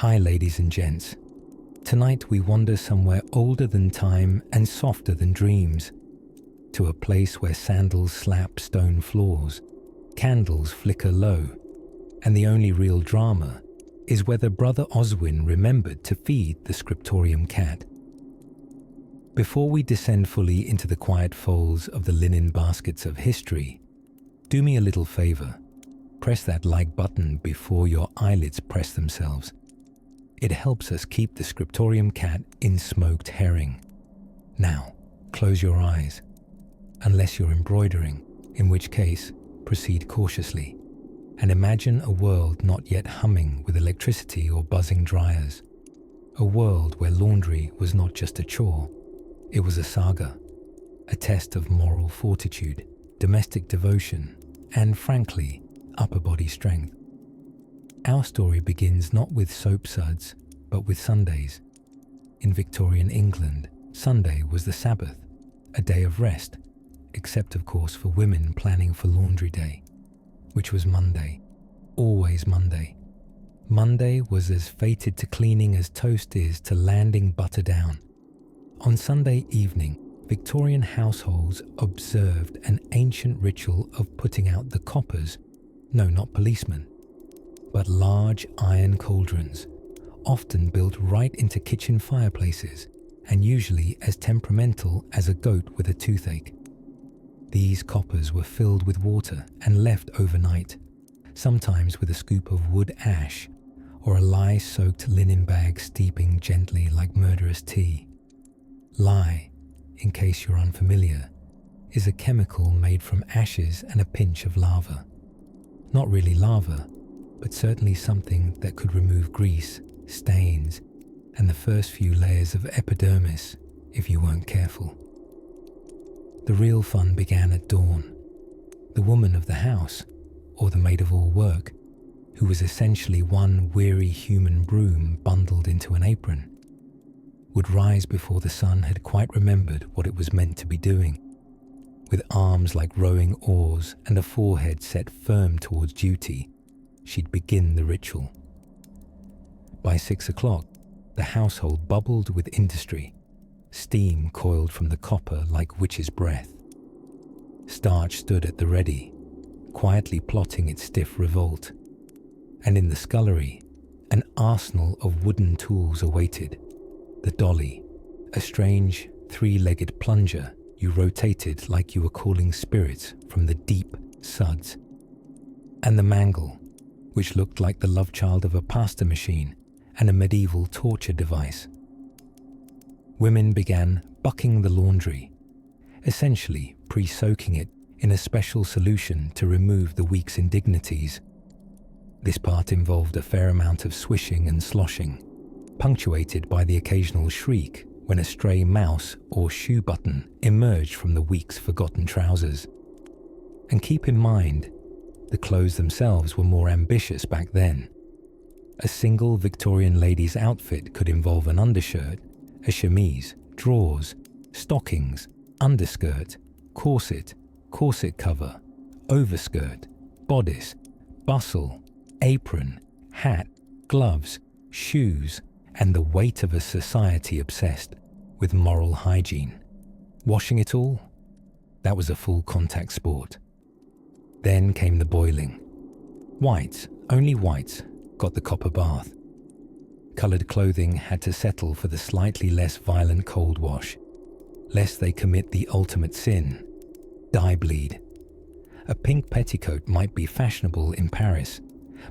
Hi ladies and gents. Tonight we wander somewhere older than time and softer than dreams, to a place where sandals slap stone floors, candles flicker low, and the only real drama is whether Brother Oswin remembered to feed the scriptorium cat. Before we descend fully into the quiet folds of the linen baskets of history, do me a little favor. Press that like button before your eyelids press themselves. It helps us keep the scriptorium cat in smoked herring. Now, close your eyes, unless you're embroidering, in which case, proceed cautiously, and imagine a world not yet humming with electricity or buzzing dryers. A world where laundry was not just a chore, it was a saga, a test of moral fortitude, domestic devotion, and frankly, upper body strength. Our story begins not with soap suds, but with Sundays. In Victorian England, Sunday was the Sabbath, a day of rest, except of course for women planning for laundry day, which was Monday, always Monday. Monday was as fated to cleaning as toast is to landing butter down. On Sunday evening, Victorian households observed an ancient ritual of putting out the coppers, no, not policemen, but large iron cauldrons, often built right into kitchen fireplaces and usually as temperamental as a goat with a toothache. These coppers were filled with water and left overnight, sometimes with a scoop of wood ash or a lye-soaked linen bag steeping gently like murderous tea. Lye, in case you're unfamiliar, is a chemical made from ashes and a pinch of lava. Not really lava, but certainly something that could remove grease, stains, and the first few layers of epidermis if you weren't careful. The real fun began at dawn. The woman of the house, or the maid of all work, who was essentially one weary human broom bundled into an apron, would rise before the sun had quite remembered what it was meant to be doing. With arms like rowing oars and a forehead set firm towards duty, she'd begin the ritual. By 6 o'clock, the household bubbled with industry. Steam coiled from the copper like witch's breath. Starch stood at the ready, quietly plotting its stiff revolt. And in the scullery, an arsenal of wooden tools awaited. The dolly, a strange three-legged plunger you rotated like you were calling spirits from the deep suds. And the mangle, which looked like the love child of a pasta machine and a medieval torture device. Women began bucking the laundry, essentially pre-soaking it in a special solution to remove the week's indignities. This part involved a fair amount of swishing and sloshing, punctuated by the occasional shriek when a stray mouse or shoe button emerged from the week's forgotten trousers. And keep in mind, the clothes themselves were more ambitious back then. A single Victorian lady's outfit could involve an undershirt, a chemise, drawers, stockings, underskirt, corset cover, overskirt, bodice, bustle, apron, hat, gloves, shoes, and the weight of a society obsessed with moral hygiene. Washing it all? That was a full contact sport. Then came the boiling. Whites, only whites, got the copper bath. Coloured clothing had to settle for the slightly less violent cold wash, lest they commit the ultimate sin, dye bleed. A pink petticoat might be fashionable in Paris,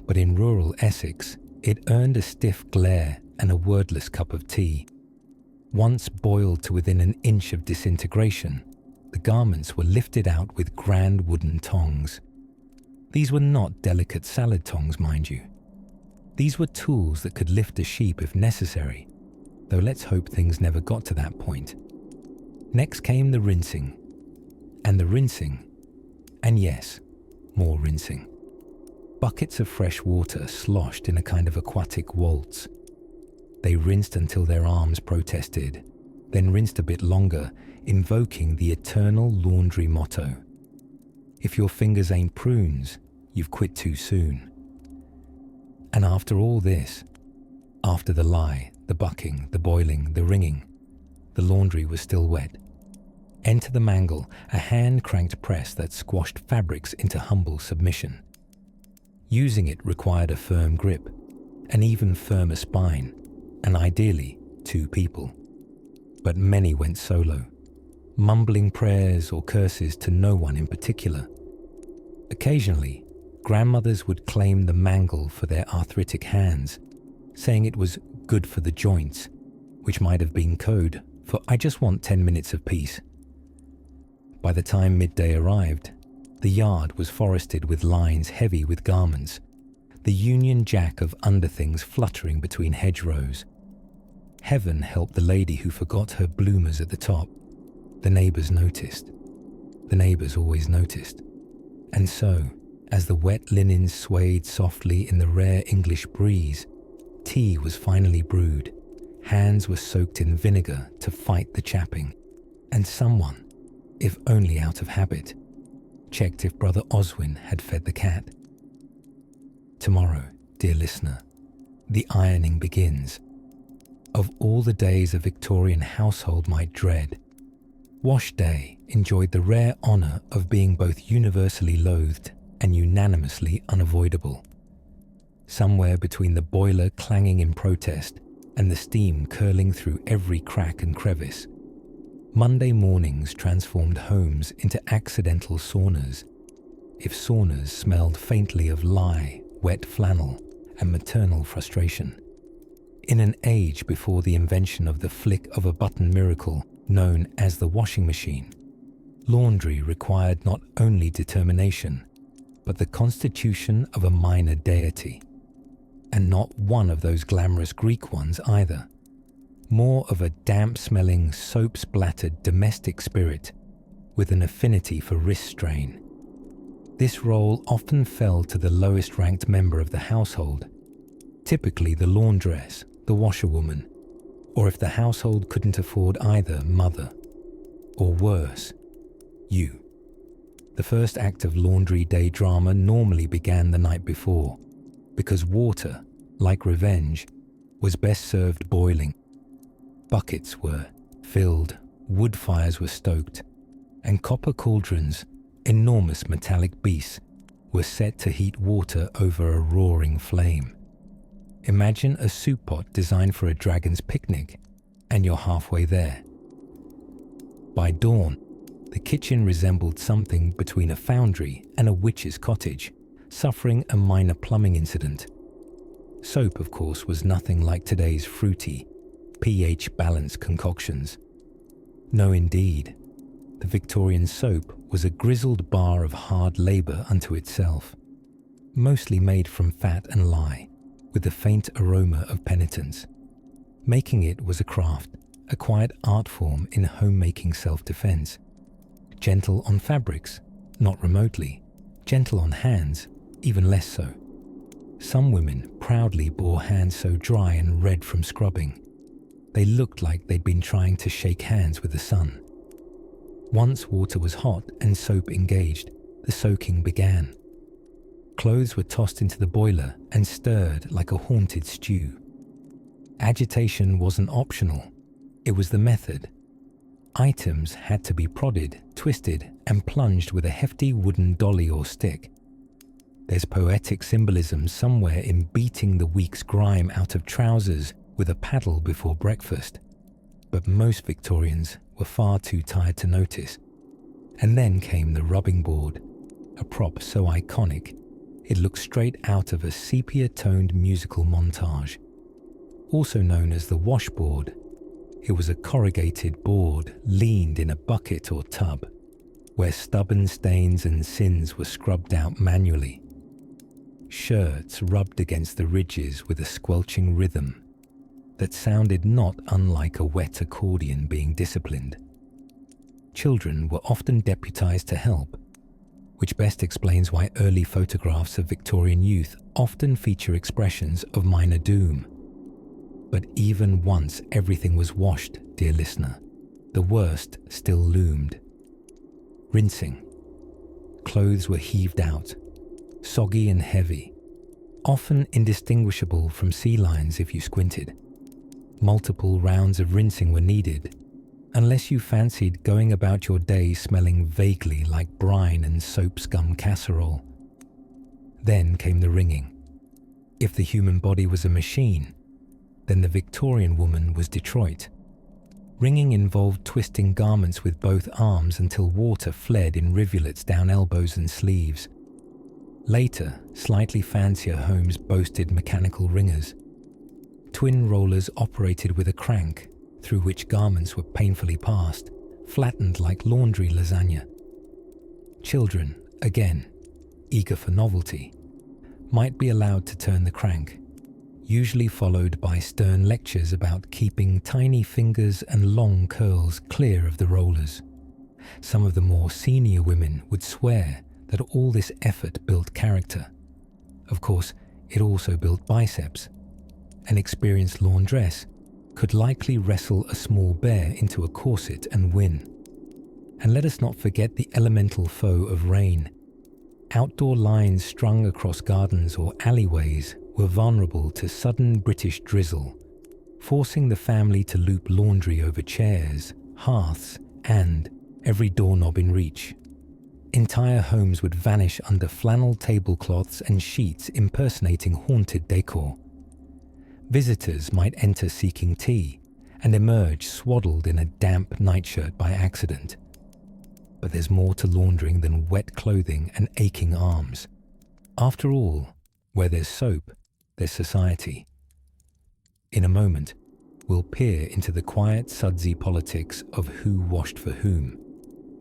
but in rural Essex, it earned a stiff glare and a wordless cup of tea. Once boiled to within an inch of disintegration, the garments were lifted out with grand wooden tongs. These were not delicate salad tongs, mind you. These were tools that could lift a sheep if necessary, though let's hope things never got to that point. Next came the rinsing. And the rinsing. And yes, more rinsing. Buckets of fresh water sloshed in a kind of aquatic waltz. They rinsed until their arms protested, then rinsed a bit longer, invoking the eternal laundry motto. If your fingers ain't prunes, you've quit too soon. And after all this, After the lie, the bucking, the boiling, the wringing, the laundry was still wet. Enter the mangle, a hand-cranked press that squashed fabrics into humble submission. Using it required a firm grip, an even firmer spine, and ideally 2 people. But many went solo, mumbling prayers or curses to no one in particular. Occasionally, grandmothers would claim the mangle for their arthritic hands, saying it was good for the joints, which might have been code for "I just want 10 minutes of peace." By the time midday arrived, the yard was forested with lines heavy with garments, the Union Jack of underthings fluttering between hedgerows. Heaven help the lady who forgot her bloomers at the top. The neighbours noticed. The neighbours always noticed. And so, as the wet linens swayed softly in the rare English breeze, tea was finally brewed, hands were soaked in vinegar to fight the chapping, and someone, if only out of habit, checked if Brother Oswin had fed the cat. Tomorrow, dear listener, the ironing begins. Of all the days a Victorian household might dread, Wash Day enjoyed the rare honour of being both universally loathed and unanimously unavoidable. Somewhere between the boiler clanging in protest and the steam curling through every crack and crevice, Monday mornings transformed homes into accidental saunas, if saunas smelled faintly of lye, wet flannel, and maternal frustration. In an age before the invention of the flick of a button miracle known as the washing machine, laundry required not only determination, but the constitution of a minor deity. And not one of those glamorous Greek ones either. More of a damp-smelling, soap-splattered domestic spirit with an affinity for wrist strain. This role often fell to the lowest-ranked member of the household, typically the laundress, the washerwoman, or if the household couldn't afford either, mother, or worse, you. The first act of laundry day drama normally began the night before, because water, like revenge, was best served boiling. Buckets were filled, wood fires were stoked, and copper cauldrons, enormous metallic beasts, were set to heat water over a roaring flame. Imagine a soup pot designed for a dragon's picnic, and you're halfway there. By dawn, the kitchen resembled something between a foundry and a witch's cottage, suffering a minor plumbing incident. Soap, of course, was nothing like today's fruity, pH-balanced concoctions. No, indeed. The Victorian soap was a grizzled bar of hard labour unto itself, mostly made from fat and lye, with a faint aroma of penitence. Making it was a craft, a quiet art form in homemaking self-defence. Gentle on fabrics, not remotely. Gentle on hands, even less so. Some women proudly bore hands so dry and red from scrubbing. They looked like they'd been trying to shake hands with the sun. Once water was hot and soap engaged, the soaking began. Clothes were tossed into the boiler and stirred like a haunted stew. Agitation wasn't optional, it was the method. Items had to be prodded, twisted, and plunged with a hefty wooden dolly or stick. There's poetic symbolism somewhere in beating the week's grime out of trousers with a paddle before breakfast, but most Victorians were far too tired to notice. And then came the rubbing board, a prop so iconic it looked straight out of a sepia-toned musical montage. Also known as the washboard, it was a corrugated board leaned in a bucket or tub, where stubborn stains and sins were scrubbed out manually. Shirts rubbed against the ridges with a squelching rhythm that sounded not unlike a wet accordion being disciplined. Children were often deputized to help, which best explains why early photographs of Victorian youth often feature expressions of minor doom. But even once everything was washed, dear listener, the worst still loomed. Rinsing. Clothes were heaved out, soggy and heavy, often indistinguishable from sea lions if you squinted. Multiple rounds of rinsing were needed, unless you fancied going about your day smelling vaguely like brine and soap scum casserole. Then came the wringing. If the human body was a machine, then the Victorian woman was Detroit. Wringing involved twisting garments with both arms until water fled in rivulets down elbows and sleeves. Later, slightly fancier homes boasted mechanical wringers. Twin rollers operated with a crank, through which garments were painfully passed, flattened like laundry lasagna. Children, again, eager for novelty, might be allowed to turn the crank, usually followed by stern lectures about keeping tiny fingers and long curls clear of the rollers. Some of the more senior women would swear that all this effort built character. Of course, it also built biceps. An experienced laundress could likely wrestle a small bear into a corset and win. And let us not forget the elemental foe of rain. Outdoor lines strung across gardens or alleyways were vulnerable to sudden British drizzle, forcing the family to loop laundry over chairs, hearths, and every doorknob in reach. Entire homes would vanish under flannel tablecloths and sheets impersonating haunted decor. Visitors might enter seeking tea and emerge swaddled in a damp nightshirt by accident. But there's more to laundering than wet clothing and aching arms. After all, where there's soap, there's society. In a moment, we'll peer into the quiet, sudsy politics of who washed for whom,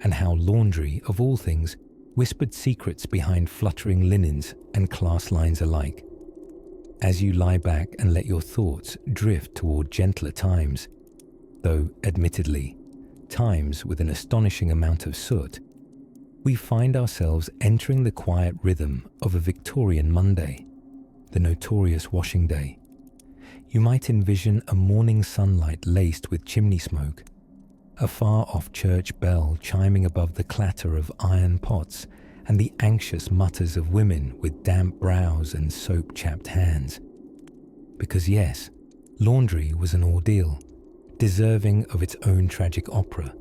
and how laundry, of all things, whispered secrets behind fluttering linens and class lines alike. As you lie back and let your thoughts drift toward gentler times, though, admittedly, times with an astonishing amount of soot, we find ourselves entering the quiet rhythm of a Victorian Monday, the notorious washing day. You might envision a morning sunlight laced with chimney smoke, a far-off church bell chiming above the clatter of iron pots and the anxious mutters of women with damp brows and soap-chapped hands. Because yes, laundry was an ordeal, deserving of its own tragic opera,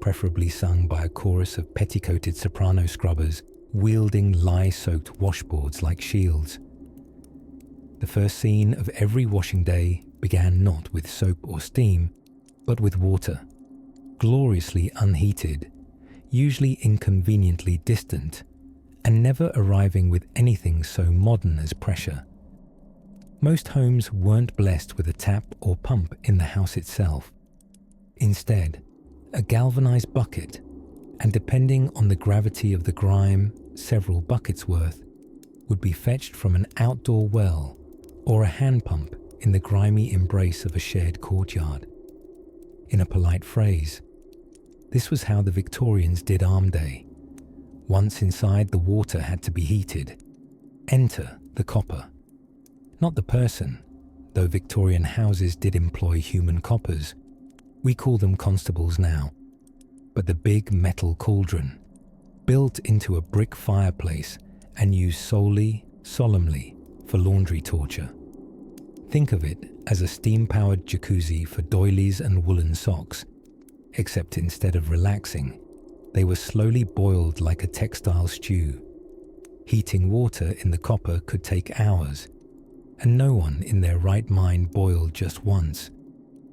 preferably sung by a chorus of petticoated soprano scrubbers wielding lye-soaked washboards like shields. The first scene of every washing day began not with soap or steam, but with water, gloriously unheated, usually inconveniently distant, and never arriving with anything so modern as pressure. Most homes weren't blessed with a tap or pump in the house itself. Instead, a galvanized bucket, and depending on the gravity of the grime, several buckets worth, would be fetched from an outdoor well or a hand pump in the grimy embrace of a shared courtyard. In a polite phrase, this was how the Victorians did Arm Day. Once inside, the water had to be heated. Enter the copper. Not the person, though Victorian houses did employ human coppers. We call them constables now. But the big metal cauldron, built into a brick fireplace and used solely, solemnly, for laundry torture. Think of it as a steam-powered jacuzzi for doilies and woolen socks, except instead of relaxing, they were slowly boiled like a textile stew. Heating water in the copper could take hours, and no one in their right mind boiled just once.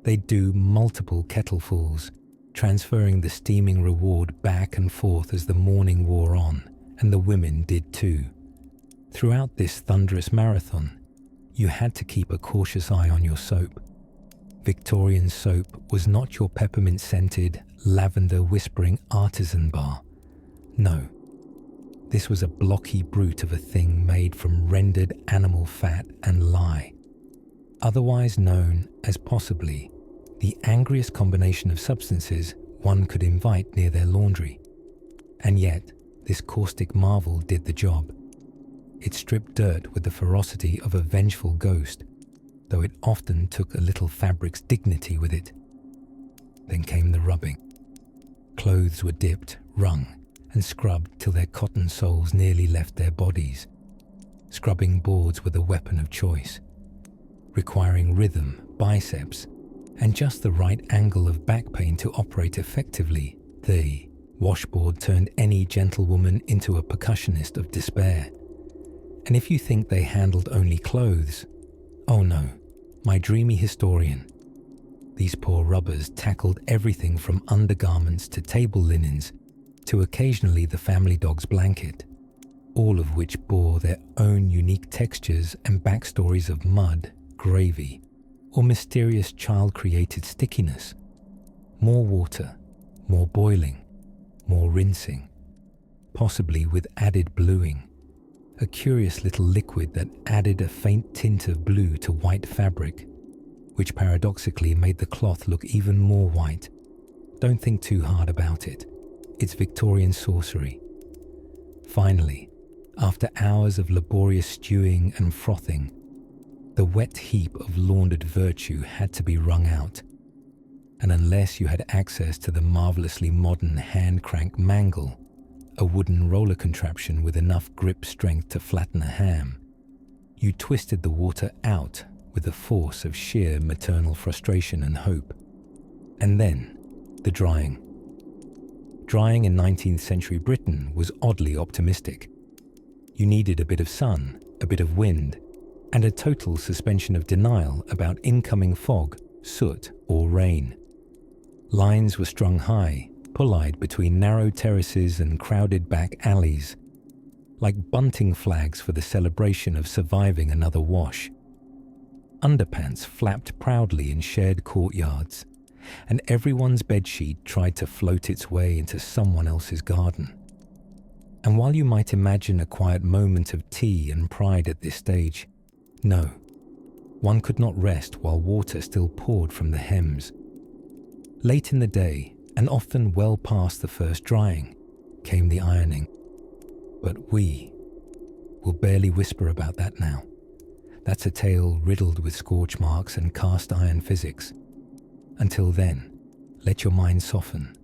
They'd do multiple kettlefuls, transferring the steaming reward back and forth as the morning wore on, and the women did too. Throughout this thunderous marathon, you had to keep a cautious eye on your soap. Victorian soap was not your peppermint-scented, lavender-whispering artisan bar. No, this was a blocky brute of a thing made from rendered animal fat and lye, otherwise known as possibly the angriest combination of substances one could invite near their laundry. And yet, this caustic marvel did the job. It stripped dirt with the ferocity of a vengeful ghost, though it often took a little fabric's dignity with it. Then came the rubbing. Clothes were dipped, wrung, and scrubbed till their cotton soles nearly left their bodies. scrubbing boards with a weapon of choice, requiring rhythm, biceps, and just the right angle of back pain to operate effectively. The washboard turned any gentlewoman into a percussionist of despair. And if you think they handled only clothes, oh no, my dreamy historian. These poor rubbers tackled everything from undergarments to table linens to occasionally the family dog's blanket, all of which bore their own unique textures and backstories of mud, gravy, or mysterious child-created stickiness. More water, more boiling, more rinsing, possibly with added bluing, a curious little liquid that added a faint tint of blue to white fabric, which paradoxically made the cloth look even more white. Don't think too hard about it. It's Victorian sorcery. Finally, after hours of laborious stewing and frothing, the wet heap of laundered virtue had to be wrung out. And unless you had access to the marvelously modern hand-crank mangle, a wooden roller contraption with enough grip strength to flatten a ham, you twisted the water out with the force of sheer maternal frustration and hope. And then, the drying. Drying in 19th century Britain was oddly optimistic. You needed a bit of sun, a bit of wind, and a total suspension of denial about incoming fog, soot, or rain. Lines were strung high, pull-eyed between narrow terraces and crowded back alleys, like bunting flags for the celebration of surviving another wash. Underpants flapped proudly in shared courtyards, and everyone's bedsheet tried to float its way into someone else's garden. And while you might imagine a quiet moment of tea and pride at this stage, no, one could not rest while water still poured from the hems. Late in the day, and often well past the first drying, came the ironing. But we will barely whisper about that now. That's a tale riddled with scorch marks and cast iron physics. Until then, let your mind soften,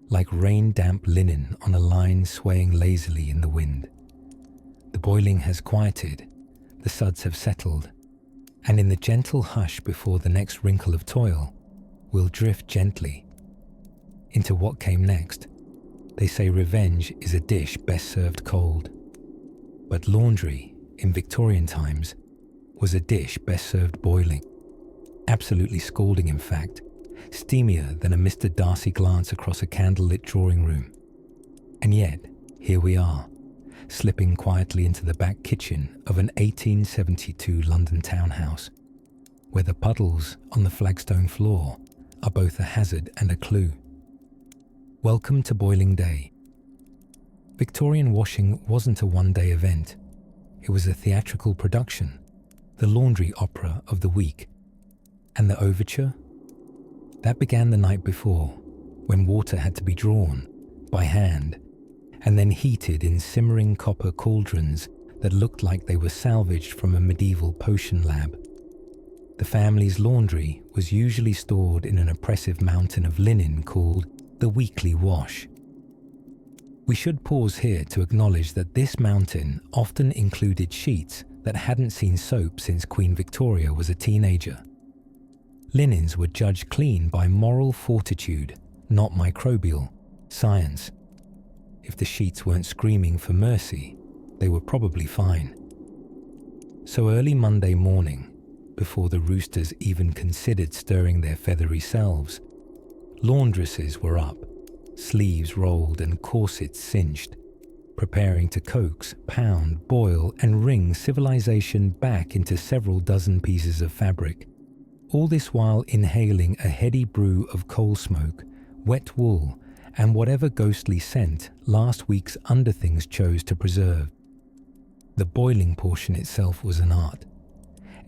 like rain-damp linen on a line swaying lazily in the wind. The boiling has quieted, the suds have settled, and in the gentle hush before the next wrinkle of toil, we'll drift gently into what came next. They say revenge is a dish best served cold, but laundry, in Victorian times, was a dish best served boiling. Absolutely scalding, in fact, steamier than a Mr. Darcy glance across a candlelit drawing room. And yet, here we are, slipping quietly into the back kitchen of an 1872 London townhouse, where the puddles on the flagstone floor are both a hazard and a clue. Welcome to Boiling Day. Victorian washing wasn't a one-day event. It was a theatrical production, the laundry opera of the week. And the overture? That began the night before, when water had to be drawn, by hand, and then heated in simmering copper cauldrons that looked like they were salvaged from a medieval potion lab. The family's laundry was usually stored in an oppressive mountain of linen called the weekly wash. We should pause here to acknowledge that this mountain often included sheets that hadn't seen soap since Queen Victoria was a teenager. Linens were judged clean by moral fortitude, not microbial science. If the sheets weren't screaming for mercy, they were probably fine. So early Monday morning, before the roosters even considered stirring their feathery selves, laundresses were up, sleeves rolled and corsets cinched, preparing to coax, pound, boil, and wring civilization back into several dozen pieces of fabric. All this while inhaling a heady brew of coal smoke, wet wool, and whatever ghostly scent last week's underthings chose to preserve. The boiling portion itself was an art.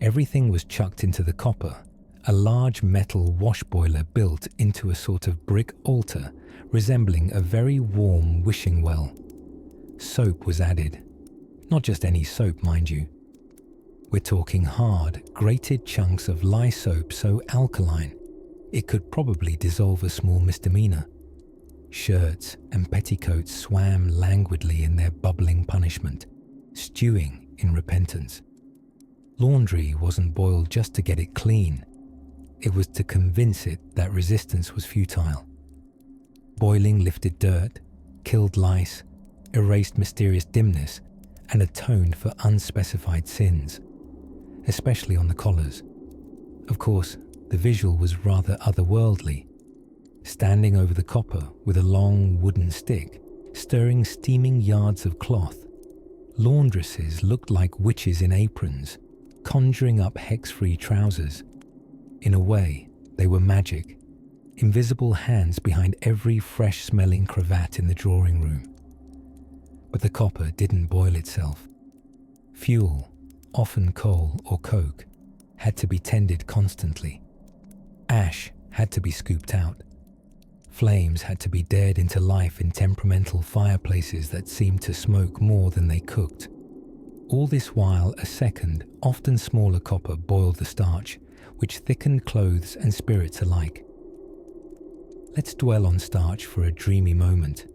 Everything was chucked into the copper, a large metal wash boiler built into a sort of brick altar resembling a very warm wishing well. Soap was added. Not just any soap, mind you. We're talking hard, grated chunks of lye soap so alkaline it could probably dissolve a small misdemeanor. Shirts and petticoats swam languidly in their bubbling punishment, stewing in repentance. Laundry wasn't boiled just to get it clean. It was to convince it that resistance was futile. Boiling lifted dirt, killed lice, erased mysterious dimness, and atoned for unspecified sins, especially on the collars. Of course, the visual was rather otherworldly. Standing over the copper with a long wooden stick, stirring steaming yards of cloth, laundresses looked like witches in aprons, conjuring up hex-free trousers. In a way, they were magic, invisible hands behind every fresh-smelling cravat in the drawing room. But the copper didn't boil itself. Fuel, often coal or coke, had to be tended constantly. Ash had to be scooped out. Flames had to be dared into life in temperamental fireplaces that seemed to smoke more than they cooked. All this while a second, often smaller copper boiled the starch, which thickened clothes and spirits alike. Let's dwell on starch for a dreamy moment.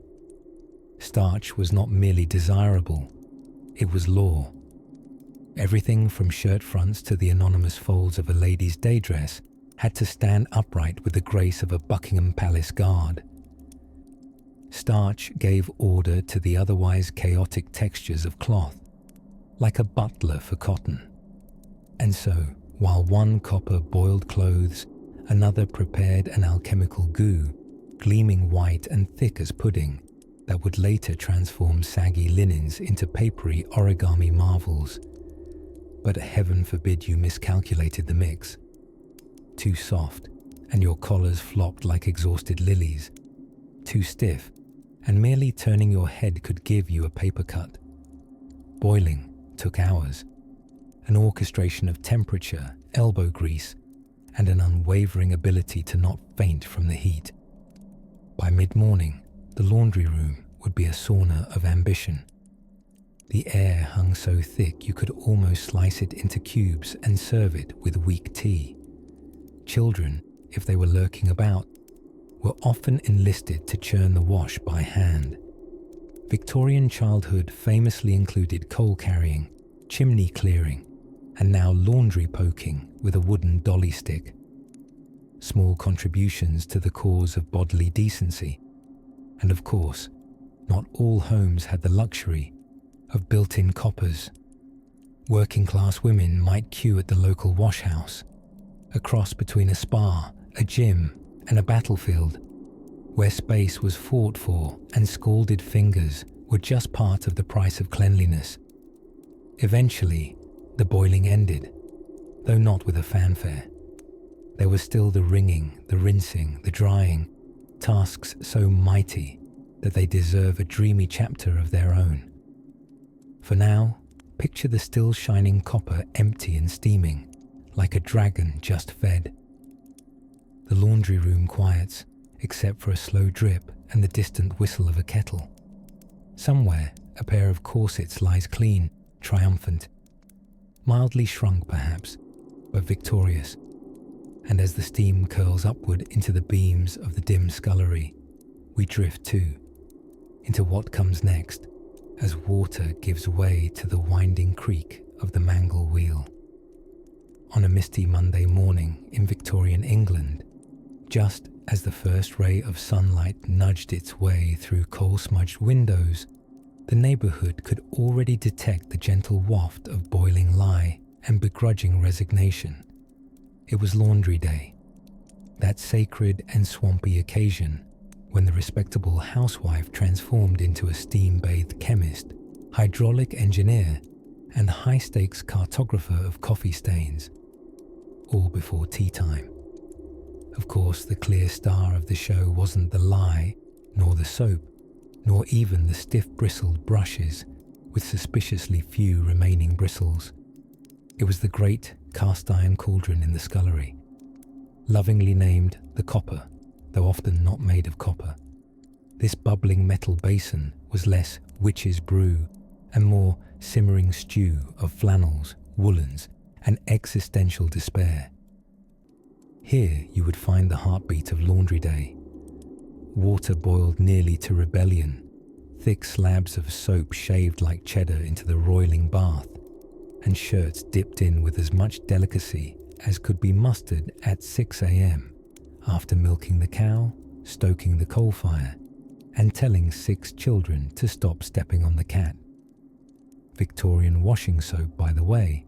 Starch was not merely desirable, it was law. Everything from shirt fronts to the anonymous folds of a lady's day dress had to stand upright with the grace of a Buckingham Palace guard. Starch gave order to the otherwise chaotic textures of cloth, like a butler for cotton. And so, while one copper boiled clothes, another prepared an alchemical goo, gleaming white and thick as pudding, that would later transform saggy linens into papery origami marvels. But heaven forbid you miscalculated the mix. Too soft, and your collars flopped like exhausted lilies. Too stiff, and merely turning your head could give you a paper cut. Boiling took hours. An orchestration of temperature, elbow grease, and an unwavering ability to not faint from the heat. By mid-morning, the laundry room would be a sauna of ambition. The air hung so thick you could almost slice it into cubes and serve it with weak tea. Children, if they were lurking about, were often enlisted to churn the wash by hand. Victorian childhood famously included coal carrying, chimney clearing, and now laundry poking with a wooden dolly stick. Small contributions to the cause of bodily decency. And of course, not all homes had the luxury of built-in coppers. Working-class women might queue at the local wash house, a cross between a spa, a gym, and a battlefield, where space was fought for and scalded fingers were just part of the price of cleanliness. Eventually, the boiling ended, though not with a fanfare. There was still the wringing, the rinsing, the drying, tasks so mighty that they deserve a dreamy chapter of their own. For now, picture the still shining copper empty and steaming, like a dragon just fed. The laundry room quiets, except for a slow drip and the distant whistle of a kettle. Somewhere, a pair of corsets lies clean, triumphant, mildly shrunk perhaps, but victorious. And as the steam curls upward into the beams of the dim scullery, we drift too, into what comes next, as water gives way to the winding creak of the mangle wheel. On a misty Monday morning in Victorian England, just as the first ray of sunlight nudged its way through coal-smudged windows, the neighbourhood could already detect the gentle waft of boiling lye and begrudging resignation. It was laundry day, that sacred and swampy occasion when the respectable housewife transformed into a steam-bathed chemist, hydraulic engineer, and high-stakes cartographer of coffee stains, all before tea time. Of course, the clear star of the show wasn't the lye, nor the soap, nor even the stiff-bristled brushes with suspiciously few remaining bristles. It was the great cast-iron cauldron in the scullery, lovingly named the copper, though often not made of copper. This bubbling metal basin was less witch's brew and more simmering stew of flannels, woolens, and existential despair. Here you would find the heartbeat of laundry day. Water boiled nearly to rebellion, thick slabs of soap shaved like cheddar into the roiling bath, and shirts dipped in with as much delicacy as could be mustered at 6 a.m. after milking the cow, stoking the coal fire, and telling 6 children to stop stepping on the cat. Victorian washing soap, by the way,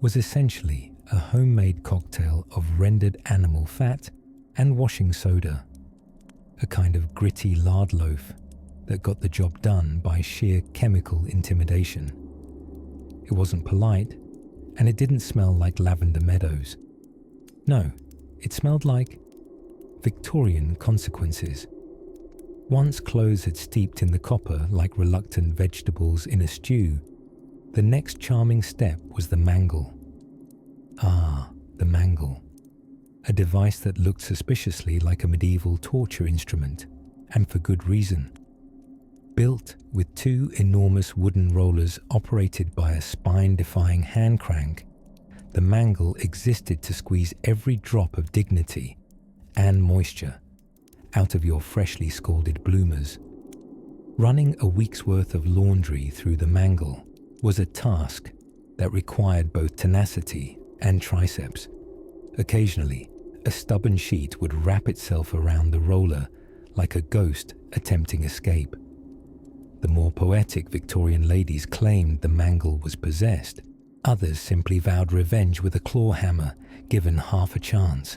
was essentially a homemade cocktail of rendered animal fat and washing soda, a kind of gritty lard loaf that got the job done by sheer chemical intimidation. It wasn't polite, and it didn't smell like lavender meadows. No, it smelled like Victorian consequences. Once clothes had steeped in the copper like reluctant vegetables in a stew, the next charming step was the mangle. Ah, the mangle. A device that looked suspiciously like a medieval torture instrument, and for good reason. Built with 2 enormous wooden rollers operated by a spine-defying hand crank, the mangle existed to squeeze every drop of dignity and moisture out of your freshly scalded bloomers. Running a week's worth of laundry through the mangle was a task that required both tenacity and triceps. Occasionally, a stubborn sheet would wrap itself around the roller like a ghost attempting escape. The more poetic Victorian ladies claimed the mangle was possessed. Others simply vowed revenge with a claw hammer given half a chance.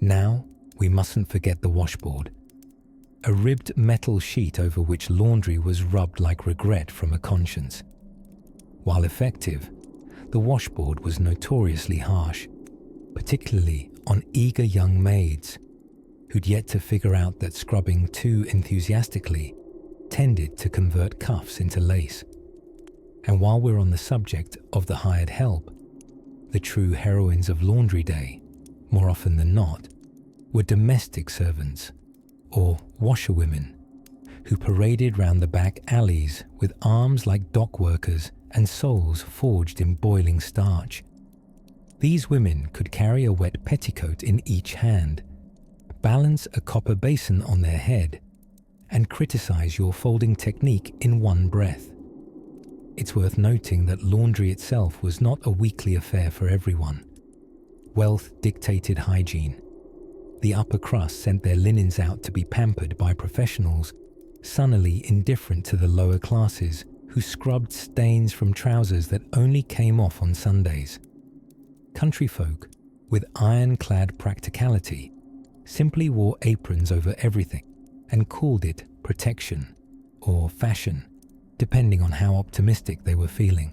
Now, we mustn't forget the washboard. A ribbed metal sheet over which laundry was rubbed like regret from a conscience. While effective, the washboard was notoriously harsh, particularly on eager young maids who'd yet to figure out that scrubbing too enthusiastically tended to convert cuffs into lace. And while we're on the subject of the hired help, the true heroines of laundry day, more often than not, were domestic servants, or washerwomen, who paraded round the back alleys with arms like dock workers and soles forged in boiling starch. These women could carry a wet petticoat in each hand, balance a copper basin on their head, and criticize your folding technique in one breath. It's worth noting that laundry itself was not a weekly affair for everyone. Wealth dictated hygiene. The upper crust sent their linens out to be pampered by professionals, sunnily indifferent to the lower classes who scrubbed stains from trousers that only came off on Sundays. Country folk, with ironclad practicality, simply wore aprons over everything and called it protection or fashion, depending on how optimistic they were feeling.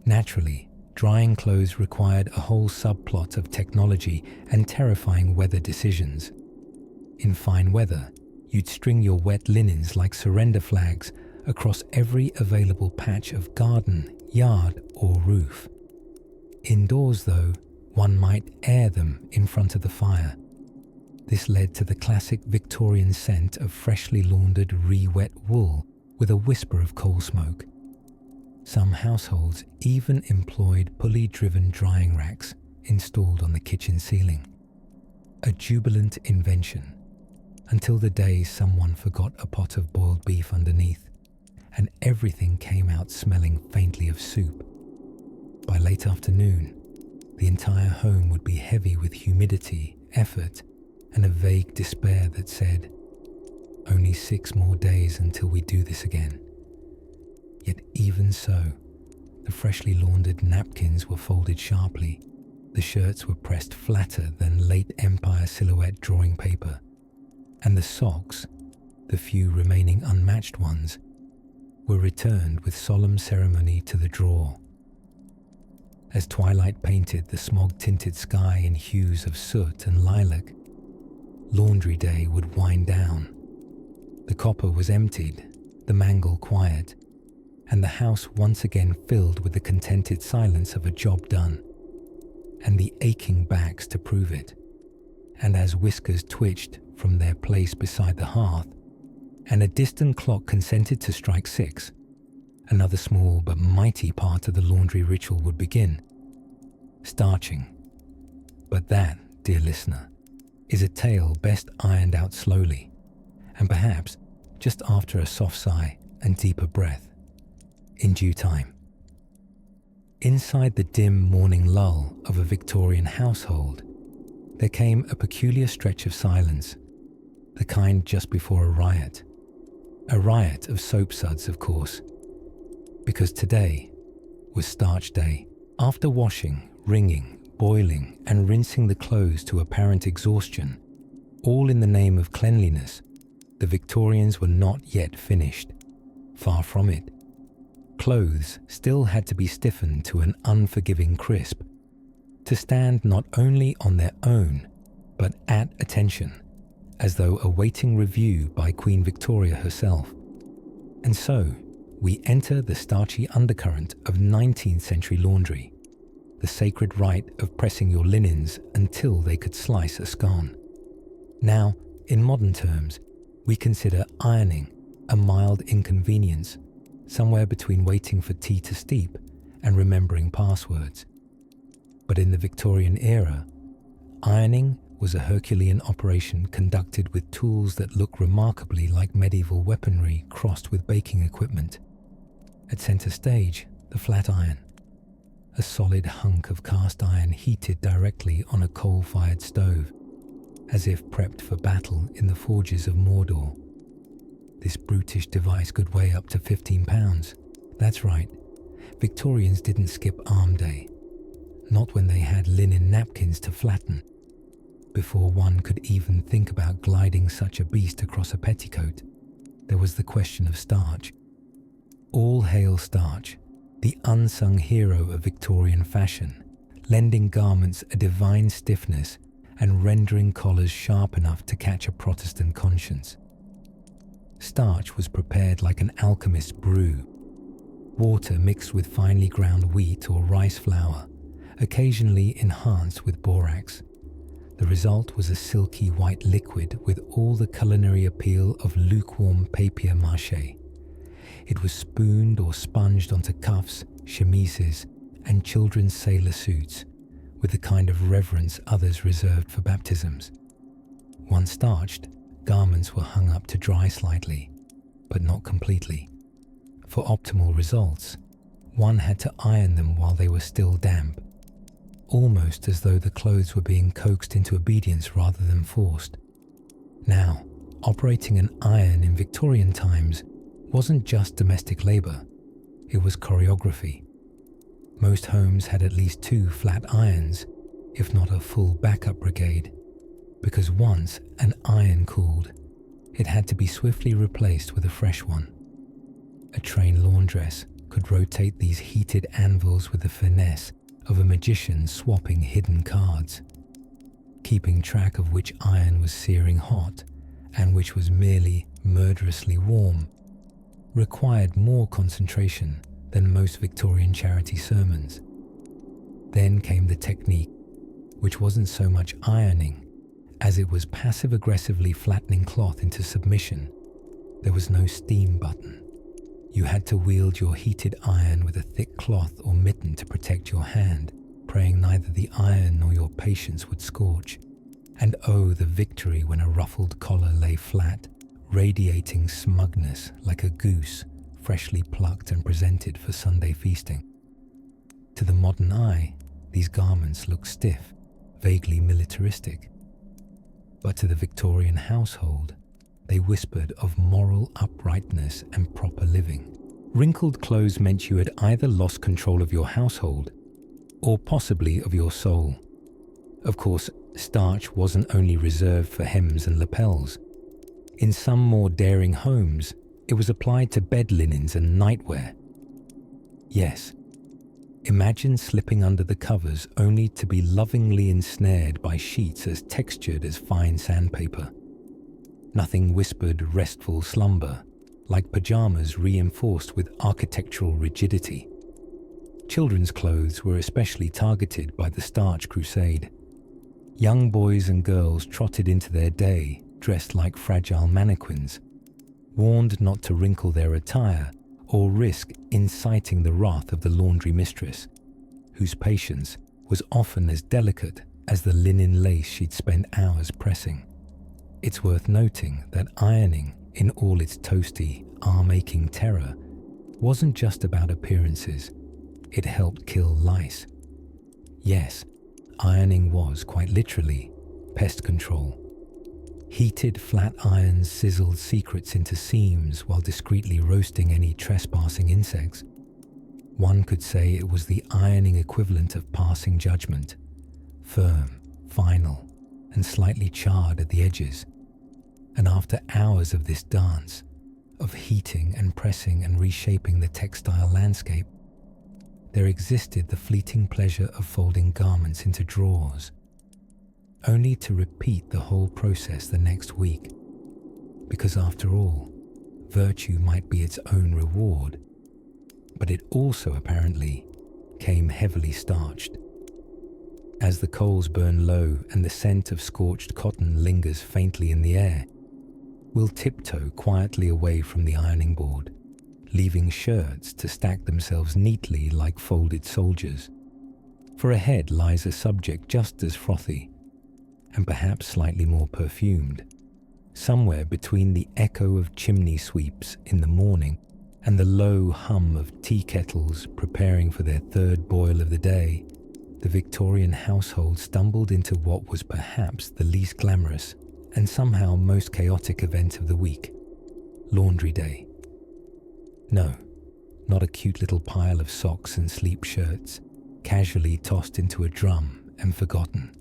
Naturally, drying clothes required a whole subplot of technology and terrifying weather decisions. In fine weather, you'd string your wet linens like surrender flags across every available patch of garden, yard, or roof. Indoors, though, one might air them in front of the fire. This led to the classic Victorian scent of freshly laundered, re-wet wool with a whisper of coal smoke. Some households even employed pulley-driven drying racks installed on the kitchen ceiling. A jubilant invention, until the day someone forgot a pot of boiled beef underneath, and everything came out smelling faintly of soup. By late afternoon, the entire home would be heavy with humidity, effort, and a vague despair that said, "Only 6 more days until we do this again." Yet even so, the freshly laundered napkins were folded sharply, the shirts were pressed flatter than late Empire silhouette drawing paper, and the socks, the few remaining unmatched ones, were returned with solemn ceremony to the drawer. As twilight painted the smog-tinted sky in hues of soot and lilac, laundry day would wind down. The copper was emptied, the mangle quiet, and the house once again filled with the contented silence of a job done, and the aching backs to prove it. And as whiskers twitched from their place beside the hearth, and a distant clock consented to strike 6, another small but mighty part of the laundry ritual would begin. Starching. But that, dear listener, is a tale best ironed out slowly, and perhaps just after a soft sigh and deeper breath, in due time. Inside the dim morning lull of a Victorian household, there came a peculiar stretch of silence, the kind just before a riot. A riot of soapsuds, of course, because today was starch day. After washing, wringing, boiling, and rinsing the clothes to apparent exhaustion, all in the name of cleanliness, the Victorians were not yet finished. Far from it. Clothes still had to be stiffened to an unforgiving crisp, to stand not only on their own, but at attention, as though awaiting review by Queen Victoria herself. And so, we enter the starchy undercurrent of 19th century laundry, the sacred rite of pressing your linens until they could slice a scone. Now, in modern terms, we consider ironing a mild inconvenience, somewhere between waiting for tea to steep and remembering passwords. But in the Victorian era, ironing was a Herculean operation conducted with tools that look remarkably like medieval weaponry crossed with baking equipment. At centre stage, the flat iron, a solid hunk of cast iron heated directly on a coal-fired stove, as if prepped for battle in the forges of Mordor. This brutish device could weigh up to 15 pounds. That's right, Victorians didn't skip arm day, not when they had linen napkins to flatten. Before one could even think about gliding such a beast across a petticoat, there was the question of starch. All hail starch, the unsung hero of Victorian fashion, lending garments a divine stiffness and rendering collars sharp enough to catch a Protestant conscience. Starch was prepared like an alchemist's brew. Water mixed with finely ground wheat or rice flour, occasionally enhanced with borax. The result was a silky white liquid with all the culinary appeal of lukewarm papier-mâché. It was spooned or sponged onto cuffs, chemises, and children's sailor suits, with the kind of reverence others reserved for baptisms. Once starched, garments were hung up to dry slightly, but not completely. For optimal results, one had to iron them while they were still damp, almost as though the clothes were being coaxed into obedience rather than forced. Now, operating an iron in Victorian times wasn't just domestic labour, it was choreography. Most homes had at least 2 flat irons, if not a full backup brigade, because once an iron cooled, it had to be swiftly replaced with a fresh one. A trained laundress could rotate these heated anvils with the finesse of a magician swapping hidden cards, keeping track of which iron was searing hot and which was merely murderously warm, required more concentration than most Victorian charity sermons. Then came the technique, which wasn't so much ironing as it was passive-aggressively flattening cloth into submission. There was no steam button. You had to wield your heated iron with a thick cloth or mitten to protect your hand, praying neither the iron nor your patience would scorch. And oh, the victory when a ruffled collar lay flat, radiating smugness like a goose freshly plucked and presented for Sunday feasting. To the modern eye, these garments look stiff, vaguely militaristic. But to the Victorian household, they whispered of moral uprightness and proper living. Wrinkled clothes meant you had either lost control of your household or possibly of your soul. Of course, starch wasn't only reserved for hems and lapels. In some more daring homes, it was applied to bed linens and nightwear. Yes, imagine slipping under the covers only to be lovingly ensnared by sheets as textured as fine sandpaper. Nothing whispered restful slumber, like pajamas reinforced with architectural rigidity. Children's clothes were especially targeted by the starch crusade. Young boys and girls trotted into their day dressed like fragile mannequins, warned not to wrinkle their attire or risk inciting the wrath of the laundry mistress, whose patience was often as delicate as the linen lace she'd spent hours pressing. It's worth noting that ironing, in all its toasty, arm-aching terror, wasn't just about appearances. it helped kill lice. Yes, ironing was, quite literally, pest control. Heated flat irons sizzled secrets into seams while discreetly roasting any trespassing insects. One could say it was the ironing equivalent of passing judgment, firm, final, and slightly charred at the edges. And after hours of this dance, of heating and pressing and reshaping the textile landscape, there existed the fleeting pleasure of folding garments into drawers, only to repeat the whole process the next week, because after all, virtue might be its own reward, but it also apparently came heavily starched. As the coals burn low and the scent of scorched cotton lingers faintly in the air, we'll tiptoe quietly away from the ironing board, leaving shirts to stack themselves neatly like folded soldiers. For ahead lies a subject just as frothy, and perhaps slightly more perfumed, somewhere between the echo of chimney sweeps in the morning and the low hum of tea kettles preparing for their third boil of the day. The Victorian household stumbled into what was perhaps the least glamorous and somehow most chaotic event of the week: laundry day. No, not a cute little pile of socks and sleep shirts, casually tossed into a drum and forgotten.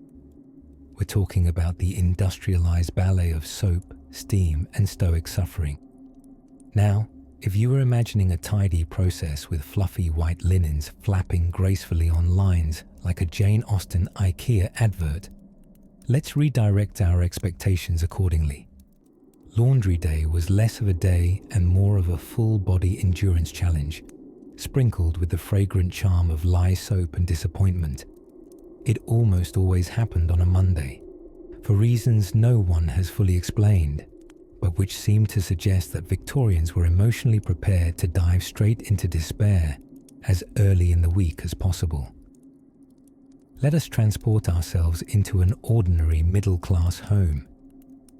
We're talking about the industrialized ballet of soap, steam, and stoic suffering. Now, if you were imagining a tidy process with fluffy white linens flapping gracefully on lines like a Jane Austen IKEA advert, let's redirect our expectations accordingly. Laundry day was less of a day and more of a full-body endurance challenge, sprinkled with the fragrant charm of lye soap and disappointment. It almost always happened on a Monday, for reasons no one has fully explained, but which seem to suggest that Victorians were emotionally prepared to dive straight into despair as early in the week as possible. Let us transport ourselves into an ordinary middle-class home,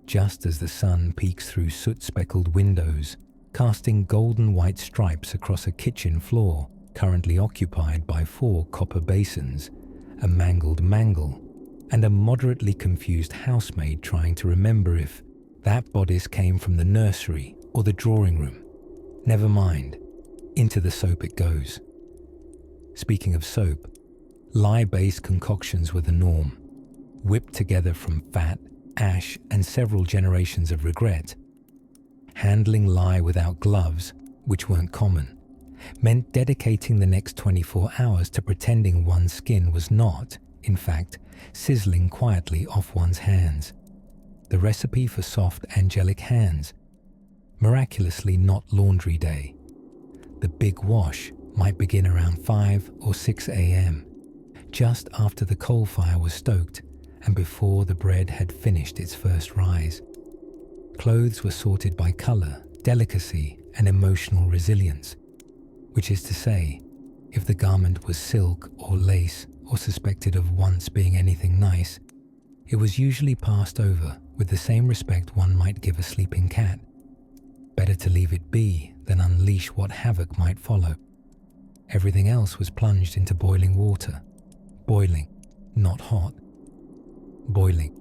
just as the sun peeks through soot-speckled windows, casting golden white stripes across a kitchen floor currently occupied by 4 copper basins, a mangled mangle, and a moderately confused housemaid trying to remember if that bodice came from the nursery or the drawing room. Never mind, into the soap it goes. Speaking of soap, lye-based concoctions were the norm, whipped together from fat, ash, and several generations of regret. Handling lye without gloves, which weren't common, meant dedicating the next 24 hours to pretending one's skin was not, in fact, sizzling quietly off one's hands. The recipe for soft, angelic hands. Miraculously not laundry day. The big wash might begin around 5 or 6 a.m., just after the coal fire was stoked and before the bread had finished its first rise. Clothes were sorted by colour, delicacy, and emotional resilience, which is to say, if the garment was silk or lace or suspected of once being anything nice, it was usually passed over with the same respect one might give a sleeping cat. Better to leave it be than unleash what havoc might follow. Everything else was plunged into boiling water. Boiling, not hot. Boiling.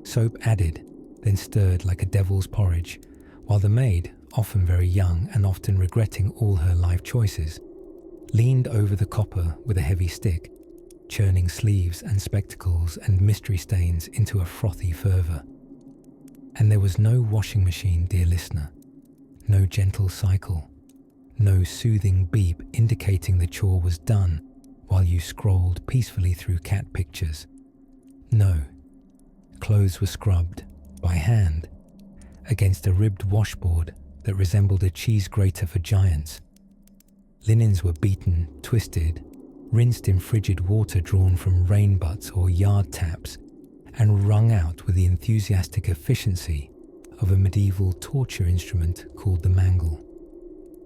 Soap added, then stirred like a devil's porridge, while the maid, often very young and often regretting all her life choices, leaned over the copper with a heavy stick, churning sleeves and spectacles and mystery stains into a frothy fervour. And there was no washing machine, dear listener, no gentle cycle, no soothing beep indicating the chore was done while you scrolled peacefully through cat pictures. No, clothes were scrubbed, by hand, against a ribbed washboard that resembled a cheese grater for giants. Linens were beaten, twisted, rinsed in frigid water drawn from rain butts or yard taps, and wrung out with the enthusiastic efficiency of a medieval torture instrument called the mangle.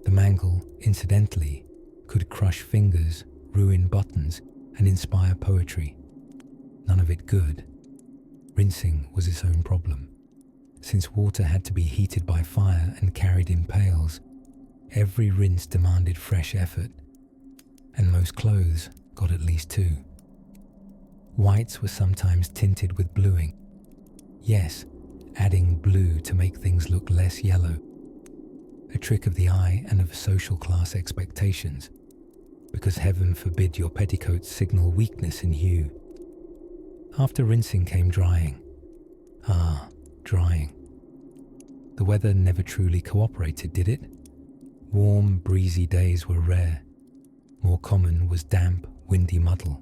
The mangle, incidentally, could crush fingers, ruin buttons, and inspire poetry. None of it good. Rinsing was its own problem. Since water had to be heated by fire and carried in pails, every rinse demanded fresh effort. and most clothes got at least 2. Whites were sometimes tinted with bluing. Yes, adding blue to make things look less yellow. A trick of the eye and of social class expectations, because heaven forbid your petticoats signal weakness in hue. After rinsing came drying. Ah, drying. The weather never truly cooperated, did it? Warm, breezy days were rare. More common was damp, windy muddle.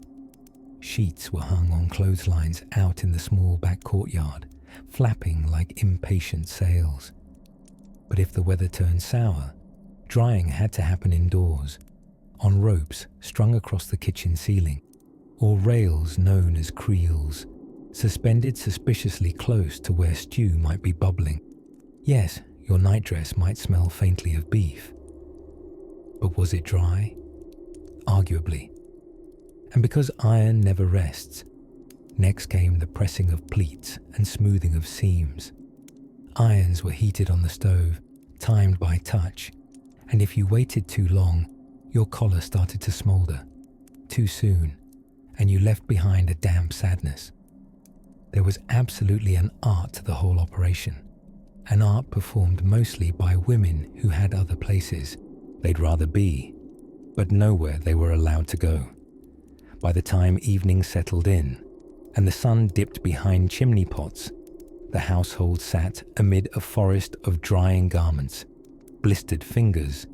Sheets were hung on clotheslines out in the small back courtyard, flapping like impatient sails. But if the weather turned sour, drying had to happen indoors, on ropes strung across the kitchen ceiling, or rails known as creels, suspended suspiciously close to where stew might be bubbling. Yes, your nightdress might smell faintly of beef. But was it dry? Arguably. And because iron never rests, next came the pressing of pleats and smoothing of seams. Irons were heated on the stove, timed by touch, and if you waited too long, your collar started to smoulder. Too soon, and you left behind a damp sadness. There was absolutely an art to the whole operation, an art performed mostly by women who had other places they'd rather be, but nowhere they were allowed to go. By the time evening settled in, and the sun dipped behind chimney pots, the household sat amid a forest of drying garments, blistered fingers,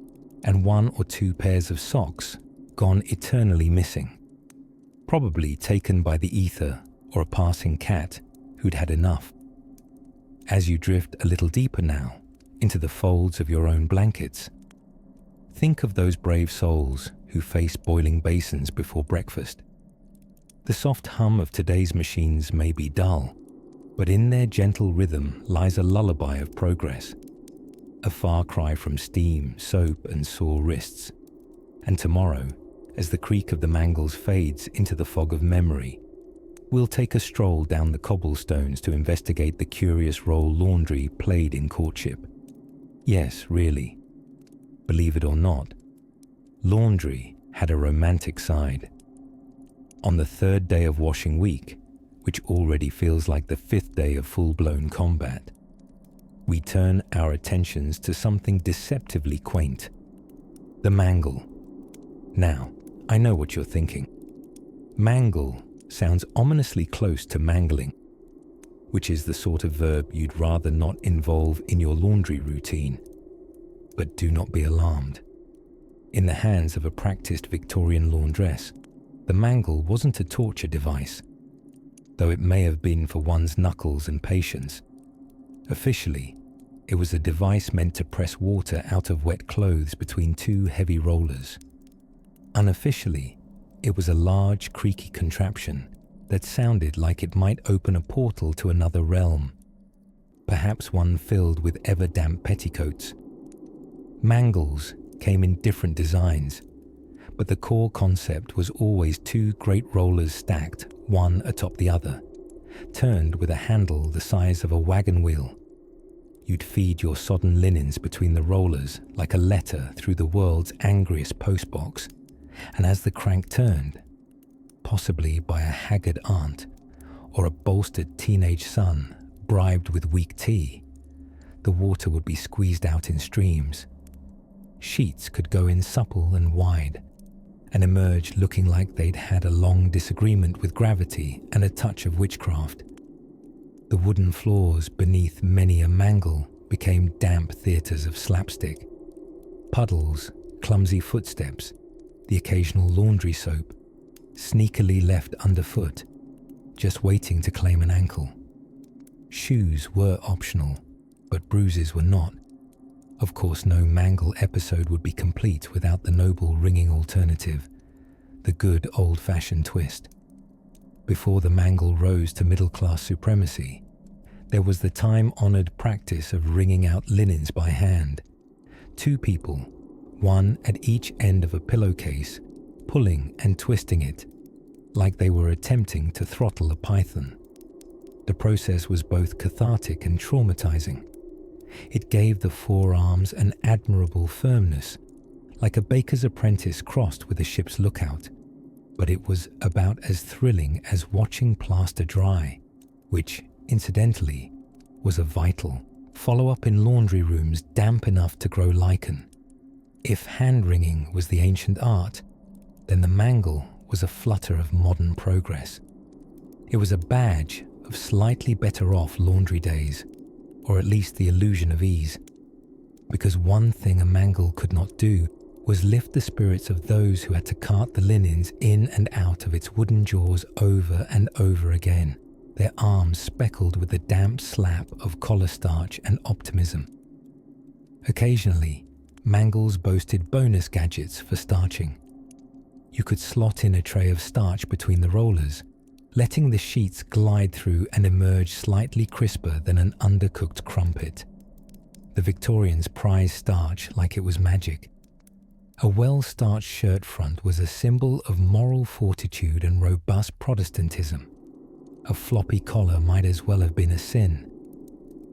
and 1 or 2 pairs of socks gone eternally missing, probably taken by the ether or a passing cat who'd had enough. As you drift a little deeper now into the folds of your own blankets, think of those brave souls who face boiling basins before breakfast. The soft hum of today's machines may be dull, but in their gentle rhythm lies a lullaby of progress, a far cry from steam, soap and sore wrists. And tomorrow, as the creak of the mangles fades into the fog of memory, we'll take a stroll down the cobblestones to investigate the curious role laundry played in courtship. Yes, really. Believe it or not, laundry had a romantic side. On the 3rd day of washing week, which already feels like the 5th day of full-blown combat, we turn our attentions to something deceptively quaint. The mangle. Now, I know what you're thinking. Mangle sounds ominously close to mangling, which is the sort of verb you'd rather not involve in your laundry routine. But do not be alarmed. In the hands of a practiced Victorian laundress, the mangle wasn't a torture device, though it may have been for one's knuckles and patience. Officially, it was a device meant to press water out of wet clothes between 2 heavy rollers. Unofficially, it was a large, creaky contraption that sounded like it might open a portal to another realm, perhaps one filled with ever-damp petticoats. Mangles came in different designs, but the core concept was always 2 great rollers stacked, one atop the other, turned with a handle the size of a wagon wheel. You'd feed your sodden linens between the rollers like a letter through the world's angriest postbox, and as the crank turned, possibly by a haggard aunt or a bolstered teenage son bribed with weak tea, the water would be squeezed out in streams. Sheets could go in supple and wide, and emerge looking like they'd had a long disagreement with gravity and a touch of witchcraft. The wooden floors beneath many a mangle became damp theatres of slapstick. Puddles, clumsy footsteps, the occasional laundry soap, sneakily left underfoot, just waiting to claim an ankle. Shoes were optional, but bruises were not. Of course, no mangle episode would be complete without the noble ringing alternative, the good old-fashioned twist. Before the mangle rose to middle-class supremacy, there was the time-honoured practice of wringing out linens by hand. 2 people, one at each end of a pillowcase, pulling and twisting it, like they were attempting to throttle a python. The process was both cathartic and traumatizing. It gave the forearms an admirable firmness, like a baker's apprentice crossed with a ship's lookout, but it was about as thrilling as watching plaster dry, which, incidentally, was a vital follow-up in laundry rooms damp enough to grow lichen. If hand-wringing was the ancient art, then the mangle was a flutter of modern progress. It was a badge of slightly better off laundry days, or at least the illusion of ease. Because one thing a mangle could not do was lift the spirits of those who had to cart the linens in and out of its wooden jaws over and over again, their arms speckled with the damp slap of collar starch and optimism. Occasionally, mangles boasted bonus gadgets for starching. You could slot in a tray of starch between the rollers, letting the sheets glide through and emerge slightly crisper than an undercooked crumpet. The Victorians prized starch like it was magic. A well-starched shirt front was a symbol of moral fortitude and robust Protestantism. A floppy collar might as well have been a sin.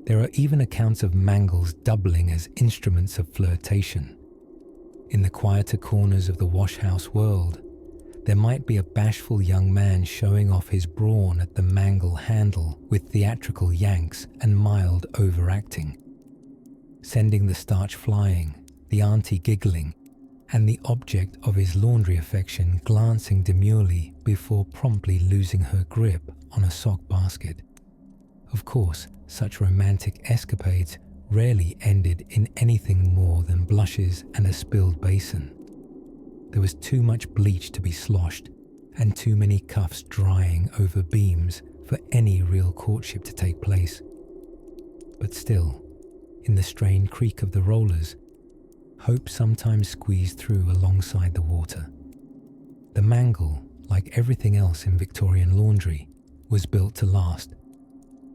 There are even accounts of mangles doubling as instruments of flirtation. In the quieter corners of the washhouse world, there might be a bashful young man showing off his brawn at the mangle handle with theatrical yanks and mild overacting, sending the starch flying, the auntie giggling, and the object of his laundry affection glancing demurely before promptly losing her grip on a sock basket. Of course, such romantic escapades rarely ended in anything more than blushes and a spilled basin. There was too much bleach to be sloshed and too many cuffs drying over beams for any real courtship to take place. But still, in the strained creak of the rollers, hope sometimes squeezed through alongside the water. The mangle, like everything else in Victorian laundry, was built to last,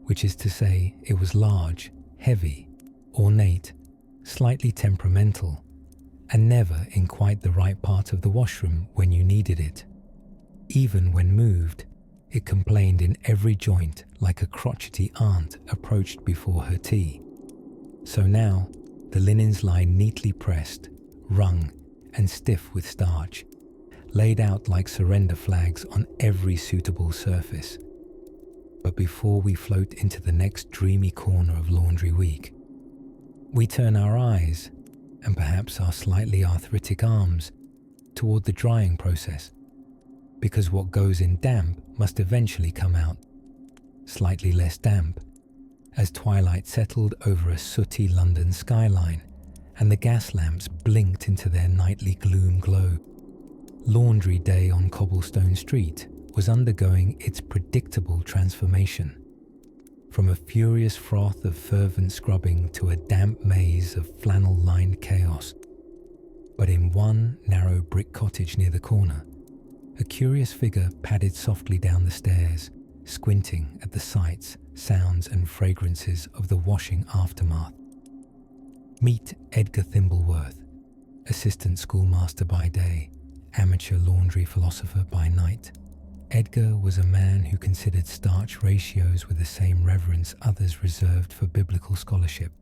which is to say it was large, heavy, ornate, slightly temperamental, and never in quite the right part of the washroom when you needed it. Even when moved, it complained in every joint like a crotchety aunt approached before her tea. So now, the linens lie neatly pressed, wrung, and stiff with starch, laid out like surrender flags on every suitable surface. But before we float into the next dreamy corner of laundry week, we turn our eyes, and perhaps our slightly arthritic arms, toward the drying process, because what goes in damp must eventually come out, slightly less damp, as twilight settled over a sooty London skyline and the gas lamps blinked into their nightly gloom glow. Laundry day on Cobblestone Street was undergoing its predictable transformation, from a furious froth of fervent scrubbing to a damp maze of flannel-lined chaos. But in one narrow brick cottage near the corner, a curious figure padded softly down the stairs, squinting at the sights, sounds and fragrances of the washing aftermath. Meet Edgar Thimbleworth, assistant schoolmaster by day, amateur laundry philosopher by night. Edgar was a man who considered starch ratios with the same reverence others reserved for biblical scholarship,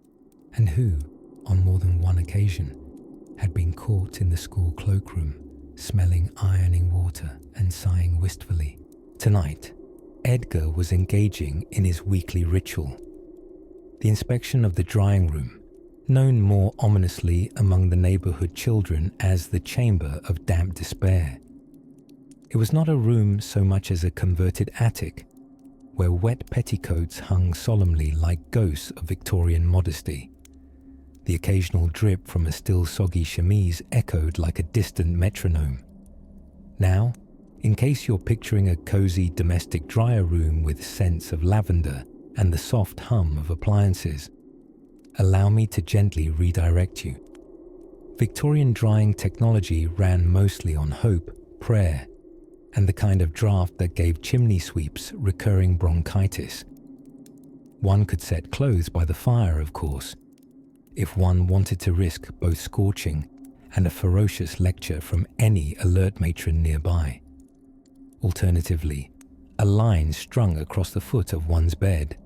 and who, on more than one occasion, had been caught in the school cloakroom, smelling ironing water and sighing wistfully. Tonight, Edgar was engaging in his weekly ritual, the inspection of the drying room, known more ominously among the neighborhood children as the Chamber of Damp Despair. It was not a room so much as a converted attic, where wet petticoats hung solemnly like ghosts of Victorian modesty. The occasional drip from a still soggy chemise echoed like a distant metronome. Now, in case you're picturing a cozy domestic dryer room with scents of lavender and the soft hum of appliances, allow me to gently redirect you. Victorian drying technology ran mostly on hope, prayer, and the kind of draft that gave chimney sweeps recurring bronchitis. One could set clothes by the fire, of course, if one wanted to risk both scorching and a ferocious lecture from any alert matron nearby. Alternatively, a line strung across the foot of one's bed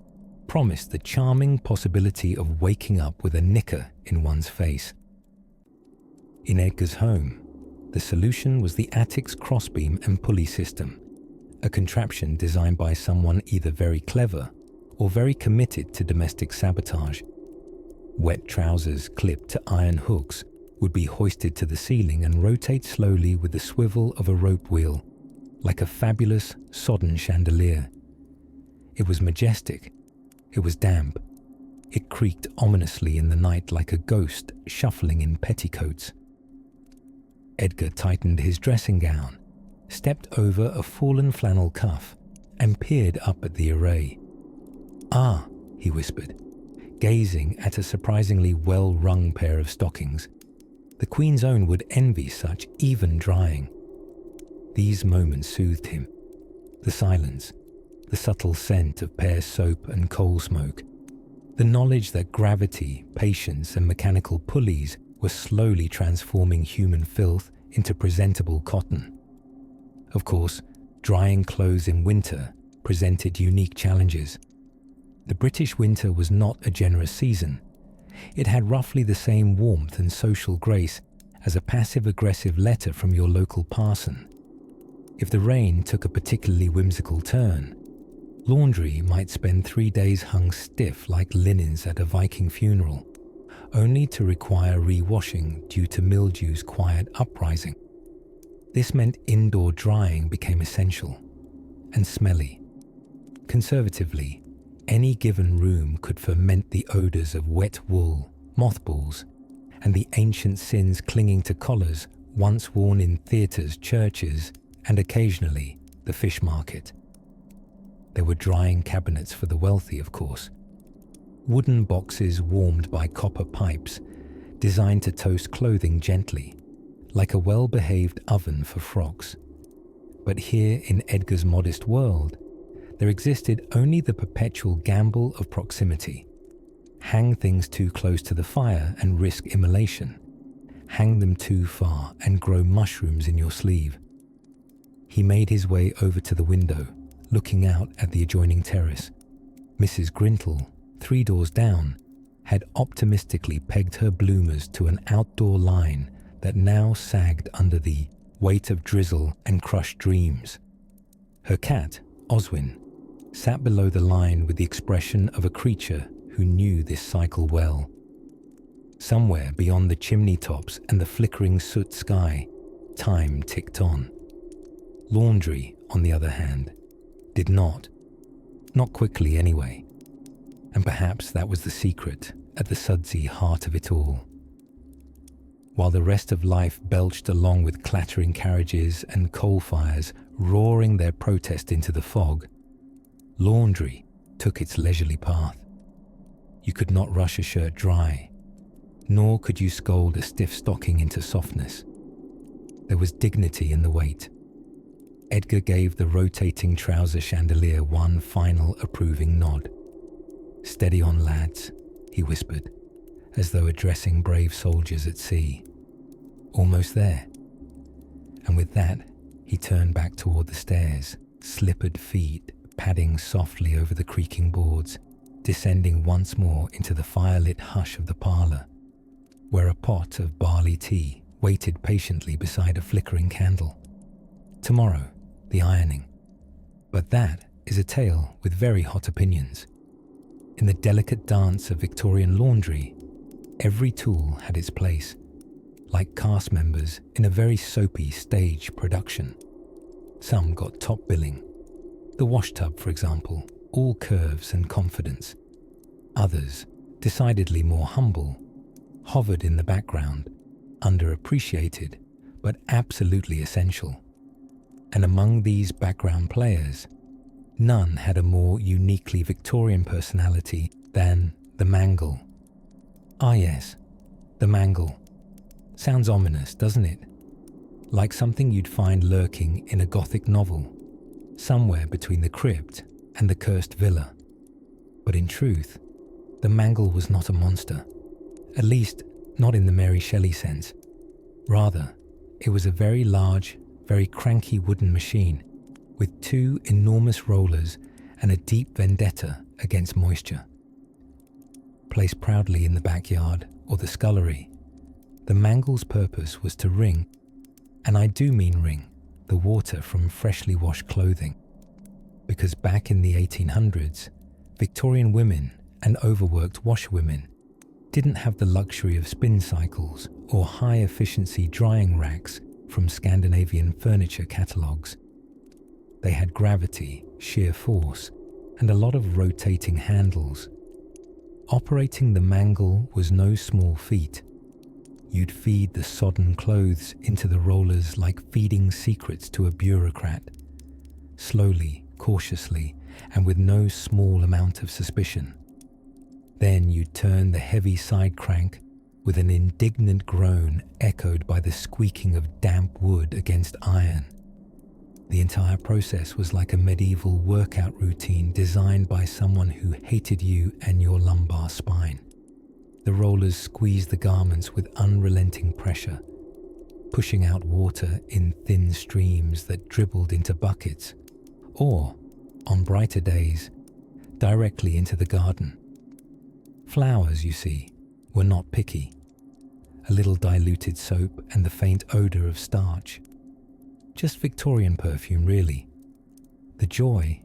promised the charming possibility of waking up with a knicker in one's face. In Edgar's home, the solution was the attic's crossbeam and pulley system, a contraption designed by someone either very clever or very committed to domestic sabotage. Wet trousers clipped to iron hooks would be hoisted to the ceiling and rotate slowly with the swivel of a rope wheel, like a fabulous, sodden chandelier. It was majestic. It was damp. It creaked ominously in the night like a ghost shuffling in petticoats. Edgar tightened his dressing gown, stepped over a fallen flannel cuff, and peered up at the array. "Ah," he whispered, gazing at a surprisingly well-wrung pair of stockings. The Queen's Own would envy such even drying. These moments soothed him. The silence, the subtle scent of pear soap and coal smoke, the knowledge that gravity, patience, and mechanical pulleys were slowly transforming human filth into presentable cotton. Of course, drying clothes in winter presented unique challenges. The British winter was not a generous season. It had roughly the same warmth and social grace as a passive-aggressive letter from your local parson. If the rain took a particularly whimsical turn, laundry might spend 3 days hung stiff like linens at a Viking funeral, only to require re-washing due to mildew's quiet uprising. This meant indoor drying became essential and smelly. Conservatively, any given room could ferment the odours of wet wool, mothballs, and the ancient sins clinging to collars once worn in theatres, churches, and occasionally the fish market. There were drying cabinets for the wealthy, of course. Wooden boxes warmed by copper pipes, designed to toast clothing gently, like a well-behaved oven for frocks. But here in Edgar's modest world, there existed only the perpetual gamble of proximity. Hang things too close to the fire and risk immolation. Hang them too far and grow mushrooms in your sleeve. He made his way over to the window, looking out at the adjoining terrace. Mrs. Grintle, 3 doors down, had optimistically pegged her bloomers to an outdoor line that now sagged under the weight of drizzle and crushed dreams. Her cat, Oswin, sat below the line with the expression of a creature who knew this cycle well. Somewhere beyond the chimney tops and the flickering soot sky, time ticked on. Laundry, on the other hand, did not quickly anyway. And perhaps that was the secret at the sudsy heart of it all. While the rest of life belched along with clattering carriages and coal fires roaring their protest into the fog, laundry took its leisurely path. You could not rush a shirt dry, nor could you scold a stiff stocking into softness. There was dignity in the wait. Edgar gave the rotating trouser chandelier one final approving nod. "Steady on, lads," he whispered, as though addressing brave soldiers at sea. "Almost there." And with that, he turned back toward the stairs, slippered feet padding softly over the creaking boards, descending once more into the firelit hush of the parlour, where a pot of barley tea waited patiently beside a flickering candle. Tomorrow, the ironing. But that is a tale with very hot opinions. In the delicate dance of Victorian laundry, every tool had its place, like cast members in a very soapy stage production. Some got top billing. The washtub, for example, all curves and confidence. Others, decidedly more humble, hovered in the background, underappreciated, but absolutely essential. And among these background players, none had a more uniquely Victorian personality than the mangle. Ah yes, the mangle. Sounds ominous, doesn't it? Like something you'd find lurking in a Gothic novel, somewhere between the crypt and the cursed villa. But in truth, the mangle was not a monster, at least not in the Mary Shelley sense. Rather, it was a very large, very cranky wooden machine with 2 enormous rollers and a deep vendetta against moisture. Placed proudly in the backyard or the scullery, The mangle's purpose was to wring, and I do mean wring, the water from freshly washed clothing. Because back in the 1800s, Victorian women and overworked washerwomen didn't have the luxury of spin cycles or high-efficiency drying racks from Scandinavian furniture catalogues. They had gravity, sheer force, and a lot of rotating handles. Operating the mangle was no small feat. You'd feed the sodden clothes into the rollers like feeding secrets to a bureaucrat. Slowly, cautiously, and with no small amount of suspicion. Then you'd turn the heavy side crank with an indignant groan echoed by the squeaking of damp wood against iron. The entire process was like a medieval workout routine designed by someone who hated you and your lumbar spine. The rollers squeezed the garments with unrelenting pressure, pushing out water in thin streams that dribbled into buckets, or, on brighter days, directly into the garden. Flowers, you see, were not picky. A little diluted soap and the faint odour of starch. Just Victorian perfume, really. The joy,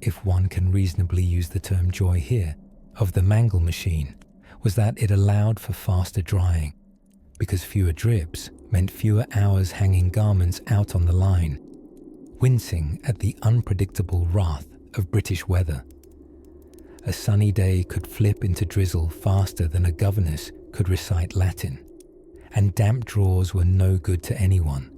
if one can reasonably use the term joy here, of the mangle machine was that it allowed for faster drying, because fewer drips meant fewer hours hanging garments out on the line, wincing at the unpredictable wrath of British weather. A sunny day could flip into drizzle faster than a governess could recite Latin, and damp drawers were no good to anyone,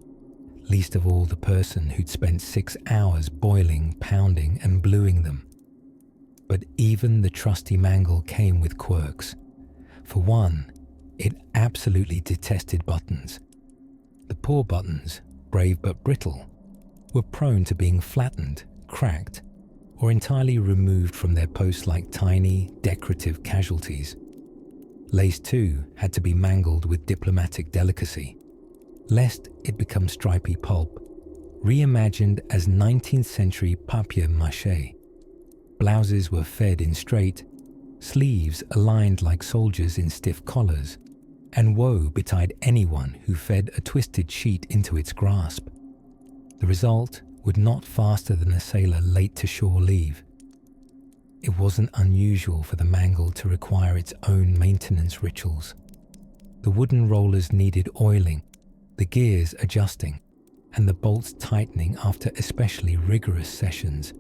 least of all the person who'd spent 6 hours boiling, pounding, and bluing them. But even the trusty mangle came with quirks. For one, it absolutely detested buttons. The poor buttons, brave but brittle, were prone to being flattened, cracked, or entirely removed from their posts like tiny, decorative casualties. Lace, too, had to be mangled with diplomatic delicacy, lest it become stripy pulp, reimagined as 19th century papier-mâché. Blouses were fed in straight, sleeves aligned like soldiers in stiff collars, and woe betide anyone who fed a twisted sheet into its grasp. The result would not faster than a sailor late to shore leave. It wasn't unusual for the mangle to require its own maintenance rituals. The wooden rollers needed oiling, the gears adjusting, and the bolts tightening after especially rigorous sessions.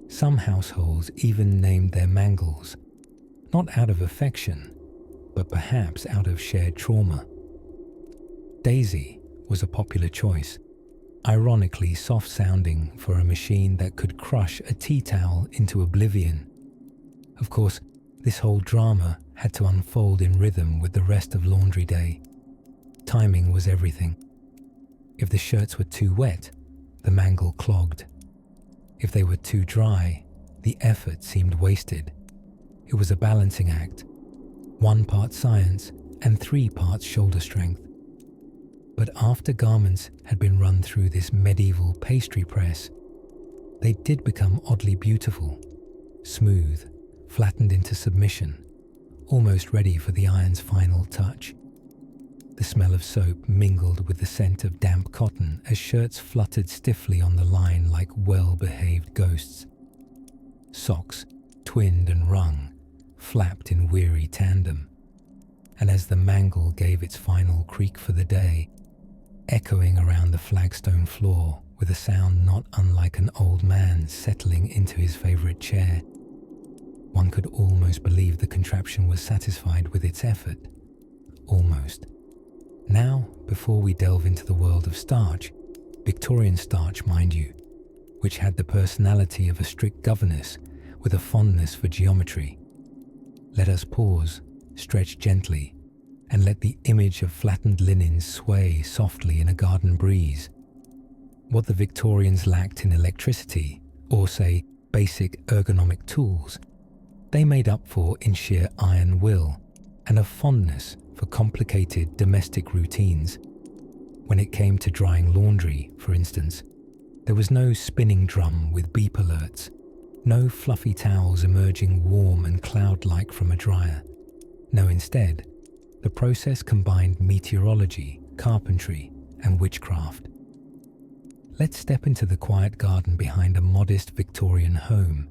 Some households even named their mangles, not out of affection, but perhaps out of shared trauma. Daisy was a popular choice, ironically soft-sounding for a machine that could crush a tea towel into oblivion. Of course, this whole drama had to unfold in rhythm with the rest of laundry day. Timing was everything. If the shirts were too wet, the mangle clogged. If they were too dry, the effort seemed wasted. It was a balancing act, 1 part science and 3 parts shoulder strength. But after garments had been run through this medieval pastry press, they did become oddly beautiful, smooth, flattened into submission, almost ready for the iron's final touch. The smell of soap mingled with the scent of damp cotton as shirts fluttered stiffly on the line like well-behaved ghosts. Socks, twinned and wrung, flapped in weary tandem, and as the mangle gave its final creak for the day, echoing around the flagstone floor with a sound not unlike an old man settling into his favourite chair, one could almost believe the contraption was satisfied with its effort. Almost. Now, before we delve into the world of starch, Victorian starch, mind you, which had the personality of a strict governess with a fondness for geometry, let us pause, stretch gently, and let the image of flattened linens sway softly in a garden breeze. What the Victorians lacked in electricity, or say, basic ergonomic tools, they made up for in sheer iron will and a fondness for complicated domestic routines. When it came to drying laundry, for instance, there was no spinning drum with beep alerts, no fluffy towels emerging warm and cloud-like from a dryer. No, instead, The process combined meteorology, carpentry, and witchcraft. Let's step into the quiet garden behind a modest Victorian home,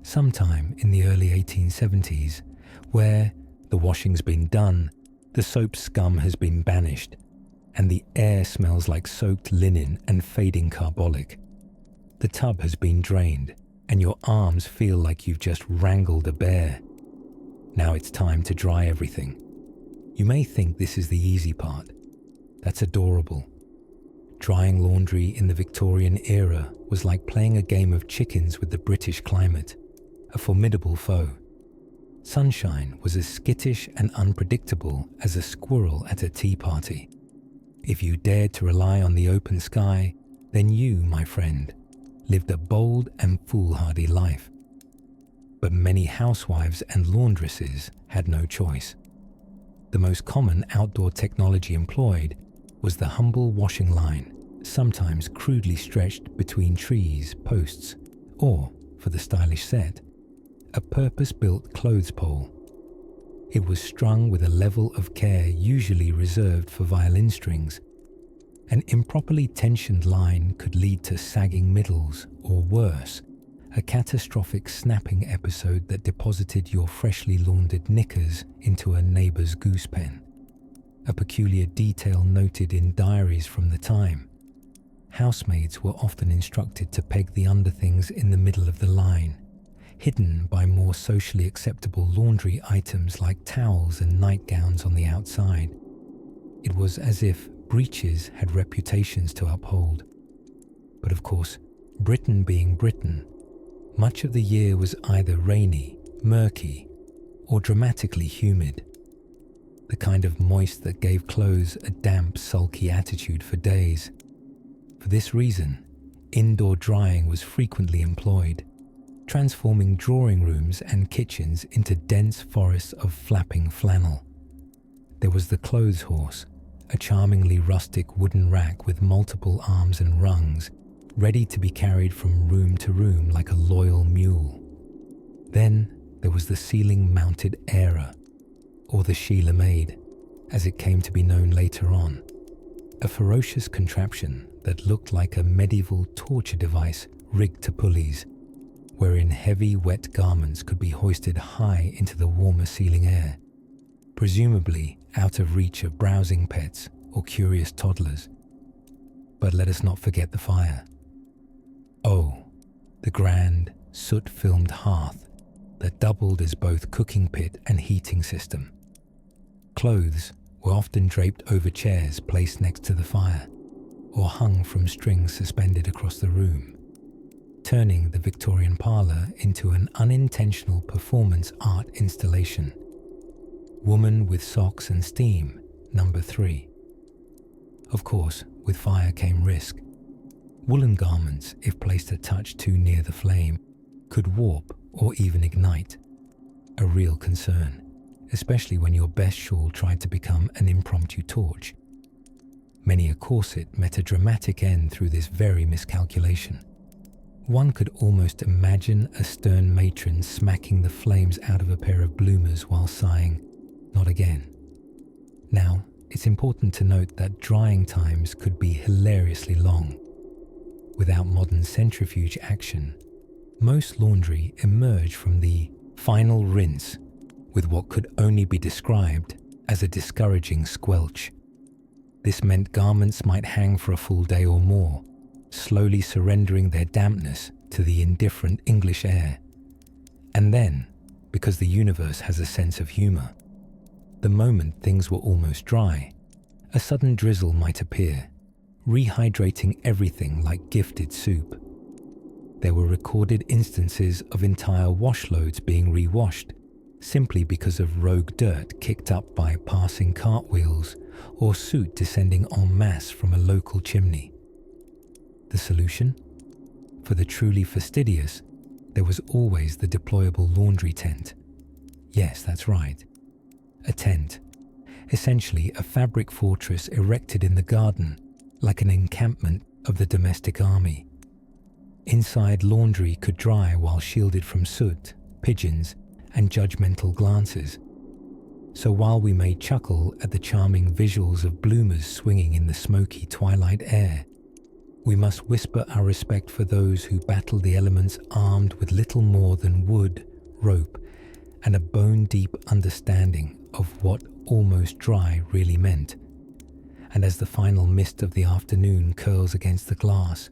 sometime in the early 1870s, where the washing's been done, the soap scum has been banished, and the air smells like soaked linen and fading carbolic. The tub has been drained, and your arms feel like you've just wrangled a bear. Now it's time to dry everything. You may think this is the easy part. That's adorable. Drying laundry in the Victorian era was like playing a game of chickens with the British climate, a formidable foe. Sunshine was as skittish and unpredictable as a squirrel at a tea party. If you dared to rely on the open sky, then you, my friend, lived a bold and foolhardy life. But many housewives and laundresses had no choice. The most common outdoor technology employed was the humble washing line, sometimes crudely stretched between trees, posts, or, for the stylish set, a purpose-built clothes pole. It was strung with a level of care usually reserved for violin strings. An improperly tensioned line could lead to sagging middles, or worse, a catastrophic snapping episode that deposited your freshly laundered knickers into a neighbour's goose pen. A peculiar detail noted in diaries from the time. Housemaids were often instructed to peg the underthings in the middle of the line, hidden by more socially acceptable laundry items like towels and nightgowns on the outside. It was as if breeches had reputations to uphold. But of course, Britain being Britain, much of the year was either rainy, murky, or dramatically humid. The kind of moist that gave clothes a damp, sulky attitude for days. For this reason, indoor drying was frequently employed, transforming drawing rooms and kitchens into dense forests of flapping flannel. There was the clothes horse, a charmingly rustic wooden rack with multiple arms and rungs, ready to be carried from room to room like a loyal mule. Then there was the ceiling-mounted Era, or the Sheila Maid, as it came to be known later on, a ferocious contraption that looked like a medieval torture device rigged to pulleys, wherein heavy, wet garments could be hoisted high into the warmer ceiling air, presumably out of reach of browsing pets or curious toddlers. But let us not forget the fire. Oh, the grand, soot-filmed hearth that doubled as both cooking pit and heating system. Clothes were often draped over chairs placed next to the fire, or hung from strings suspended across the room, turning the Victorian parlour into an unintentional performance art installation. Woman with socks and steam, number 3. Of course, with fire came risk. Woolen garments, if placed a touch too near the flame, could warp or even ignite. A real concern, especially when your best shawl tried to become an impromptu torch. Many a corset met a dramatic end through this very miscalculation. One could almost imagine a stern matron smacking the flames out of a pair of bloomers while sighing, "Not again." Now, it's important to note that drying times could be hilariously long. Without modern centrifuge action, most laundry emerged from the final rinse with what could only be described as a discouraging squelch. This meant garments might hang for a full day or more, slowly surrendering their dampness to the indifferent English air. And then, because the universe has a sense of humour, the moment things were almost dry, a sudden drizzle might appear, rehydrating everything like gifted soup. There were recorded instances of entire washloads being rewashed, simply because of rogue dirt kicked up by passing cartwheels or soot descending en masse from a local chimney. The solution? For the truly fastidious, there was always the deployable laundry tent. Yes, that's right. A tent. Essentially a fabric fortress erected in the garden, like an encampment of the domestic army. Inside, laundry could dry while shielded from soot, pigeons, and judgmental glances. So while we may chuckle at the charming visuals of bloomers swinging in the smoky twilight air, we must whisper our respect for those who battle the elements armed with little more than wood, rope, and a bone-deep understanding of what almost dry really meant. And as the final mist of the afternoon curls against the glass,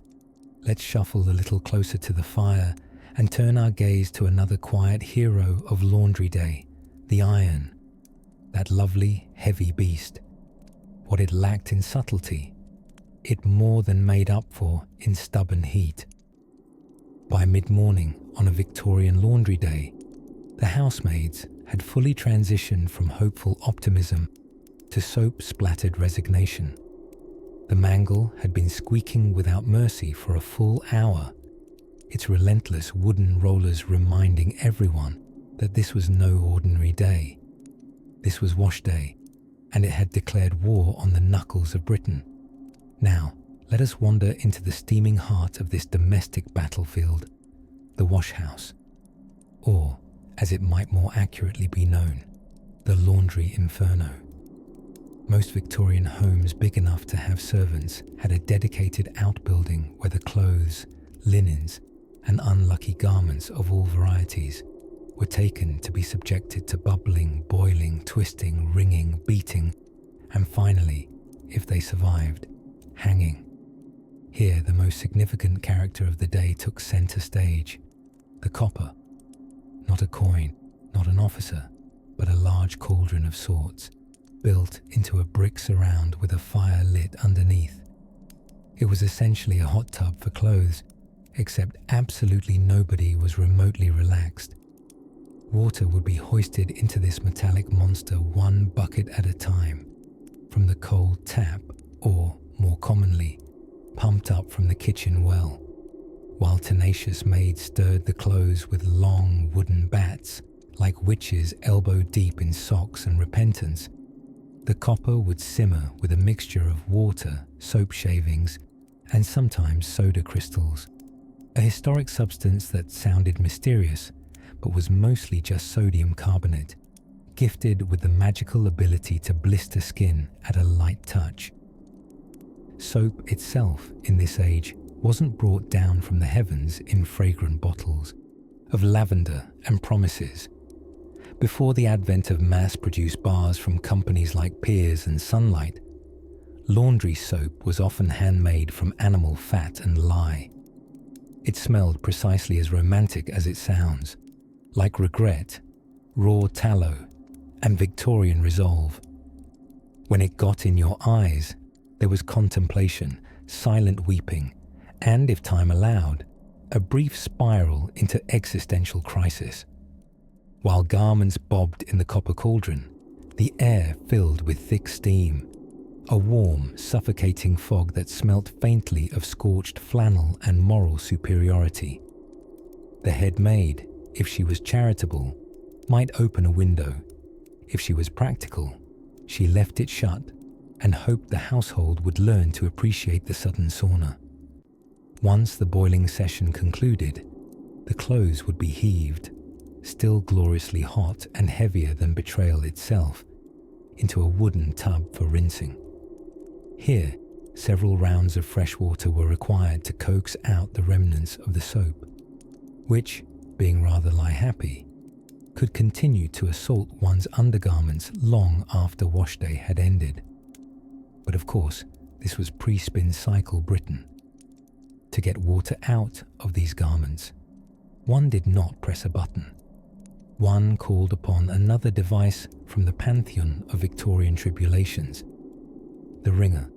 let's shuffle a little closer to the fire and turn our gaze to another quiet hero of laundry day, the iron, that lovely, heavy beast. What it lacked in subtlety, it more than made up for in stubborn heat. By mid-morning on a Victorian laundry day, the housemaids had fully transitioned from hopeful optimism to soap-splattered resignation. The mangle had been squeaking without mercy for a full hour, its relentless wooden rollers reminding everyone that this was no ordinary day. This was wash day, and it had declared war on the knuckles of Britain. Now, let us wander into the steaming heart of this domestic battlefield, the wash house, or, as it might more accurately be known, the laundry inferno. Most Victorian homes big enough to have servants had a dedicated outbuilding where the clothes, linens, and unlucky garments of all varieties were taken to be subjected to bubbling, boiling, twisting, wringing, beating, and finally, if they survived, hanging. Here, the most significant character of the day took center stage, the copper. Not a coin, not an officer, but a large cauldron of sorts, built into a brick surround with a fire lit underneath. It was essentially a hot tub for clothes, except absolutely nobody was remotely relaxed. Water would be hoisted into this metallic monster one bucket at a time, from the cold tap or, more commonly, pumped up from the kitchen well, while tenacious maids stirred the clothes with long wooden bats, like witches elbow deep in socks and repentance. The copper would simmer with a mixture of water, soap shavings, and sometimes soda crystals, a historic substance that sounded mysterious, but was mostly just sodium carbonate, gifted with the magical ability to blister skin at a light touch. Soap itself, in this age, wasn't brought down from the heavens in fragrant bottles of lavender and promises. Before the advent of mass-produced bars from companies like Piers and Sunlight, laundry soap was often handmade from animal fat and lye. It smelled precisely as romantic as it sounds, like regret, raw tallow, and Victorian resolve. When it got in your eyes, there was contemplation, silent weeping, and, if time allowed, a brief spiral into existential crisis. While garments bobbed in the copper cauldron, the air filled with thick steam, a warm, suffocating fog that smelt faintly of scorched flannel and moral superiority. The head maid, if she was charitable, might open a window. If she was practical, she left it shut and hoped the household would learn to appreciate the sudden sauna. Once the boiling session concluded, the clothes would be heaved, still gloriously hot and heavier than betrayal itself, into a wooden tub for rinsing. Here, several rounds of fresh water were required to coax out the remnants of the soap, which, being rather lie-happy, could continue to assault one's undergarments long after wash day had ended. But of course, this was pre-spin cycle Britain. To get water out of these garments, one did not press a button. One called upon another device from the pantheon of Victorian tribulations, the wringer.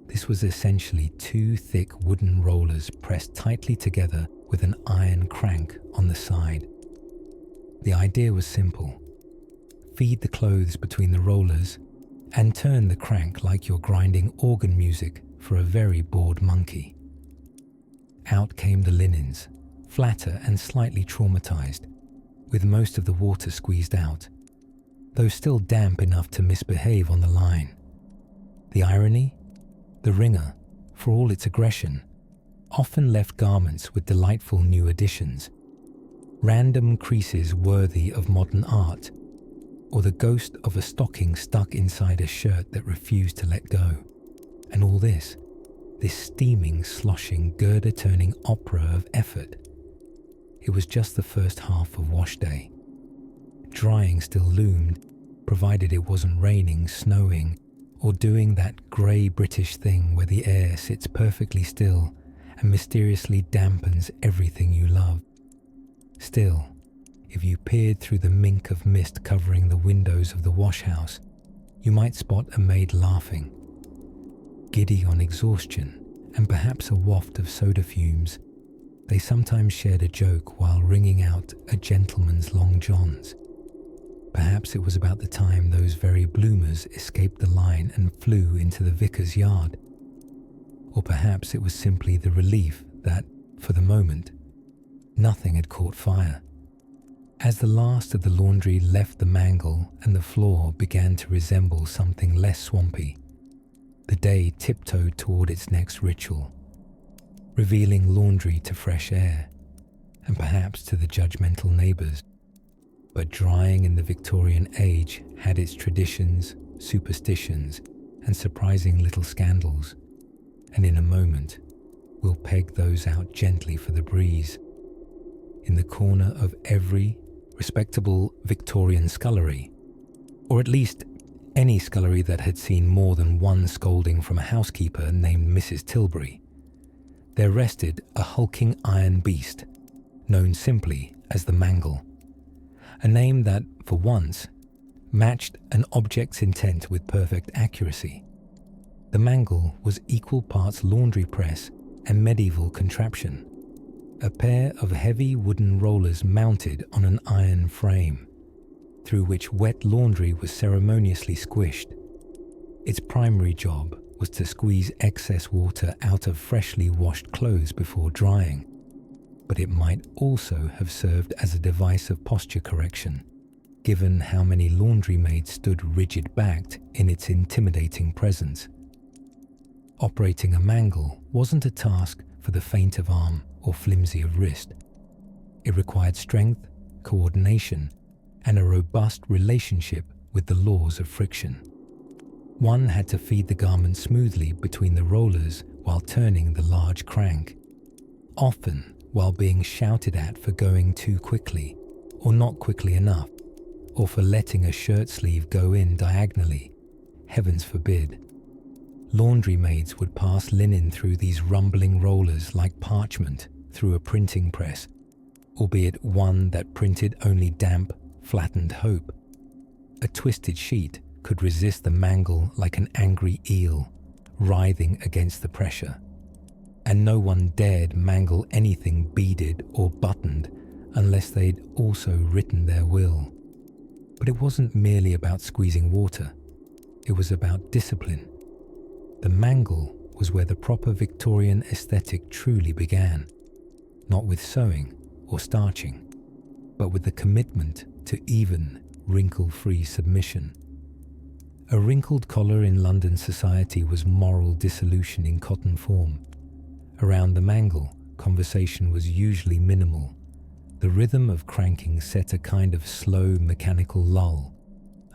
This was essentially two thick wooden rollers pressed tightly together with an iron crank on the side. The idea was simple. Feed the clothes between the rollers and turn the crank like you're grinding organ music for a very bored monkey. Out came the linens, flatter and slightly traumatized, with most of the water squeezed out, though still damp enough to misbehave on the line. The irony? The wringer, for all its aggression, often left garments with delightful new additions, random creases worthy of modern art, or the ghost of a stocking stuck inside a shirt that refused to let go. And all this steaming, sloshing, girder-turning opera of effort. It was just the first half of wash day. Drying still loomed, provided it wasn't raining, snowing, or doing that grey British thing where the air sits perfectly still and mysteriously dampens everything you love. Still, if you peered through the mink of mist covering the windows of the wash house, you might spot a maid laughing. Giddy on exhaustion and perhaps a waft of soda fumes, they sometimes shared a joke while wringing out a gentleman's long johns. Perhaps it was about the time those very bloomers escaped the line and flew into the vicar's yard. Or perhaps it was simply the relief that, for the moment, nothing had caught fire. As the last of the laundry left the mangle and the floor began to resemble something less swampy, the day tiptoed toward its next ritual, revealing laundry to fresh air, and perhaps to the judgmental neighbours. But drying in the Victorian age had its traditions, superstitions, and surprising little scandals, and in a moment we'll peg those out gently for the breeze. In the corner of every respectable Victorian scullery, or at least any scullery that had seen more than one scolding from a housekeeper named Mrs. Tilbury, there rested a hulking iron beast, known simply as the mangle, a name that, for once, matched an object's intent with perfect accuracy. The mangle was equal parts laundry press and medieval contraption, a pair of heavy wooden rollers mounted on an iron frame, through which wet laundry was ceremoniously squished. Its primary job was to squeeze excess water out of freshly washed clothes before drying, but it might also have served as a device of posture correction, given how many laundry maids stood rigid-backed in its intimidating presence. Operating a mangle wasn't a task for the faint of arm or flimsy of wrist. It required strength, coordination, and a robust relationship with the laws of friction. One had to feed the garment smoothly between the rollers while turning the large crank, often while being shouted at for going too quickly, or not quickly enough, or for letting a shirt sleeve go in diagonally. Heavens forbid. Laundry maids would pass linen through these rumbling rollers like parchment through a printing press, albeit one that printed only damp, flattened hope. A twisted sheet could resist the mangle like an angry eel, writhing against the pressure. And no one dared mangle anything beaded or buttoned unless they'd also written their will. But it wasn't merely about squeezing water. It was about discipline. The mangle was where the proper Victorian aesthetic truly began, not with sewing or starching, but with the commitment to even, wrinkle-free submission. A wrinkled collar in London society was moral dissolution in cotton form. Around the mangle, conversation was usually minimal. The rhythm of cranking set a kind of slow mechanical lull,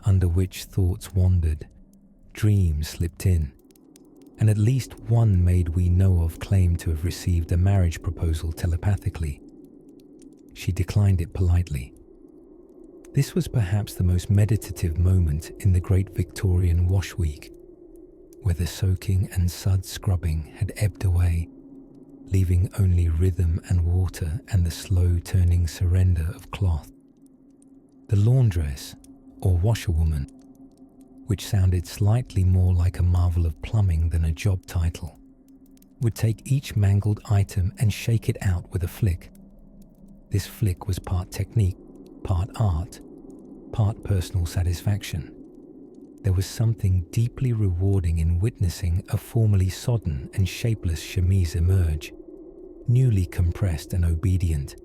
under which thoughts wandered, dreams slipped in, and at least one maid we know of claimed to have received a marriage proposal telepathically. She declined it politely. This was perhaps the most meditative moment in the Great Victorian Wash Week, where the soaking and sud scrubbing had ebbed away, leaving only rhythm and water and the slow-turning surrender of cloth. The laundress, or washerwoman, which sounded slightly more like a marvel of plumbing than a job title, would take each mangled item and shake it out with a flick. This flick was part technique, part art, part personal satisfaction. There was something deeply rewarding in witnessing a formerly sodden and shapeless chemise emerge, newly compressed and obedient.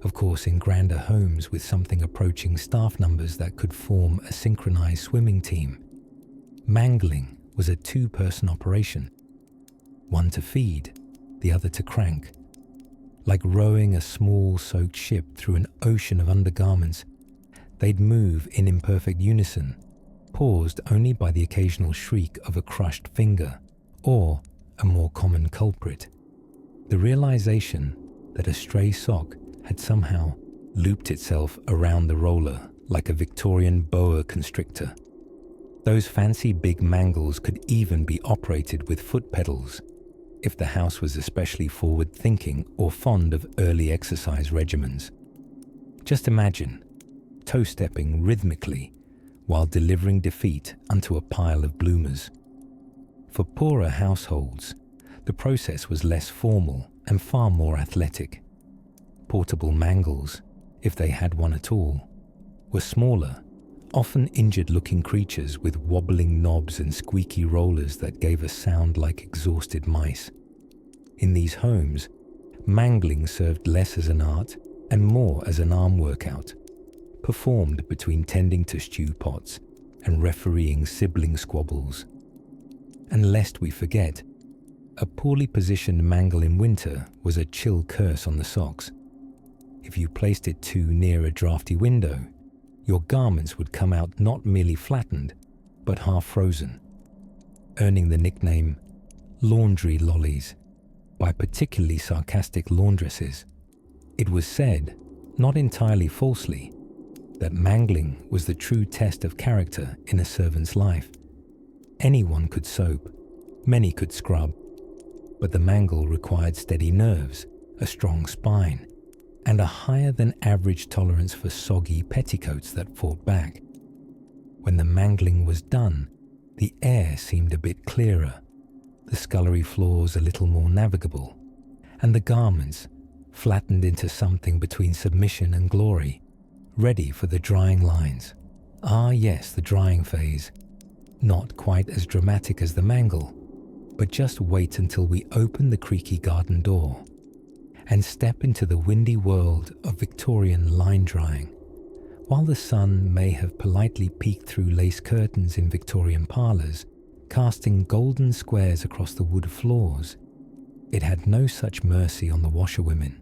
Of course, in grander homes with something approaching staff numbers that could form a synchronized swimming team, mangling was a two-person operation, one to feed, the other to crank. Like rowing a small soaked ship through an ocean of undergarments, They'd move in imperfect unison, paused only by the occasional shriek of a crushed finger or a more common culprit, the realization that a stray sock had somehow looped itself around the roller like a Victorian boa constrictor. Those fancy big mangles could even be operated with foot pedals if the house was especially forward-thinking or fond of early exercise regimens. Just imagine toe-stepping rhythmically while delivering defeat unto a pile of bloomers. For poorer households, the process was less formal and far more athletic. Portable mangles, if they had one at all, were smaller, often injured-looking creatures with wobbling knobs and squeaky rollers that gave a sound like exhausted mice. In these homes, mangling served less as an art and more as an arm workout, performed between tending to stew pots and refereeing sibling squabbles. And lest we forget, a poorly positioned mangle in winter was a chill curse on the socks. If you placed it too near a drafty window, your garments would come out not merely flattened, but half frozen, earning the nickname laundry lollies by particularly sarcastic laundresses. It was said, not entirely falsely, that mangling was the true test of character in a servant's life. Anyone could soap, many could scrub, but the mangle required steady nerves, a strong spine, and a higher than average tolerance for soggy petticoats that fought back. When the mangling was done, the air seemed a bit clearer, the scullery floors a little more navigable, and the garments flattened into something between submission and glory, ready for the drying lines. Ah yes, the drying phase. Not quite as dramatic as the mangle, but just wait until we open the creaky garden door and step into the windy world of Victorian line drying. While the sun may have politely peeked through lace curtains in Victorian parlours, casting golden squares across the wood floors, it had no such mercy on the washerwomen.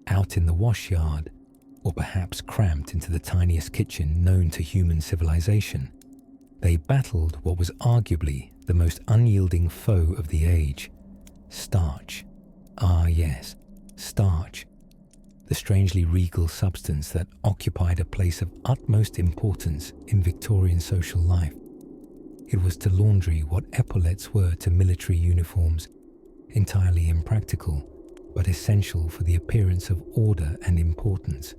Out in the wash yard, or perhaps cramped into the tiniest kitchen known to human civilization, they battled what was arguably the most unyielding foe of the age, starch. Ah yes, starch, the strangely regal substance that occupied a place of utmost importance in Victorian social life. It was to laundry what epaulettes were to military uniforms, entirely impractical, but essential for the appearance of order and importance.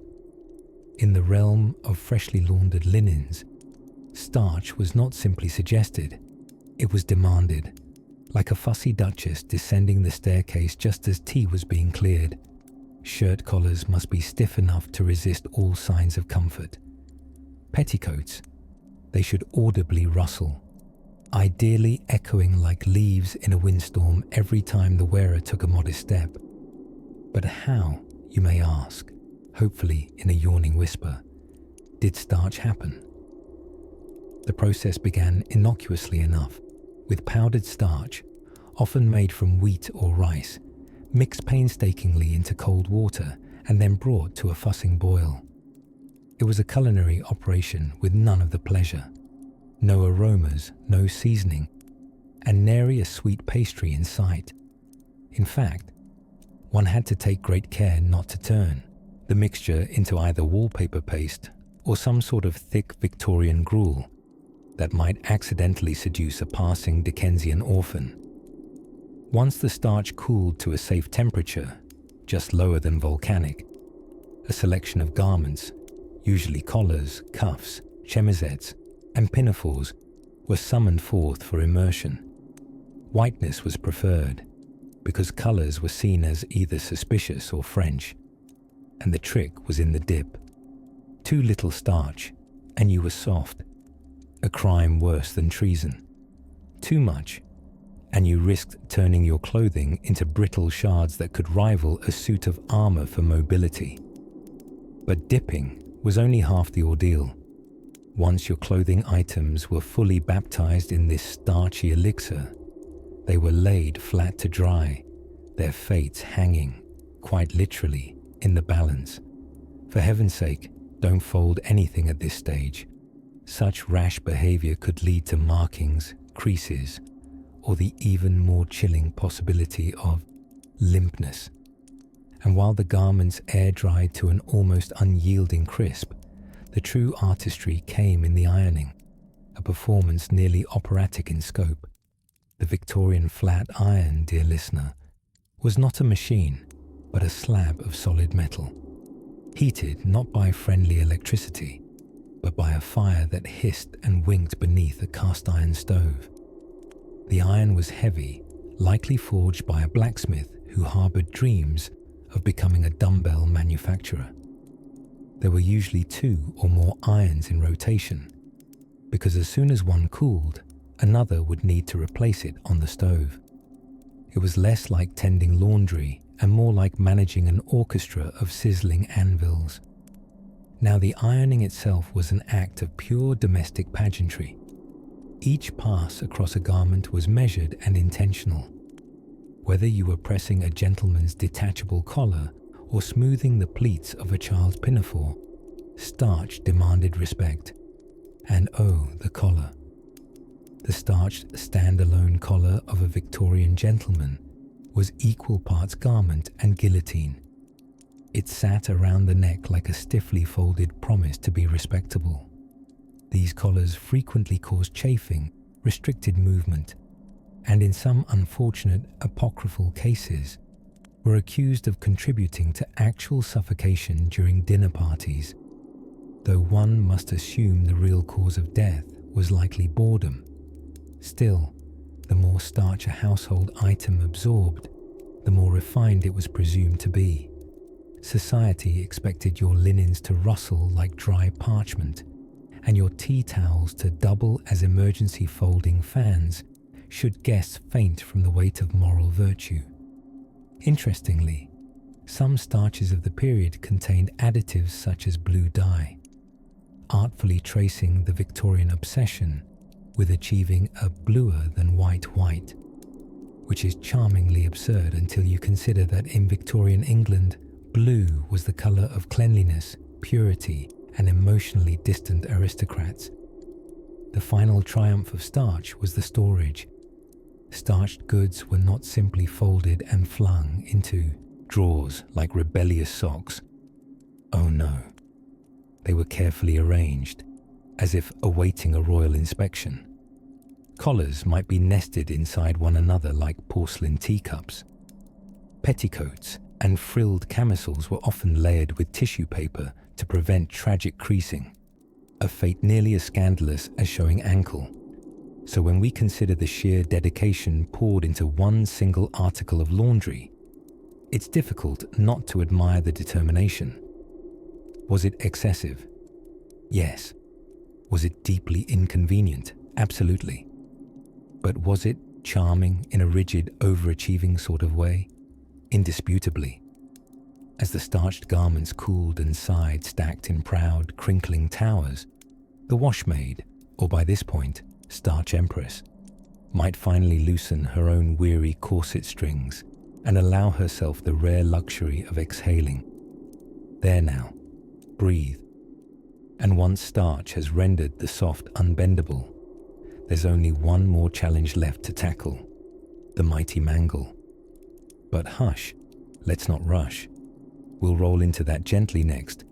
In the realm of freshly laundered linens, starch was not simply suggested, it was demanded, like a fussy duchess descending the staircase just as tea was being cleared. Shirt collars must be stiff enough to resist all signs of comfort. Petticoats, they should audibly rustle, ideally echoing like leaves in a windstorm every time the wearer took a modest step. But how, you may ask, hopefully in a yawning whisper, did starch happen? The process began innocuously enough, with powdered starch, often made from wheat or rice, mixed painstakingly into cold water and then brought to a fussing boil. It was a culinary operation with none of the pleasure, no aromas, no seasoning, and nary a sweet pastry in sight. In fact, one had to take great care not to turn the mixture into either wallpaper paste or some sort of thick Victorian gruel that might accidentally seduce a passing Dickensian orphan. Once the starch cooled to a safe temperature, just lower than volcanic, a selection of garments, usually collars, cuffs, chemisettes, and pinafores, were summoned forth for immersion. Whiteness was preferred, because colours were seen as either suspicious or French, and the trick was in the dip. Too little starch, and you were soft, a crime worse than treason. Too much, and you risked turning your clothing into brittle shards that could rival a suit of armour for mobility. But dipping was only half the ordeal. Once your clothing items were fully baptized in this starchy elixir, they were laid flat to dry, their fates hanging, quite literally, in the balance. For heaven's sake, Don't fold anything at this stage. Such rash behavior could lead to markings, creases, or the even more chilling possibility of limpness. And while the garments air-dried to an almost unyielding crisp, the true artistry came in the ironing, a performance nearly operatic in scope. The Victorian flat iron, dear listener, was not a machine, but a slab of solid metal, heated not by friendly electricity, but by a fire that hissed and winked beneath a cast-iron stove. The iron was heavy, likely forged by a blacksmith who harbored dreams of becoming a dumbbell manufacturer. There were usually 2 or more irons in rotation, because as soon as one cooled, another would need to replace it on the stove. It was less like tending laundry and more like managing an orchestra of sizzling anvils. Now, the ironing itself was an act of pure domestic pageantry. Each pass across a garment was measured and intentional. Whether you were pressing a gentleman's detachable collar or smoothing the pleats of a child's pinafore, starch demanded respect. And oh, the collar. The starched standalone collar of a Victorian gentleman was equal parts garment and guillotine. It sat around the neck like a stiffly folded promise to be respectable. These collars frequently caused chafing, restricted movement, and in some unfortunate apocryphal cases, were accused of contributing to actual suffocation during dinner parties, though one must assume the real cause of death was likely boredom. Still, the more starch a household item absorbed, the more refined it was presumed to be. Society expected your linens to rustle like dry parchment, and your tea towels to double as emergency folding fans should guests faint from the weight of moral virtue. Interestingly, some starches of the period contained additives such as blue dye, artfully tracing the Victorian obsession with achieving a bluer than white, which is charmingly absurd until you consider that in Victorian England, blue was the colour of cleanliness, purity, and emotionally distant aristocrats. The final triumph of starch was the storage. Starched goods were not simply folded and flung into drawers like rebellious socks. Oh no. They were carefully arranged, as if awaiting a royal inspection. Collars might be nested inside one another like porcelain teacups. Petticoats and frilled camisoles were often layered with tissue paper to prevent tragic creasing, a fate nearly as scandalous as showing ankle. So when we consider the sheer dedication poured into one single article of laundry, it's difficult not to admire the determination. Was it excessive? Yes. Was it deeply inconvenient? Absolutely. But was it charming in a rigid, overachieving sort of way? Indisputably. As the starched garments cooled and sighed stacked in proud, crinkling towers, the washmaid, or by this point, starch empress, might finally loosen her own weary corset strings and allow herself the rare luxury of exhaling. There now, breathe. And once starch has rendered the soft unbendable, there's only one more challenge left to tackle, the mighty mangle. But hush, let's not rush. We'll roll into that gently next.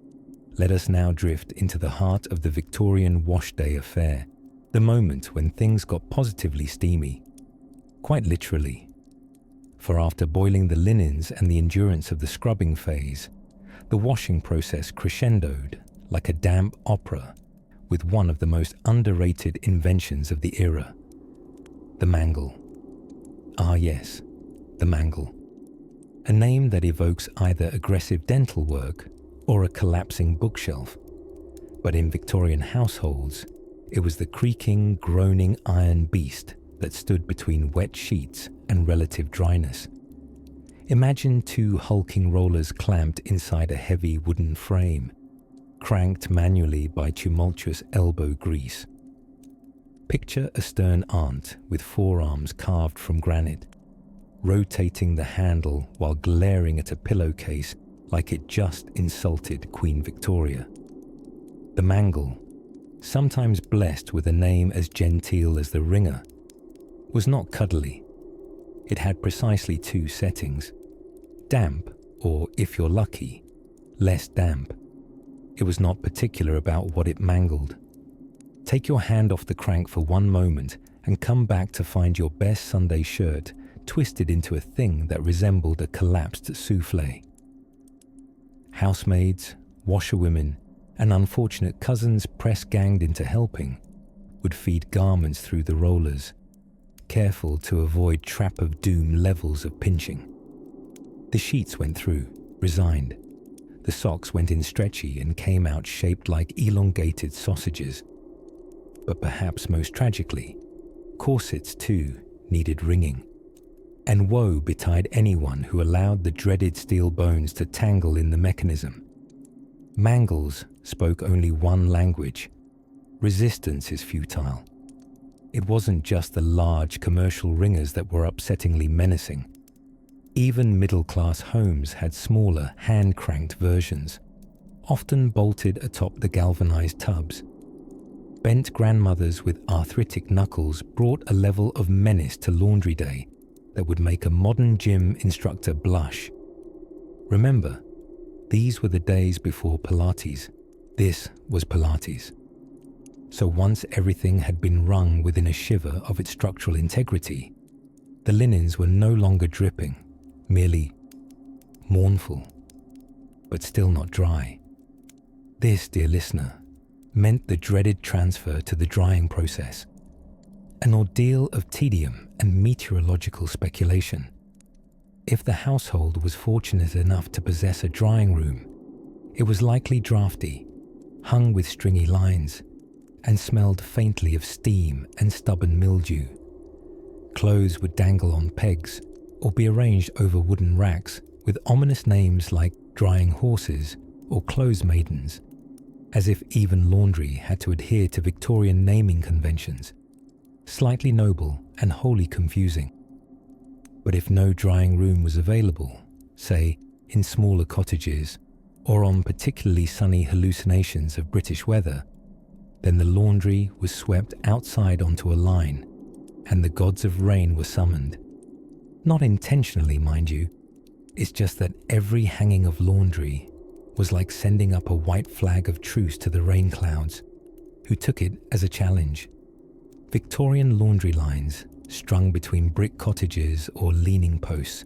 Let us now drift into the heart of the Victorian wash day affair, the moment when things got positively steamy. Quite literally. For after boiling the linens and the endurance of the scrubbing phase, the washing process crescendoed like a damp opera with one of the most underrated inventions of the era, the mangle. Ah yes, the mangle. A name that evokes either aggressive dental work or a collapsing bookshelf. But in Victorian households, it was the creaking, groaning iron beast that stood between wet sheets and relative dryness. Imagine 2 hulking rollers clamped inside a heavy wooden frame, cranked manually by tumultuous elbow grease. Picture a stern aunt with forearms carved from granite, rotating the handle while glaring at a pillowcase like it just insulted Queen Victoria. The mangle, sometimes blessed with a name as genteel as the ringer, was not cuddly. It had precisely two settings: damp, or, if you're lucky, less damp. It was not particular about what it mangled. Take your hand off the crank for one moment and come back to find your best Sunday shirt twisted into a thing that resembled a collapsed souffle. Housemaids, washerwomen, and unfortunate cousins press-ganged into helping would feed garments through the rollers, careful to avoid trap of doom levels of pinching. The sheets went through, resigned. The socks went in stretchy and came out shaped like elongated sausages. But perhaps most tragically, corsets too needed wringing. And woe betide anyone who allowed the dreaded steel bones to tangle in the mechanism. Mangles spoke only one language: resistance is futile. It wasn't just the large commercial ringers that were upsettingly menacing. Even middle-class homes had smaller, hand-cranked versions, often bolted atop the galvanized tubs. Bent grandmothers with arthritic knuckles brought a level of menace to laundry day that would make a modern gym instructor blush. Remember, these were the days before Pilates. This was Pilates. So once everything had been wrung within a shiver of its structural integrity, the linens were no longer dripping, merely mournful, but still not dry. This, dear listener, meant the dreaded transfer to the drying process, an ordeal of tedium and meteorological speculation. If the household was fortunate enough to possess a drying room, it was likely drafty, hung with stringy lines, and smelled faintly of steam and stubborn mildew. Clothes would dangle on pegs or be arranged over wooden racks with ominous names like drying horses or clothes maidens, as if even laundry had to adhere to Victorian naming conventions, slightly noble and wholly confusing. But if no drying room was available, say in smaller cottages or on particularly sunny hallucinations of British weather, then the laundry was swept outside onto a line, and the gods of rain were summoned. Not intentionally, mind you. It's just that every hanging of laundry was like sending up a white flag of truce to the rain clouds, who took it as a challenge. Victorian laundry lines, strung between brick cottages or leaning posts,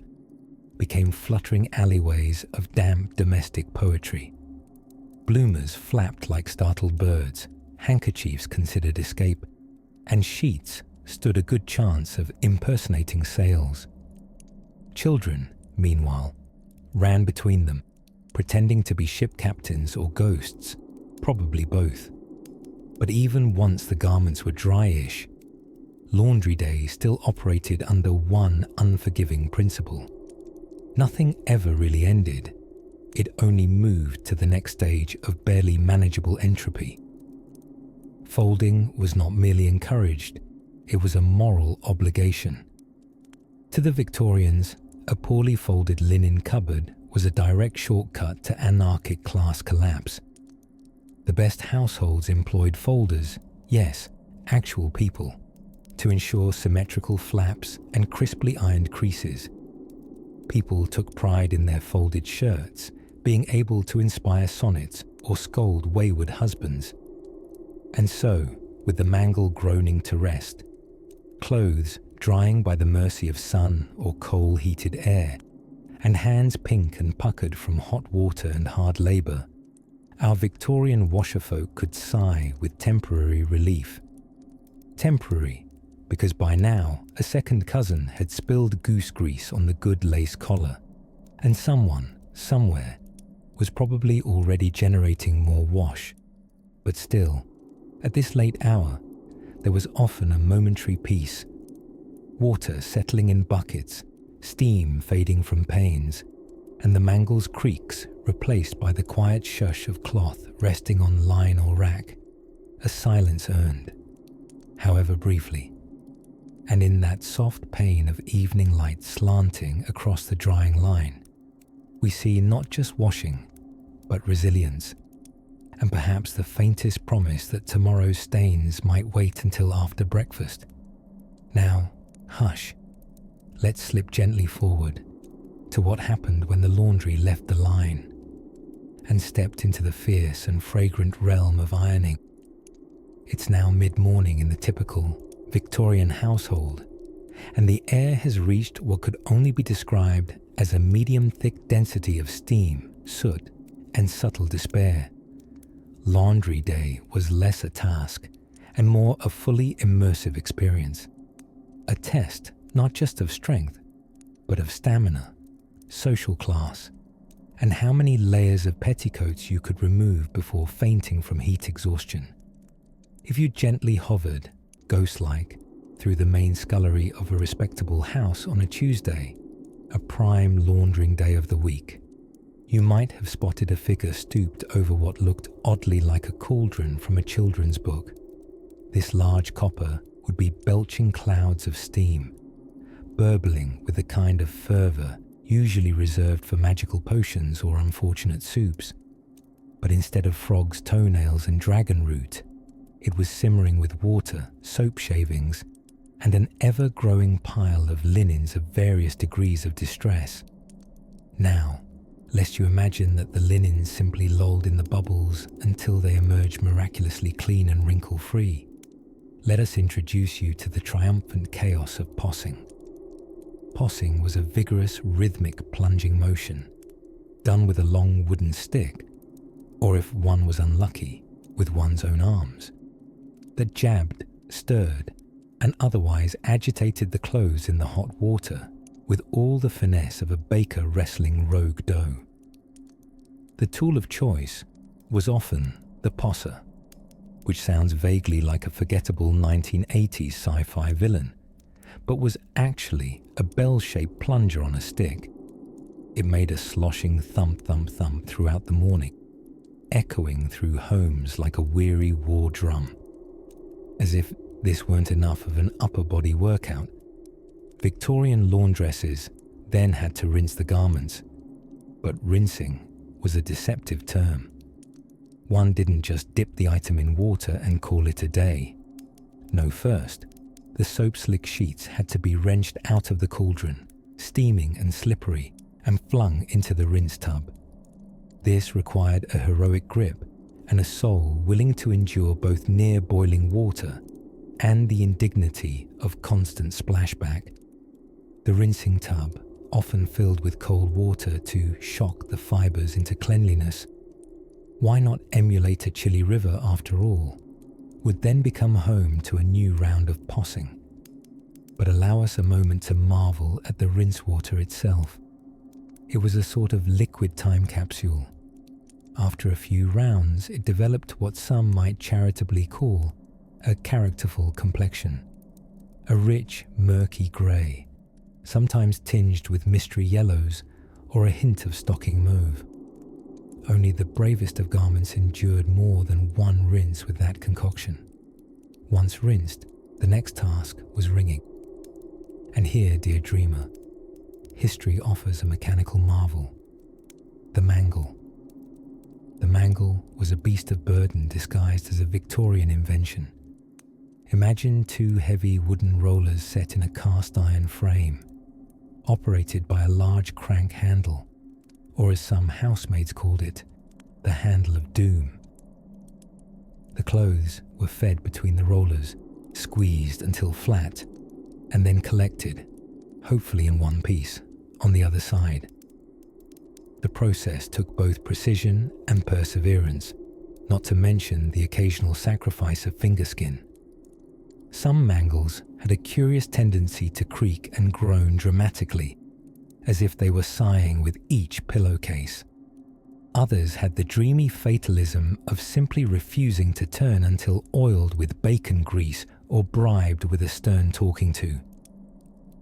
became fluttering alleyways of damp domestic poetry. Bloomers flapped like startled birds, handkerchiefs considered escape, and sheets stood a good chance of impersonating sails. Children, meanwhile, ran between them, pretending to be ship captains or ghosts, probably both. But even once the garments were dryish, laundry day still operated under one unforgiving principle. Nothing ever really ended. It only moved to the next stage of barely manageable entropy. Folding was not merely encouraged, it was a moral obligation. To the Victorians, a poorly folded linen cupboard was a direct shortcut to anarchic class collapse. The best households employed folders, yes, actual people, to ensure symmetrical flaps and crisply ironed creases. People took pride in their folded shirts, being able to inspire sonnets or scold wayward husbands. And so, with the mangle groaning to rest, clothes drying by the mercy of sun or coal-heated air, and hands pink and puckered from hot water and hard labour, our Victorian washerfolk could sigh with temporary relief. Temporary, because by now a second cousin had spilled goose grease on the good lace collar, and someone, somewhere, was probably already generating more wash. But still, at this late hour, there was often a momentary peace. Water settling in buckets, steam fading from panes, and the mangle's creaks replaced by the quiet shush of cloth resting on line or rack, a silence earned, however briefly. And in that soft pane of evening light slanting across the drying line, we see not just washing, but resilience, and perhaps the faintest promise that tomorrow's stains might wait until after breakfast. Now, hush. Let's slip gently forward to what happened when the laundry left the line and stepped into the fierce and fragrant realm of ironing. It's now mid-morning in the typical Victorian household, and the air has reached what could only be described as a medium-thick density of steam, soot, and subtle despair. Laundry day was less a task and more a fully immersive experience. A test not just of strength, but of stamina, social class, and how many layers of petticoats you could remove before fainting from heat exhaustion. If you gently hovered, ghost-like, through the main scullery of a respectable house on a Tuesday, a prime laundering day of the week, you might have spotted a figure stooped over what looked oddly like a cauldron from a children's book. This large copper would be belching clouds of steam, burbling with the kind of fervour usually reserved for magical potions or unfortunate soups. But instead of frogs' toenails and dragon root, it was simmering with water, soap shavings, and an ever-growing pile of linens of various degrees of distress. Now, lest you imagine that the linens simply lolled in the bubbles until they emerged miraculously clean and wrinkle-free, let us introduce you to the triumphant chaos of possing. Possing was a vigorous, rhythmic plunging motion, done with a long wooden stick, or if one was unlucky, with one's own arms, that jabbed, stirred, and otherwise agitated the clothes in the hot water with all the finesse of a baker wrestling rogue dough. The tool of choice was often the posser, which sounds vaguely like a forgettable 1980s sci-fi villain, but was actually a bell-shaped plunger on a stick. It made a sloshing thump-thump-thump throughout the morning, echoing through homes like a weary war drum. As if this weren't enough of an upper body workout, Victorian laundresses then had to rinse the garments, but rinsing was a deceptive term. One didn't just dip the item in water and call it a day. No, first, the soap-slick sheets had to be wrenched out of the cauldron, steaming and slippery, and flung into the rinse tub. This required a heroic grip and a soul willing to endure both near boiling water and the indignity of constant splashback. The rinsing tub, often filled with cold water to shock the fibres into cleanliness, why not emulate a chilly river after all, would then become home to a new round of possing. But allow us a moment to marvel at the rinse water itself. It was a sort of liquid time capsule. After a few rounds, it developed what some might charitably call a characterful complexion, a rich, murky grey, sometimes tinged with mystery yellows or a hint of stocking mauve. Only the bravest of garments endured more than one rinse with that concoction. Once rinsed, the next task was wringing. And here, dear dreamer, history offers a mechanical marvel: the mangle. The mangle was a beast of burden disguised as a Victorian invention. Imagine two heavy wooden rollers set in a cast-iron frame, operated by a large crank handle, or as some housemaids called it, the handle of doom. The clothes were fed between the rollers, squeezed until flat, and then collected, hopefully in one piece, on the other side. The process took both precision and perseverance, not to mention the occasional sacrifice of fingerskin. Some mangles had a curious tendency to creak and groan dramatically, as if they were sighing with each pillowcase. Others had the dreamy fatalism of simply refusing to turn until oiled with bacon grease or bribed with a stern talking to.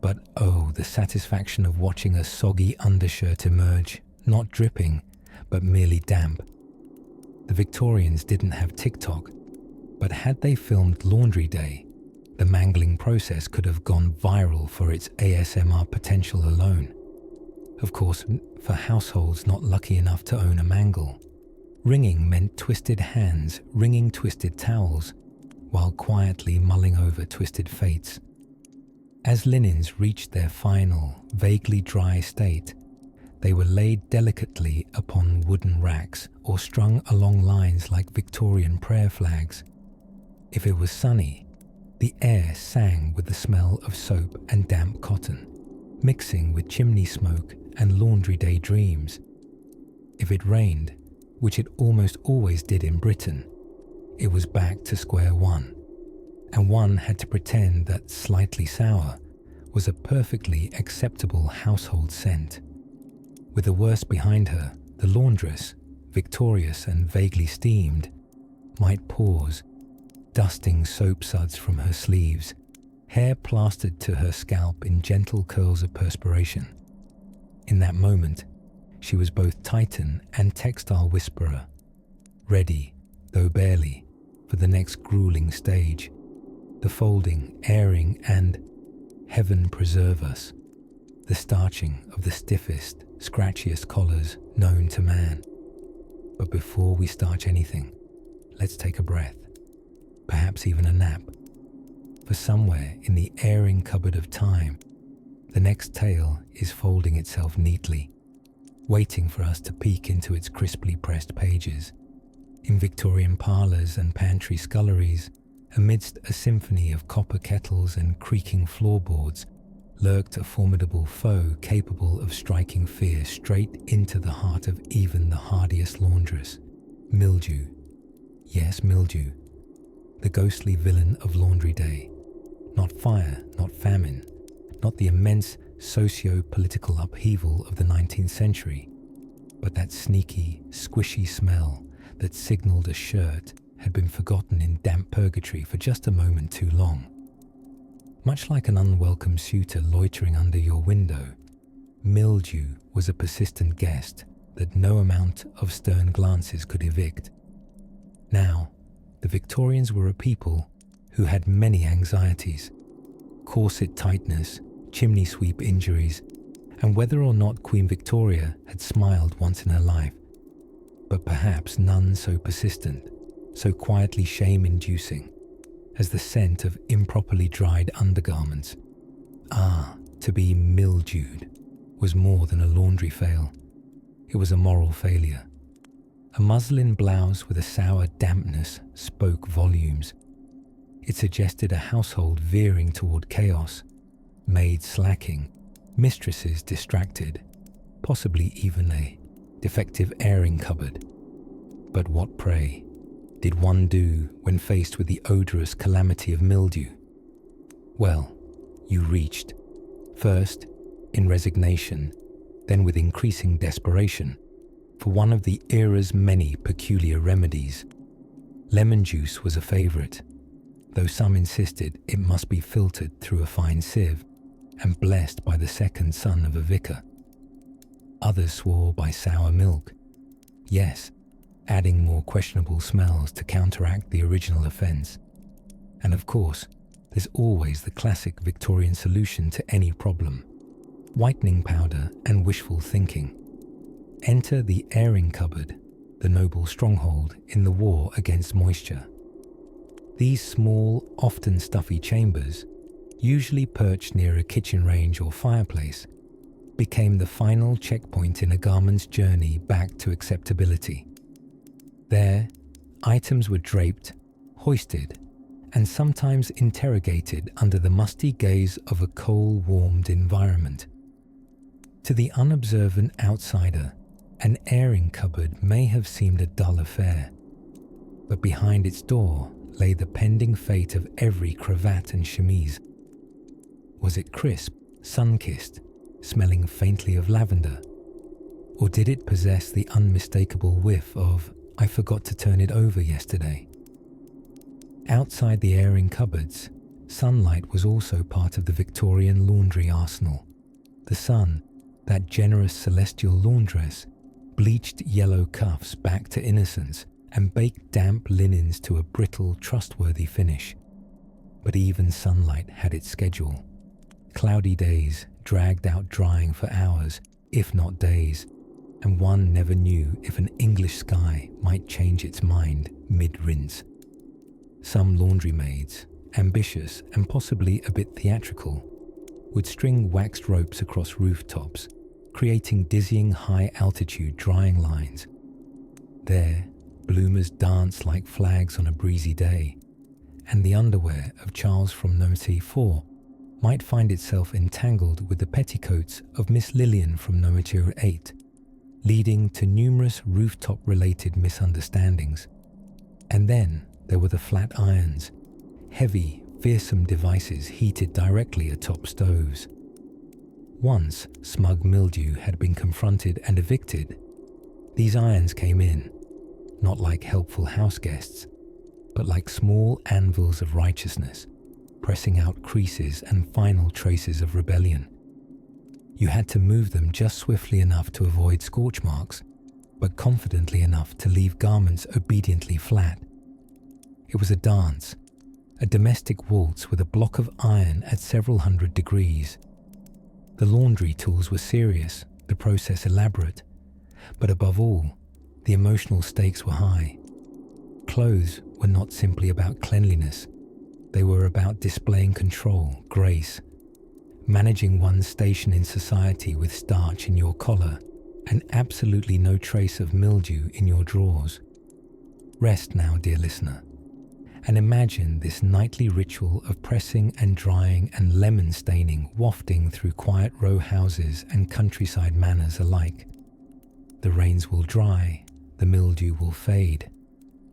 But oh, the satisfaction of watching a soggy undershirt emerge, not dripping, but merely damp. The Victorians didn't have TikTok, but had they filmed Laundry Day, the mangling process could have gone viral for its ASMR potential alone. Of course, for households not lucky enough to own a mangle, Wringing meant twisted hands wringing twisted towels, while quietly mulling over twisted fates. As linens reached their final, vaguely dry state, they were laid delicately upon wooden racks or strung along lines like Victorian prayer flags. If it was sunny, the air sang with the smell of soap and damp cotton, mixing with chimney smoke and laundry day dreams. If it rained, which it almost always did in Britain, it was back to square one, and one had to pretend that slightly sour was a perfectly acceptable household scent. With the worst behind her, the laundress, victorious and vaguely steamed, might pause, dusting soap suds from her sleeves, hair plastered to her scalp in gentle curls of perspiration. In that moment, she was both Titan and textile whisperer, ready, though barely, for the next grueling stage, the folding, airing, and, heaven preserve us, the starching of the stiffest, scratchiest collars known to man. But before we starch anything, let's take a breath, perhaps even a nap. For somewhere in the airing cupboard of time, the next tale is folding itself neatly, waiting for us to peek into its crisply pressed pages. In Victorian parlours and pantry sculleries, amidst a symphony of copper kettles and creaking floorboards, lurked a formidable foe capable of striking fear straight into the heart of even the hardiest laundress. Mildew. Yes, mildew. The ghostly villain of laundry day. Not fire, not famine, not the immense socio-political upheaval of the 19th century, but that sneaky, squishy smell that signalled a shirt had been forgotten in damp purgatory for just a moment too long. Much like an unwelcome suitor loitering under your window, mildew was a persistent guest that no amount of stern glances could evict. Now, the Victorians were a people who had many anxieties: corset tightness, chimney sweep injuries, and whether or not Queen Victoria had smiled once in her life, but perhaps none so persistent, so quietly shame-inducing, as the scent of improperly dried undergarments. To be mildewed was more than a laundry fail. It was a moral failure. A muslin blouse with a sour dampness spoke volumes. It suggested a household veering toward chaos, maids slacking, mistresses distracted, possibly even a defective airing cupboard. But what, pray, did one do when faced with the odorous calamity of mildew? Well, you reached, first in resignation, then with increasing desperation, for one of the era's many peculiar remedies. Lemon juice was a favourite, though some insisted it must be filtered through a fine sieve and blessed by the second son of a vicar. Others swore by sour milk, yes, adding more questionable smells to counteract the original offence. And of course, there's always the classic Victorian solution to any problem: whitening powder and wishful thinking. Enter the airing cupboard, the noble stronghold in the war against moisture. These small, often stuffy chambers, usually perched near a kitchen range or fireplace, became the final checkpoint in a garment's journey back to acceptability. There, items were draped, hoisted, and sometimes interrogated under the musty gaze of a coal-warmed environment. To the unobservant outsider, an airing cupboard may have seemed a dull affair, but behind its door lay the pending fate of every cravat and chemise. Was it crisp, sun-kissed, smelling faintly of lavender? Or did it possess the unmistakable whiff of "I forgot to turn it over yesterday"? Outside the airing cupboards, sunlight was also part of the Victorian laundry arsenal. The sun, that generous celestial laundress, bleached yellow cuffs back to innocence and baked damp linens to a brittle, trustworthy finish. But even sunlight had its schedule. Cloudy days dragged out drying for hours, if not days, and one never knew if an English sky might change its mind mid-rinse. Some laundry maids, ambitious and possibly a bit theatrical, would string waxed ropes across rooftops, creating dizzying high-altitude drying lines. There, bloomers danced like flags on a breezy day, and the underwear of Charles from Normandy 4 might find itself entangled with the petticoats of Miss Lillian from Normandy 8, leading to numerous rooftop-related misunderstandings. And then there were the flat irons, heavy, fearsome devices heated directly atop stoves. Once smug mildew had been confronted and evicted, these irons came in, not like helpful house guests, but like small anvils of righteousness, pressing out creases and final traces of rebellion. You had to move them just swiftly enough to avoid scorch marks, but confidently enough to leave garments obediently flat. It was a dance, a domestic waltz with a block of iron at several hundred degrees. The laundry tools were serious, the process elaborate, but above all, the emotional stakes were high. Clothes were not simply about cleanliness. They were about displaying control, grace, managing one's station in society with starch in your collar and absolutely no trace of mildew in your drawers. Rest now, dear listener, and imagine this nightly ritual of pressing and drying and lemon staining wafting through quiet row houses and countryside manors alike. The rains will dry, the mildew will fade,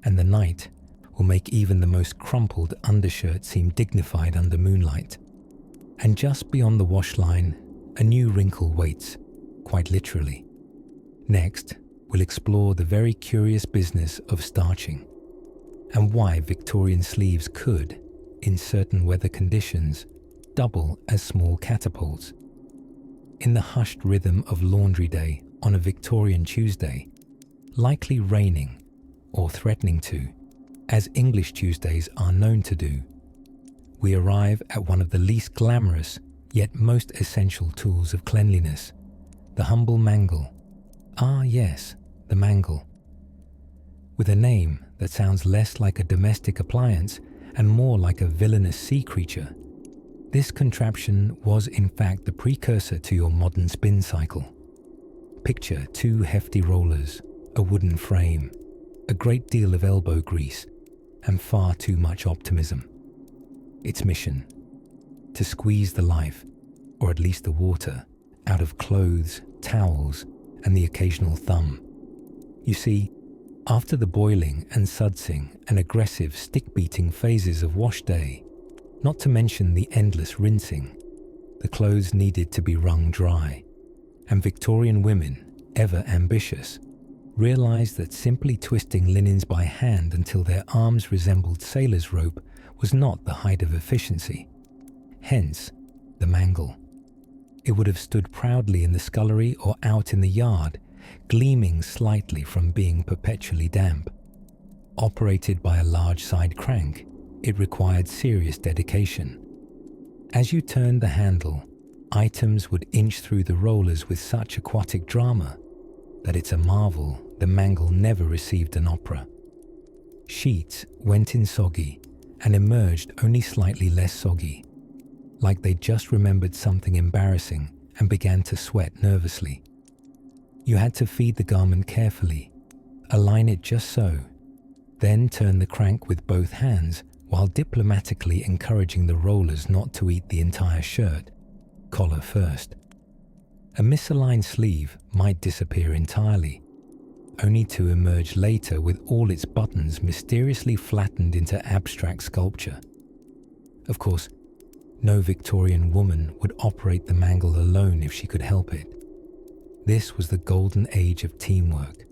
and the night will make even the most crumpled undershirt seem dignified under moonlight. And just beyond the wash line, a new wrinkle waits, quite literally. Next, we'll explore the very curious business of starching, and why Victorian sleeves could, in certain weather conditions, double as small catapults. In the hushed rhythm of laundry day on a Victorian Tuesday, likely raining, or threatening to, as English Tuesdays are known to do, we arrive at one of the least glamorous yet most essential tools of cleanliness, the humble mangle. Ah yes, the mangle. With a name that sounds less like a domestic appliance and more like a villainous sea creature, this contraption was in fact the precursor to your modern spin cycle. Picture two hefty rollers, a wooden frame, a great deal of elbow grease, and far too much optimism. Its mission: to squeeze the life, or at least the water, out of clothes, towels, and the occasional thumb. You see, after the boiling and sudsing and aggressive stick-beating phases of wash day, not to mention the endless rinsing, the clothes needed to be wrung dry, and Victorian women, ever ambitious, realized that simply twisting linens by hand until their arms resembled sailor's rope was not the height of efficiency. Hence, the mangle. It would have stood proudly in the scullery or out in the yard, gleaming slightly from being perpetually damp. Operated by a large side crank, it required serious dedication. As you turned the handle, items would inch through the rollers with such aquatic drama that it's a marvel the mangle never received an opera. Sheets went in soggy and emerged only slightly less soggy, like they just remembered something embarrassing and began to sweat nervously. You had to feed the garment carefully, align it just so, then turn the crank with both hands while diplomatically encouraging the rollers not to eat the entire shirt, collar first. A misaligned sleeve might disappear entirely, only to emerge later with all its buttons mysteriously flattened into abstract sculpture. Of course, no Victorian woman would operate the mangle alone if she could help it. This was the golden age of teamwork,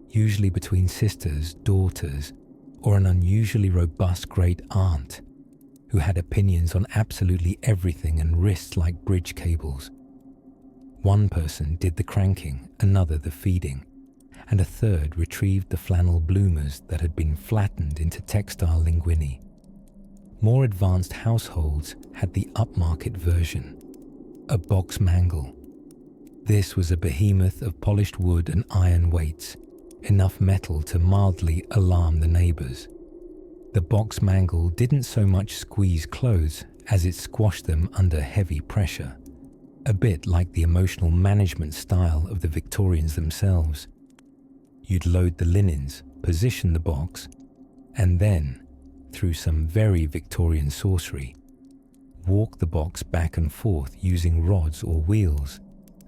usually between sisters, daughters, or an unusually robust great aunt who had opinions on absolutely everything and wrists like bridge cables. One person did the cranking, another the feeding, and a third retrieved the flannel bloomers that had been flattened into textile linguini. More advanced households had the upmarket version, a box mangle. This was a behemoth of polished wood and iron weights, enough metal to mildly alarm the neighbours. The box mangle didn't so much squeeze clothes as it squashed them under heavy pressure, a bit like the emotional management style of the Victorians themselves. You'd load the linens, position the box, and then, through some very Victorian sorcery, walk the box back and forth using rods or wheels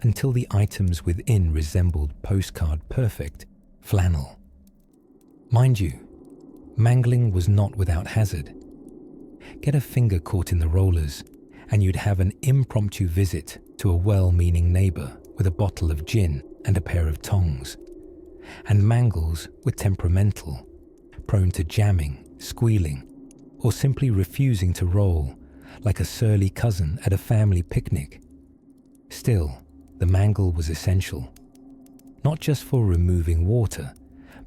until the items within resembled postcard-perfect flannel. Mind you, mangling was not without hazard. Get a finger caught in the rollers, and you'd have an impromptu visit to a well-meaning neighbour with a bottle of gin and a pair of tongs. And mangles were temperamental, prone to jamming, squealing, or simply refusing to roll, like a surly cousin at a family picnic. Still, the mangle was essential, not just for removing water,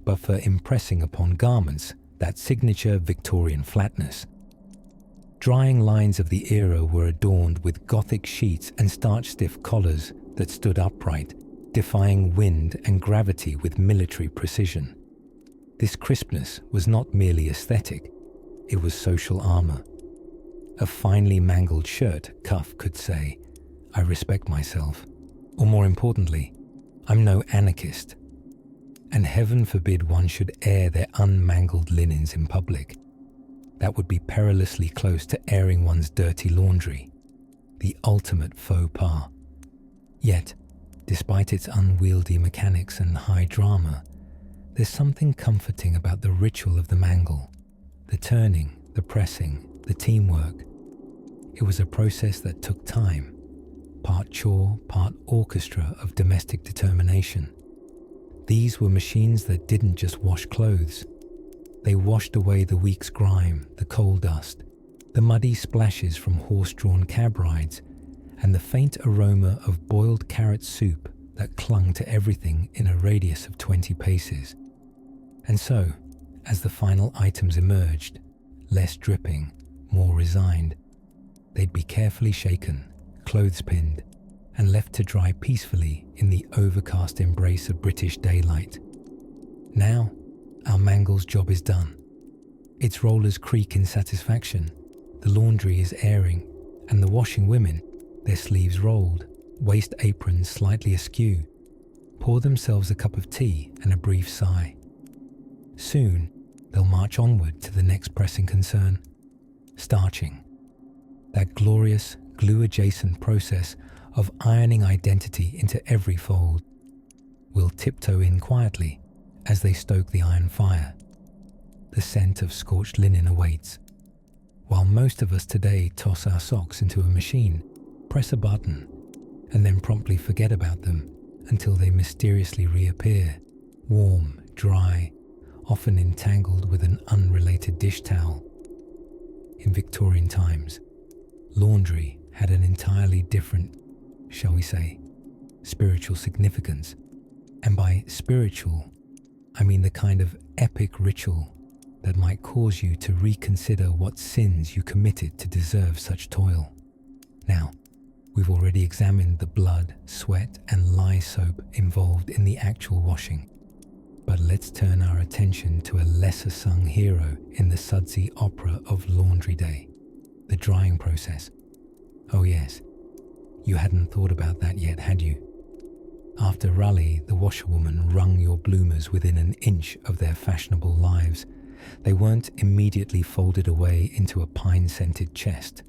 but for impressing upon garments that signature Victorian flatness. Drying lines of the era were adorned with Gothic sheets and starch-stiff collars that stood upright, defying wind and gravity with military precision. This crispness was not merely aesthetic, it was social armour. A finely mangled shirt cuff could say, "I respect myself," or more importantly, "I'm no anarchist." And heaven forbid one should air their unmangled linens in public. That would be perilously close to airing one's dirty laundry, the ultimate faux pas. Yet, despite its unwieldy mechanics and high drama, there's something comforting about the ritual of the mangle, the turning, the pressing, the teamwork. It was a process that took time, part chore, part orchestra of domestic determination. These were machines that didn't just wash clothes. They washed away the week's grime, the coal dust, the muddy splashes from horse-drawn cab rides, and the faint aroma of boiled carrot soup that clung to everything in a radius of 20 paces. And so, as the final items emerged, less dripping, more resigned, they'd be carefully shaken, clothes-pinned, and left to dry peacefully in the overcast embrace of British daylight. Now, our mangle's job is done. Its rollers creak in satisfaction, the laundry is airing, and the washing women, their sleeves rolled, waist aprons slightly askew, pour themselves a cup of tea and a brief sigh. Soon, they'll march onward to the next pressing concern, starching. That glorious, glue-adjacent process of ironing identity into every fold. We'll tiptoe in quietly as they stoke the iron fire. The scent of scorched linen awaits. While most of us today toss our socks into a machine, press a button, and then promptly forget about them until they mysteriously reappear, warm, dry, often entangled with an unrelated dish towel. In Victorian times, laundry had an entirely different, shall we say, spiritual significance. And by spiritual, I mean the kind of epic ritual that might cause you to reconsider what sins you committed to deserve such toil. Now, we've already examined the blood, sweat, and lye soap involved in the actual washing. But let's turn our attention to a lesser-sung hero in the sudsy opera of Laundry Day, the drying process. Oh yes, you hadn't thought about that yet, had you? After Raleigh, the washerwoman wrung your bloomers within an inch of their fashionable lives, they weren't immediately folded away into a pine-scented chest.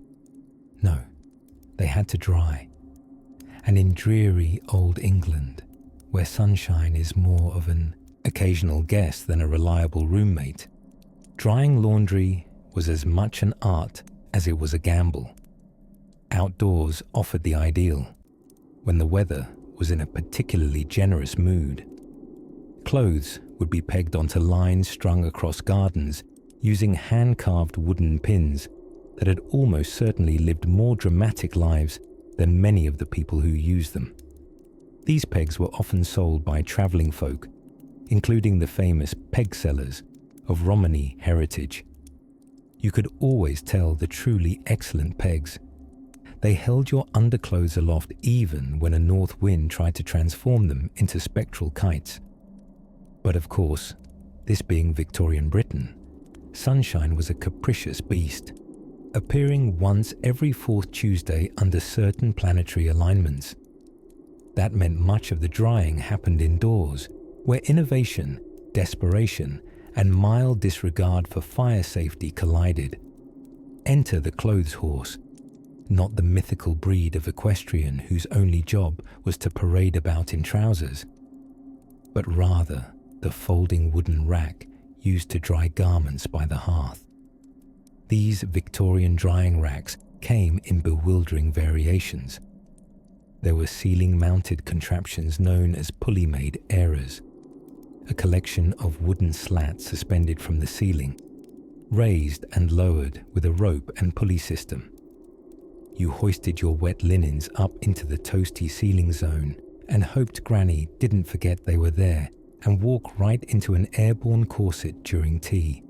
No, they had to dry. And in dreary old England, where sunshine is more of an occasional guest than a reliable roommate, drying laundry was as much an art as it was a gamble. Outdoors offered the ideal, when the weather was in a particularly generous mood. Clothes would be pegged onto lines strung across gardens using hand-carved wooden pins that had almost certainly lived more dramatic lives than many of the people who used them. These pegs were often sold by travelling folk, including the famous peg sellers of Romany heritage. You could always tell the truly excellent pegs. They held your underclothes aloft even when a north wind tried to transform them into spectral kites. But of course, this being Victorian Britain, sunshine was a capricious beast, appearing once every fourth Tuesday under certain planetary alignments. That meant much of the drying happened indoors, where innovation, desperation, and mild disregard for fire safety collided. Enter the clothes horse, not the mythical breed of equestrian whose only job was to parade about in trousers, but rather the folding wooden rack used to dry garments by the hearth. These Victorian drying racks came in bewildering variations. There were ceiling-mounted contraptions known as pulley-made airers, a collection of wooden slats suspended from the ceiling, raised and lowered with a rope and pulley system. You hoisted your wet linens up into the toasty ceiling zone and hoped Granny didn't forget they were there and walk right into an airborne corset during tea.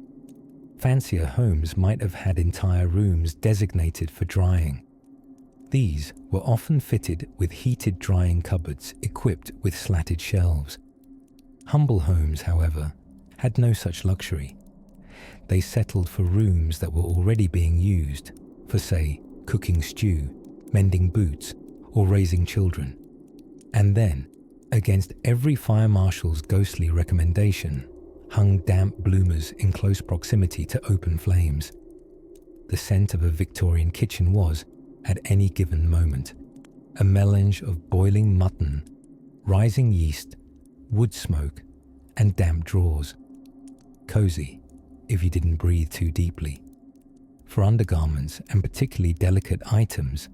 Fancier homes might have had entire rooms designated for drying. These were often fitted with heated drying cupboards equipped with slatted shelves. Humble homes, however, had no such luxury. They settled for rooms that were already being used for, say, cooking stew, mending boots, or raising children. And then, against every fire marshal's ghostly recommendation, hung damp bloomers in close proximity to open flames. The scent of a Victorian kitchen was, at any given moment, a melange of boiling mutton, rising yeast, wood smoke, and damp drawers. Cozy, if you didn't breathe too deeply. For undergarments and particularly delicate items,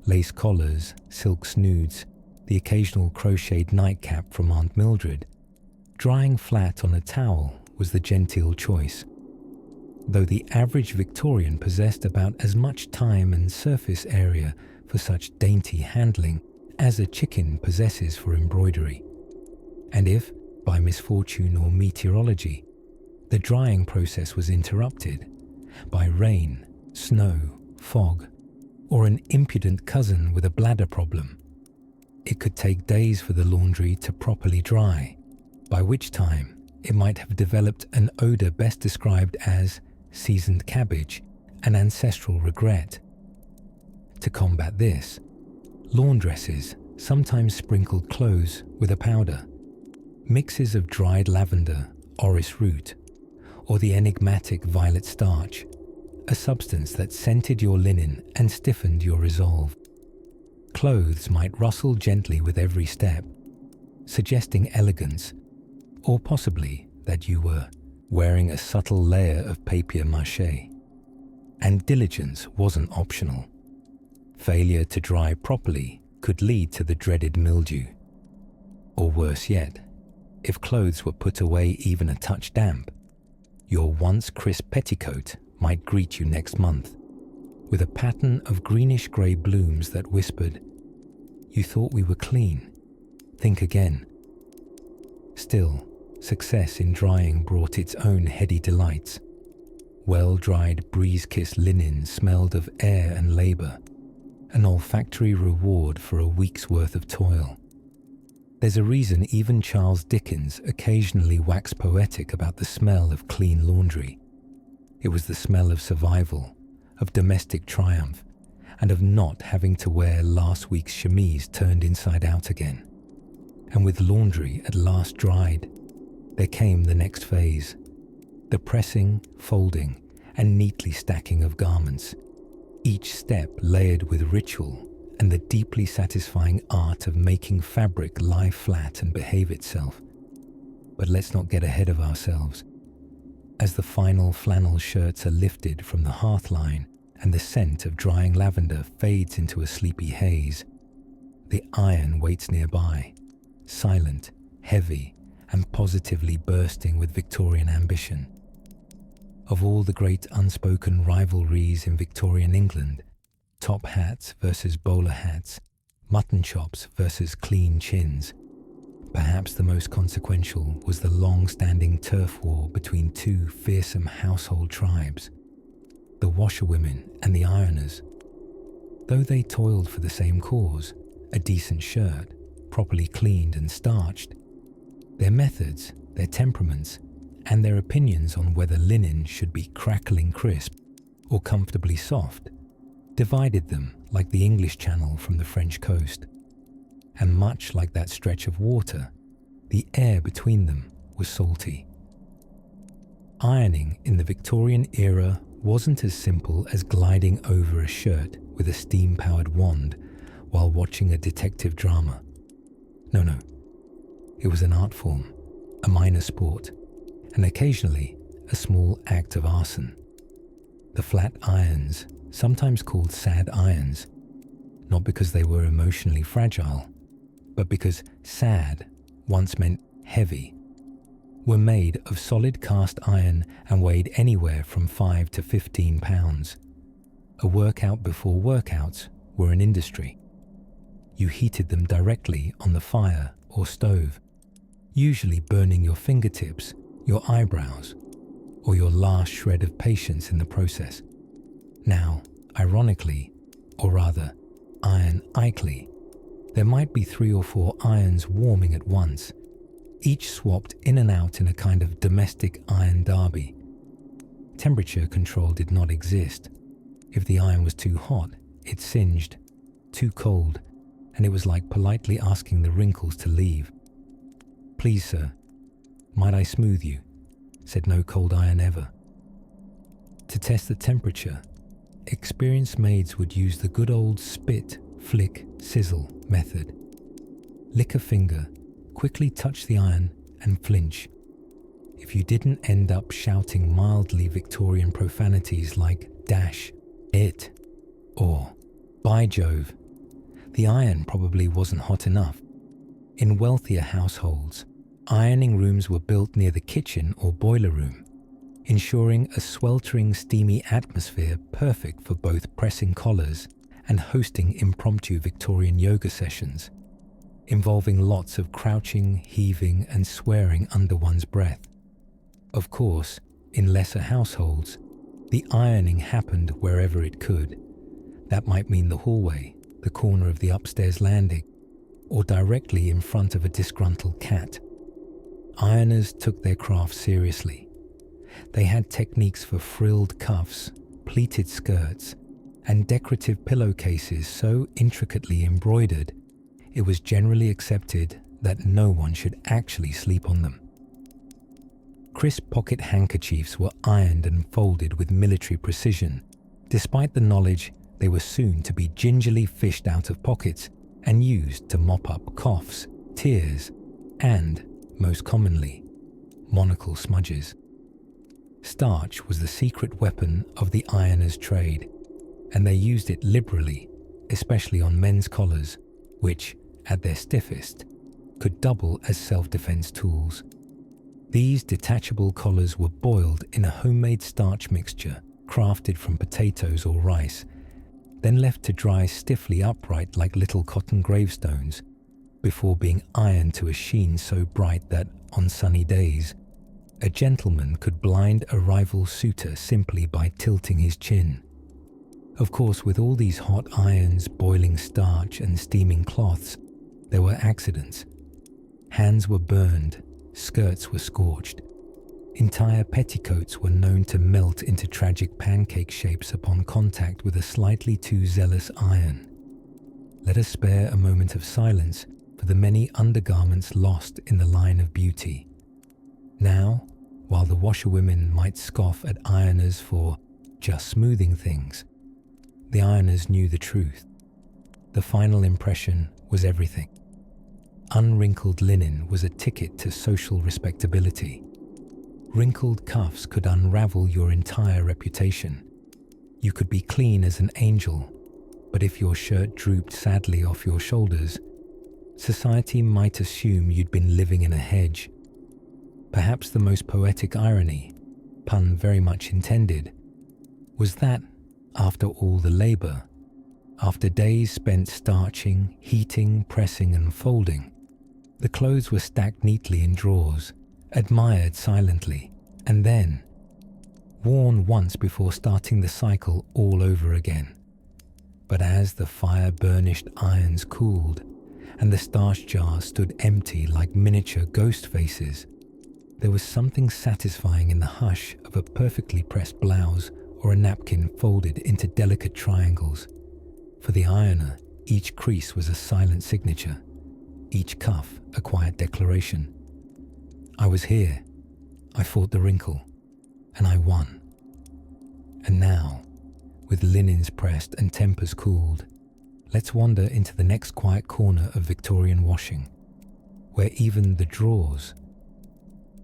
lace collars, silk snoods, the occasional crocheted nightcap from Aunt Mildred, drying flat on a towel was the genteel choice. Though the average Victorian possessed about as much time and surface area for such dainty handling as a chicken possesses for embroidery. And if, by misfortune or meteorology, the drying process was interrupted by rain, snow, fog, or an impudent cousin with a bladder problem, it could take days for the laundry to properly dry, by which time it might have developed an odour best described as seasoned cabbage and ancestral regret. To combat this, laundresses sometimes sprinkled clothes with a powder, mixes of dried lavender, orris root, or the enigmatic violet starch, a substance that scented your linen and stiffened your resolve. Clothes might rustle gently with every step, suggesting elegance, or possibly that you were wearing a subtle layer of papier-mâché. And diligence wasn't optional. Failure to dry properly could lead to the dreaded mildew. Or worse yet, if clothes were put away even a touch damp, your once crisp petticoat might greet you next month with a pattern of greenish-grey blooms that whispered, "You thought we were clean. Think again." Still, success in drying brought its own heady delights. Well-dried, breeze-kissed linen smelled of air and labour, an olfactory reward for a week's worth of toil. There's a reason even Charles Dickens occasionally waxed poetic about the smell of clean laundry. It was the smell of survival, of domestic triumph, and of not having to wear last week's chemise turned inside out again. And with laundry at last dried, there came the next phase, the pressing, folding, and neatly stacking of garments, each step layered with ritual and the deeply satisfying art of making fabric lie flat and behave itself. But let's not get ahead of ourselves. As the final flannel shirts are lifted from the hearth line and the scent of drying lavender fades into a sleepy haze, the iron waits nearby, silent, heavy, and positively bursting with Victorian ambition. Of all the great unspoken rivalries in Victorian England, top hats versus bowler hats, mutton chops versus clean chins, perhaps the most consequential was the long-standing turf war between two fearsome household tribes, the washerwomen and the ironers. Though they toiled for the same cause, a decent shirt, properly cleaned and starched, their methods, their temperaments, and their opinions on whether linen should be crackling crisp or comfortably soft divided them like the English Channel from the French coast. And much like that stretch of water, the air between them was salty. Ironing in the Victorian era wasn't as simple as gliding over a shirt with a steam-powered wand while watching a detective drama. No. It was an art form, a minor sport, and occasionally a small act of arson. The flat irons, sometimes called sad irons, not because they were emotionally fragile, but because sad once meant heavy, were made of solid cast iron and weighed anywhere from 5 to 15 pounds. A workout before workouts were an industry. You heated them directly on the fire or stove, usually burning your fingertips, your eyebrows, or your last shred of patience in the process. Now, ironically, or rather, ironically, there might be 3 or 4 irons warming at once, each swapped in and out in a kind of domestic iron derby. Temperature control did not exist. If the iron was too hot, it singed, too cold, and it was like politely asking the wrinkles to leave. "Please, sir, might I smooth you?" said no cold iron ever. To test the temperature, experienced maids would use the good old spit, flick, sizzle method. Lick a finger, quickly touch the iron, and flinch. If you didn't end up shouting mildly Victorian profanities like "dash, it," or "by Jove," the iron probably wasn't hot enough. In wealthier households, ironing rooms were built near the kitchen or boiler room, ensuring a sweltering, steamy atmosphere perfect for both pressing collars and hosting impromptu Victorian yoga sessions, involving lots of crouching, heaving, and swearing under one's breath. Of course, in lesser households, the ironing happened wherever it could. That might mean the hallway, the corner of the upstairs landing, or directly in front of a disgruntled cat. Ironers took their craft seriously. They had techniques for frilled cuffs, pleated skirts, and decorative pillowcases so intricately embroidered, it was generally accepted that no one should actually sleep on them. Crisp pocket handkerchiefs were ironed and folded with military precision, despite the knowledge they were soon to be gingerly fished out of pockets and used to mop up coughs, tears, and, most commonly, monocle smudges. Starch was the secret weapon of the ironer's trade, and they used it liberally, especially on men's collars, which, at their stiffest, could double as self-defense tools. These detachable collars were boiled in a homemade starch mixture crafted from potatoes or rice, then left to dry stiffly upright like little cotton gravestones, before being ironed to a sheen so bright that, on sunny days, a gentleman could blind a rival suitor simply by tilting his chin. Of course, with all these hot irons, boiling starch, and steaming cloths, there were accidents. Hands were burned, skirts were scorched. Entire petticoats were known to melt into tragic pancake shapes upon contact with a slightly too zealous iron. Let us spare a moment of silence for the many undergarments lost in the line of beauty. Now, while the washerwomen might scoff at ironers for just smoothing things, the ironers knew the truth. The final impression was everything. Unwrinkled linen was a ticket to social respectability. Wrinkled cuffs could unravel your entire reputation. You could be clean as an angel, but if your shirt drooped sadly off your shoulders, society might assume you'd been living in a hedge. Perhaps the most poetic irony, pun very much intended, was that, after all the labor, after days spent starching, heating, pressing, and folding, the clothes were stacked neatly in drawers, admired silently, and then worn once before starting the cycle all over again. But as the fire-burnished irons cooled and the starch jars stood empty like miniature ghost faces, there was something satisfying in the hush of a perfectly pressed blouse or a napkin folded into delicate triangles. For the ironer, each crease was a silent signature, each cuff a quiet declaration. I was here, I fought the wrinkle, and I won. And now, with linens pressed and tempers cooled, let's wander into the next quiet corner of Victorian washing, where even the drawers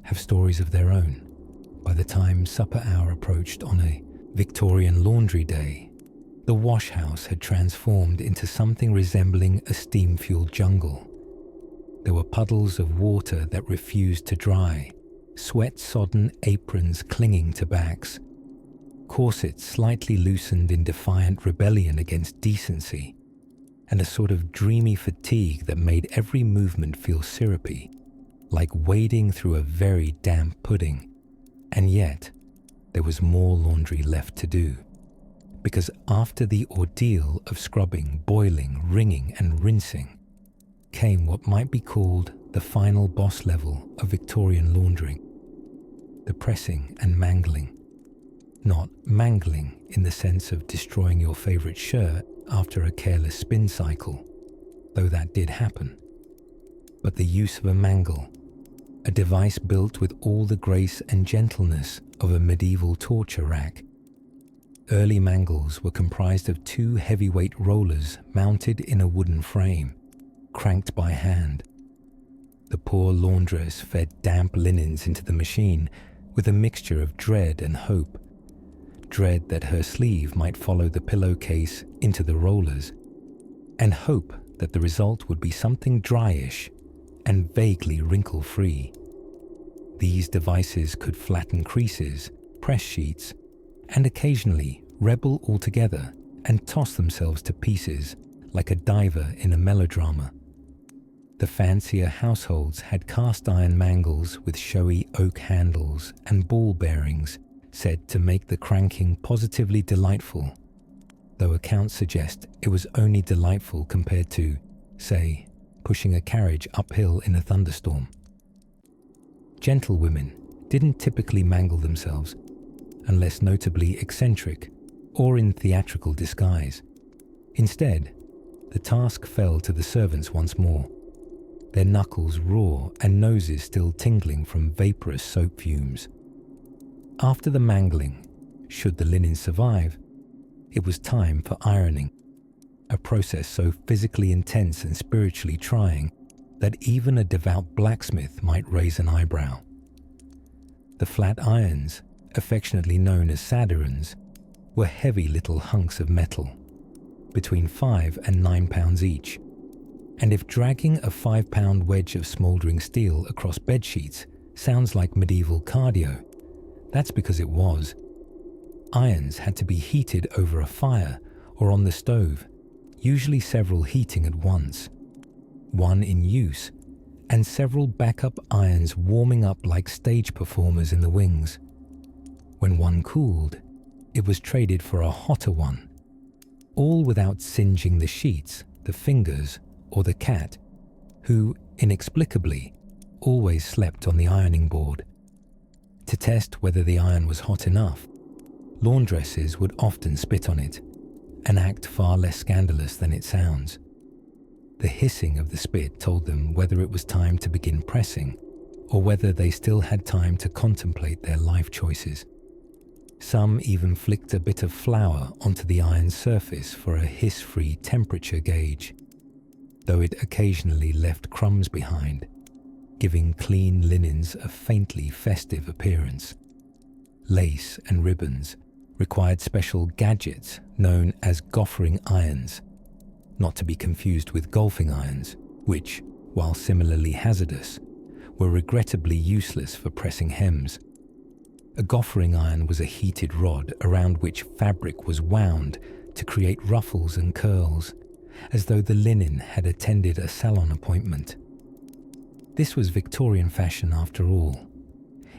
have stories of their own. By the time supper hour approached on a Victorian laundry day, the wash house had transformed into something resembling a steam-fueled jungle. There were puddles of water that refused to dry, sweat-sodden aprons clinging to backs, corsets slightly loosened in defiant rebellion against decency, and a sort of dreamy fatigue that made every movement feel syrupy, like wading through a very damp pudding. And yet, there was more laundry left to do, because after the ordeal of scrubbing, boiling, wringing, and rinsing, came what might be called the final boss level of Victorian laundering, the pressing and mangling. Not mangling in the sense of destroying your favorite shirt after a careless spin cycle, though that did happen, but the use of a mangle, a device built with all the grace and gentleness of a medieval torture rack. Early mangles were comprised of two heavyweight rollers mounted in a wooden frame, cranked by hand. The poor laundress fed damp linens into the machine with a mixture of dread and hope. Dread that her sleeve might follow the pillowcase into the rollers, and hope that the result would be something dryish and vaguely wrinkle-free. These devices could flatten creases, press sheets, and occasionally rebel altogether and toss themselves to pieces like a diver in a melodrama. The fancier households had cast-iron mangles with showy oak handles and ball bearings said to make the cranking positively delightful, though accounts suggest it was only delightful compared to, say, pushing a carriage uphill in a thunderstorm. Gentlewomen didn't typically mangle themselves, unless notably eccentric or in theatrical disguise. Instead, the task fell to the servants once more, their knuckles raw and noses still tingling from vaporous soap fumes. After the mangling, should the linen survive, it was time for ironing, a process so physically intense and spiritually trying that even a devout blacksmith might raise an eyebrow. The flat irons, affectionately known as sadirons, were heavy little hunks of metal, between 5 and 9 pounds each, and if dragging a 5-pound wedge of smouldering steel across bedsheets sounds like medieval cardio, that's because it was. Irons had to be heated over a fire or on the stove, usually several heating at once, one in use, and several backup irons warming up like stage performers in the wings. When one cooled, it was traded for a hotter one, all without singeing the sheets, the fingers, or the cat, who, inexplicably, always slept on the ironing board. To test whether the iron was hot enough, laundresses would often spit on it, an act far less scandalous than it sounds. The hissing of the spit told them whether it was time to begin pressing, or whether they still had time to contemplate their life choices. Some even flicked a bit of flour onto the iron's surface for a hiss-free temperature gauge, though it occasionally left crumbs behind, giving clean linens a faintly festive appearance. Lace and ribbons required special gadgets known as goffering irons, not to be confused with golfing irons, which, while similarly hazardous, were regrettably useless for pressing hems. A goffering iron was a heated rod around which fabric was wound to create ruffles and curls, as though the linen had attended a salon appointment. This was Victorian fashion after all.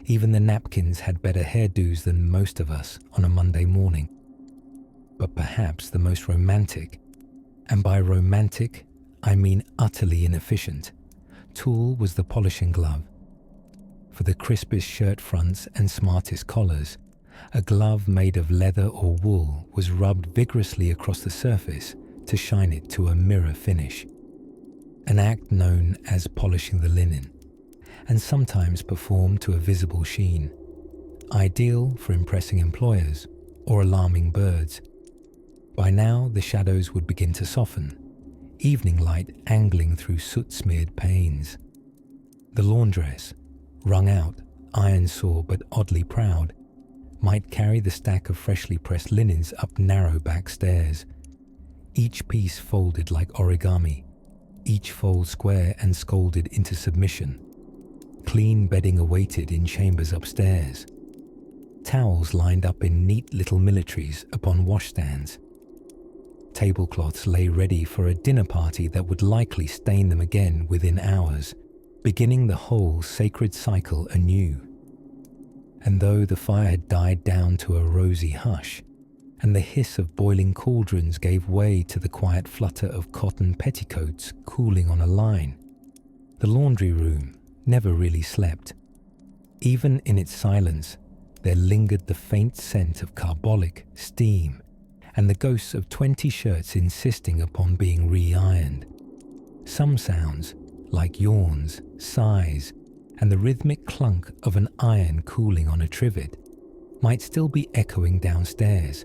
Even the napkins had better hairdos than most of us on a Monday morning. but perhaps the most romantic, and by romantic I mean utterly inefficient, tool was the polishing glove. For the crispest shirt fronts and smartest collars, a glove made of leather or wool was rubbed vigorously across the surface to shine it to a mirror finish, an act known as polishing the linen, and sometimes performed to a visible sheen, ideal for impressing employers or alarming birds. By now the shadows would begin to soften, evening light angling through soot-smeared panes. The laundress, wrung out, iron-sore but oddly proud, might carry the stack of freshly pressed linens up narrow back stairs, each piece folded like origami, each fold square and scolded into submission. Clean bedding awaited in chambers upstairs. Towels lined up in neat little militaries upon washstands. Tablecloths lay ready for a dinner party that would likely stain them again within hours, beginning the whole sacred cycle anew. And though the fire had died down to a rosy hush, and the hiss of boiling cauldrons gave way to the quiet flutter of cotton petticoats cooling on a line, the laundry room never really slept. Even in its silence, there lingered the faint scent of carbolic, steam, and the ghosts of 20 shirts insisting upon being re-ironed. Some sounds, like yawns, sighs, and the rhythmic clunk of an iron cooling on a trivet, might still be echoing downstairs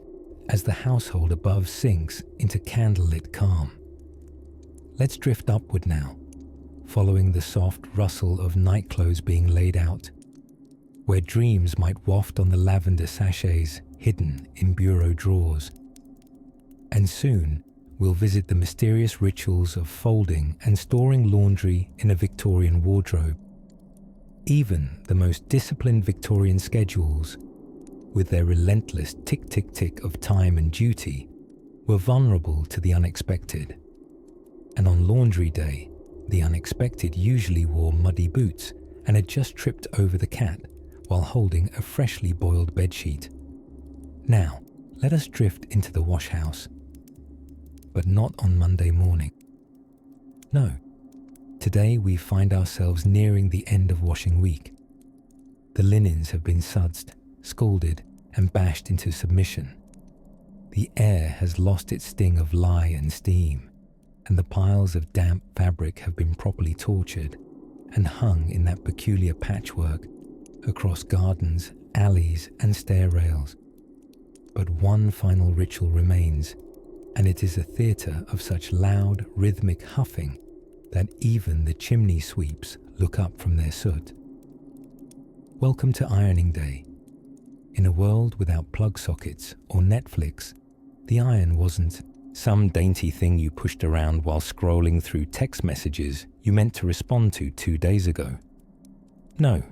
as the household above sinks into candlelit calm. Let's drift upward now, following the soft rustle of nightclothes being laid out, where dreams might waft on the lavender sachets hidden in bureau drawers. And soon we'll visit the mysterious rituals of folding and storing laundry in a Victorian wardrobe. Even the most disciplined Victorian schedules, with their relentless tick-tick-tick of time and duty, were vulnerable to the unexpected. And on laundry day, the unexpected usually wore muddy boots and had just tripped over the cat while holding a freshly boiled bedsheet. Now, let us drift into the wash house. But not on Monday morning. No, today we find ourselves nearing the end of washing week. The linens have been sudsed, scalded, and bashed into submission. The air has lost its sting of lye and steam, and the piles of damp fabric have been properly tortured and hung in that peculiar patchwork across gardens, alleys, and stair rails. But one final ritual remains, and it is a theatre of such loud, rhythmic huffing that even the chimney sweeps look up from their soot. Welcome to ironing day. In a world without plug sockets or Netflix, the iron wasn't some dainty thing you pushed around while scrolling through text messages you meant to respond to 2 days ago. No,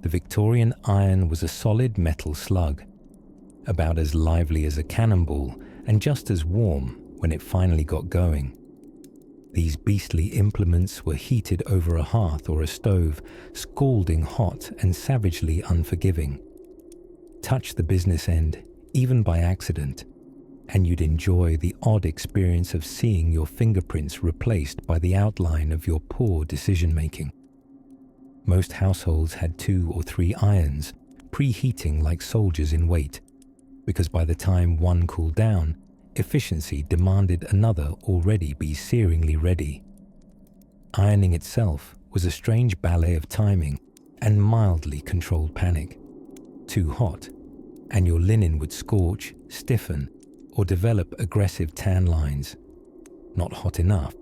the Victorian iron was a solid metal slug, about as lively as a cannonball and just as warm when it finally got going. These beastly implements were heated over a hearth or a stove, scalding hot and savagely unforgiving. Touch the business end, even by accident, and you'd enjoy the odd experience of seeing your fingerprints replaced by the outline of your poor decision-making. Most households had 2 or 3 irons, preheating like soldiers in wait, because by the time one cooled down, efficiency demanded another already be searingly ready. Ironing itself was a strange ballet of timing and mildly controlled panic. Too hot, and your linen would scorch, stiffen, or develop aggressive tan lines. Not hot enough,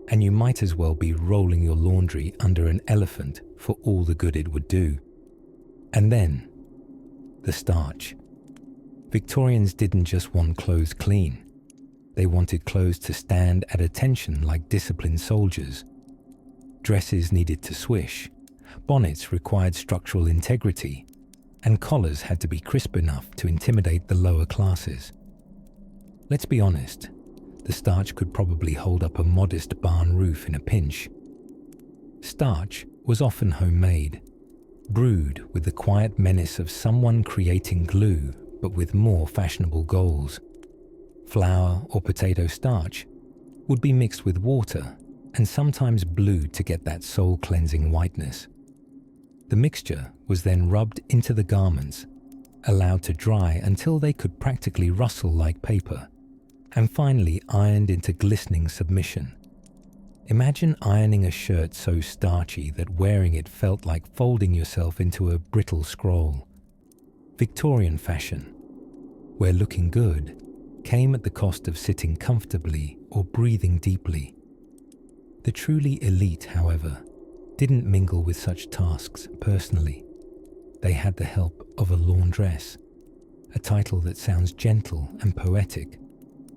and you might as well be rolling your laundry under an elephant for all the good it would do. And then, the starch. Victorians didn't just want clothes clean. They wanted clothes to stand at attention like disciplined soldiers. Dresses needed to swish, bonnets required structural integrity, and collars had to be crisp enough to intimidate the lower classes. Let's be honest, the starch could probably hold up a modest barn roof in a pinch. Starch was often homemade, brewed with the quiet menace of someone creating glue but with more fashionable goals. Flour or potato starch would be mixed with water and sometimes blued to get that soul-cleansing whiteness. The mixture was then rubbed into the garments, allowed to dry until they could practically rustle like paper, and finally ironed into glistening submission. Imagine ironing a shirt so starchy that wearing it felt like folding yourself into a brittle scroll. Victorian fashion, where looking good came at the cost of sitting comfortably or breathing deeply. The truly elite, however, didn't mingle with such tasks personally. They had the help of a laundress, a title that sounds gentle and poetic,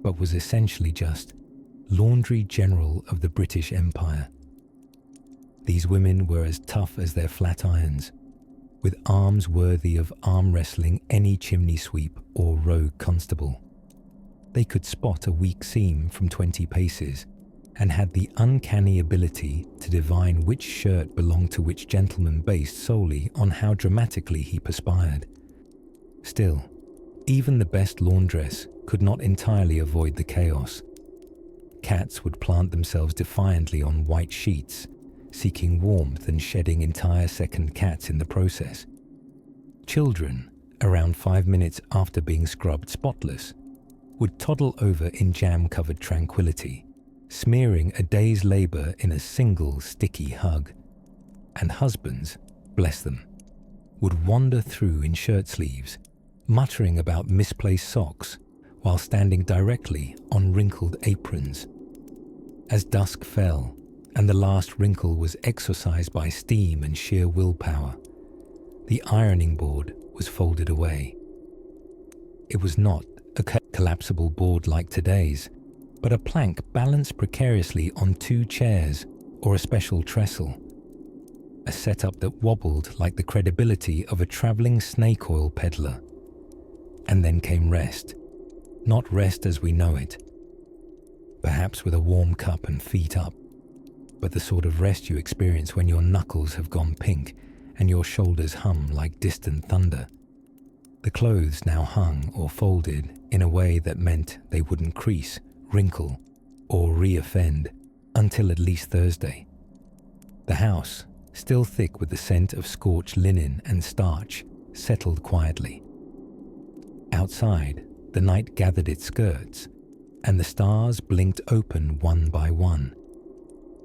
but was essentially just Laundry General of the British Empire. These women were as tough as their flat irons, with arms worthy of arm wrestling any chimney sweep or rogue constable. They could spot a weak seam from 20 paces and had the uncanny ability to divine which shirt belonged to which gentleman based solely on how dramatically he perspired. Still, even the best laundress could not entirely avoid the chaos. Cats would plant themselves defiantly on white sheets, seeking warmth and shedding entire second cats in the process. Children, around 5 minutes after being scrubbed spotless, would toddle over in jam-covered tranquility, smearing a day's labor in a single sticky hug. And husbands, bless them, would wander through in shirt sleeves, muttering about misplaced socks while standing directly on wrinkled aprons. As dusk fell and the last wrinkle was exorcised by steam and sheer willpower, the ironing board was folded away. It was not a collapsible board like today's, but a plank balanced precariously on 2 chairs or a special trestle, a setup that wobbled like the credibility of a traveling snake oil peddler. And then came rest, not rest as we know it, perhaps with a warm cup and feet up, but the sort of rest you experience when your knuckles have gone pink and your shoulders hum like distant thunder. The clothes now hung or folded in a way that meant they wouldn't crease, wrinkle, or re-offend until at least Thursday. The house, still thick with the scent of scorched linen and starch, settled quietly. Outside, the night gathered its skirts, and the stars blinked open one by one,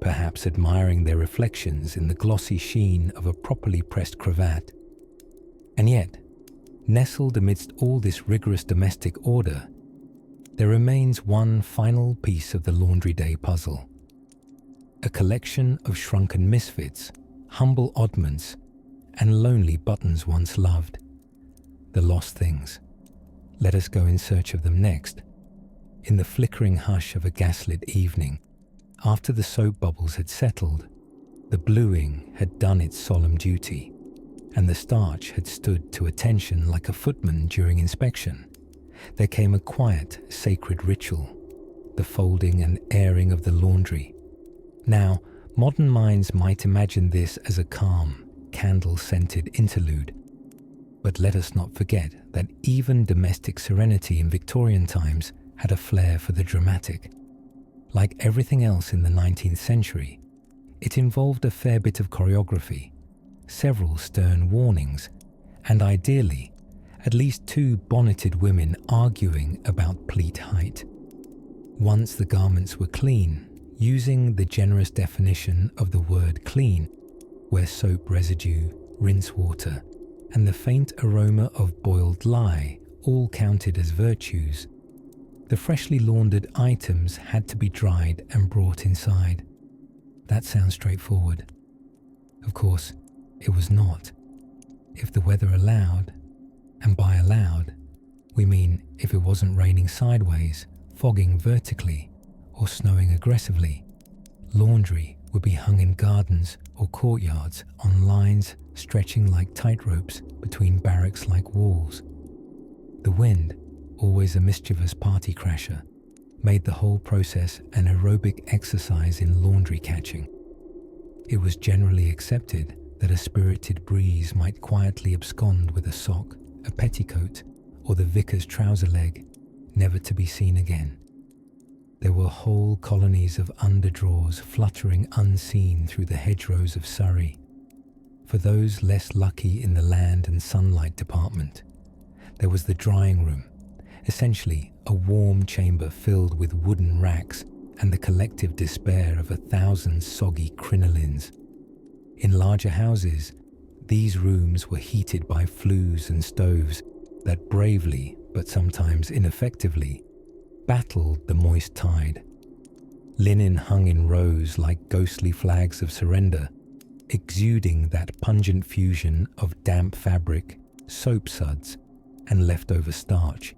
perhaps admiring their reflections in the glossy sheen of a properly pressed cravat. And yet, nestled amidst all this rigorous domestic order, there remains one final piece of the laundry day puzzle. A collection of shrunken misfits, humble oddments, and lonely buttons once loved. The lost things. Let us go in search of them next. In the flickering hush of a gaslit evening, after the soap bubbles had settled, the bluing had done its solemn duty, and the starch had stood to attention like a footman during inspection, there came a quiet, sacred ritual, the folding and airing of the laundry. Now, modern minds might imagine this as a calm, candle-scented interlude, but let us not forget that even domestic serenity in Victorian times had a flair for the dramatic. Like everything else in the 19th century, it involved a fair bit of choreography, several stern warnings, and ideally, at least 2 bonneted women arguing about pleat height. Once the garments were clean, using the generous definition of the word clean, where soap residue, rinse water, and the faint aroma of boiled lye all counted as virtues, the freshly laundered items had to be dried and brought inside. That sounds straightforward. Of course, it was not. If the weather allowed, and by allowed, we mean if it wasn't raining sideways, fogging vertically, or snowing aggressively, laundry would be hung in gardens or courtyards on lines stretching like tightropes between barracks-like walls. The wind, always a mischievous party crasher, made the whole process an aerobic exercise in laundry catching. It was generally accepted that a spirited breeze might quietly abscond with a sock, a petticoat, or the vicar's trouser leg, never to be seen again. There were whole colonies of underdrawers fluttering unseen through the hedgerows of Surrey. For those less lucky in the land and sunlight department, there was the drying room, essentially a warm chamber filled with wooden racks and the collective despair of 1,000 soggy crinolines. In larger houses, these rooms were heated by flues and stoves that bravely, but sometimes ineffectively, battled the moist tide. Linen hung in rows like ghostly flags of surrender, exuding that pungent fusion of damp fabric, soap suds, and leftover starch.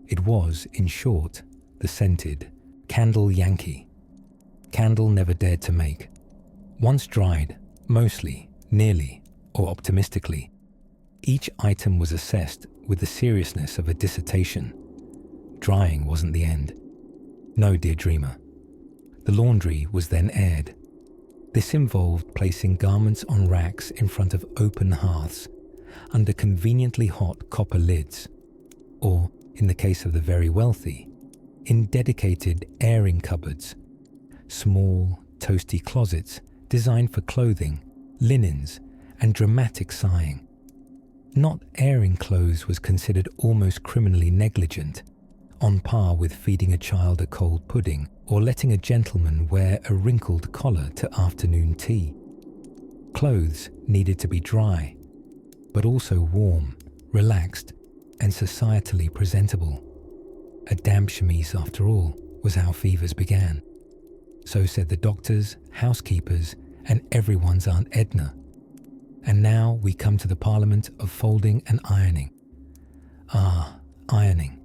It was, in short, the scented candle Yankee. Candle never dared to make. Once dried, mostly, nearly, or optimistically, each item was assessed with the seriousness of a dissertation. Drying wasn't the end. No, dear dreamer. The laundry was then aired. This involved placing garments on racks in front of open hearths, under conveniently hot copper lids, or, in the case of the very wealthy, in dedicated airing cupboards, small, toasty closets designed for clothing, linens, and dramatic sighing. Not airing clothes was considered almost criminally negligent, on par with feeding a child a cold pudding or letting a gentleman wear a wrinkled collar to afternoon tea. Clothes needed to be dry, but also warm, relaxed, and societally presentable. A damp chemise, after all, was how fevers began. So said the doctors, housekeepers, and everyone's Aunt Edna. And now we come to the parliament of folding and ironing. Ah, ironing.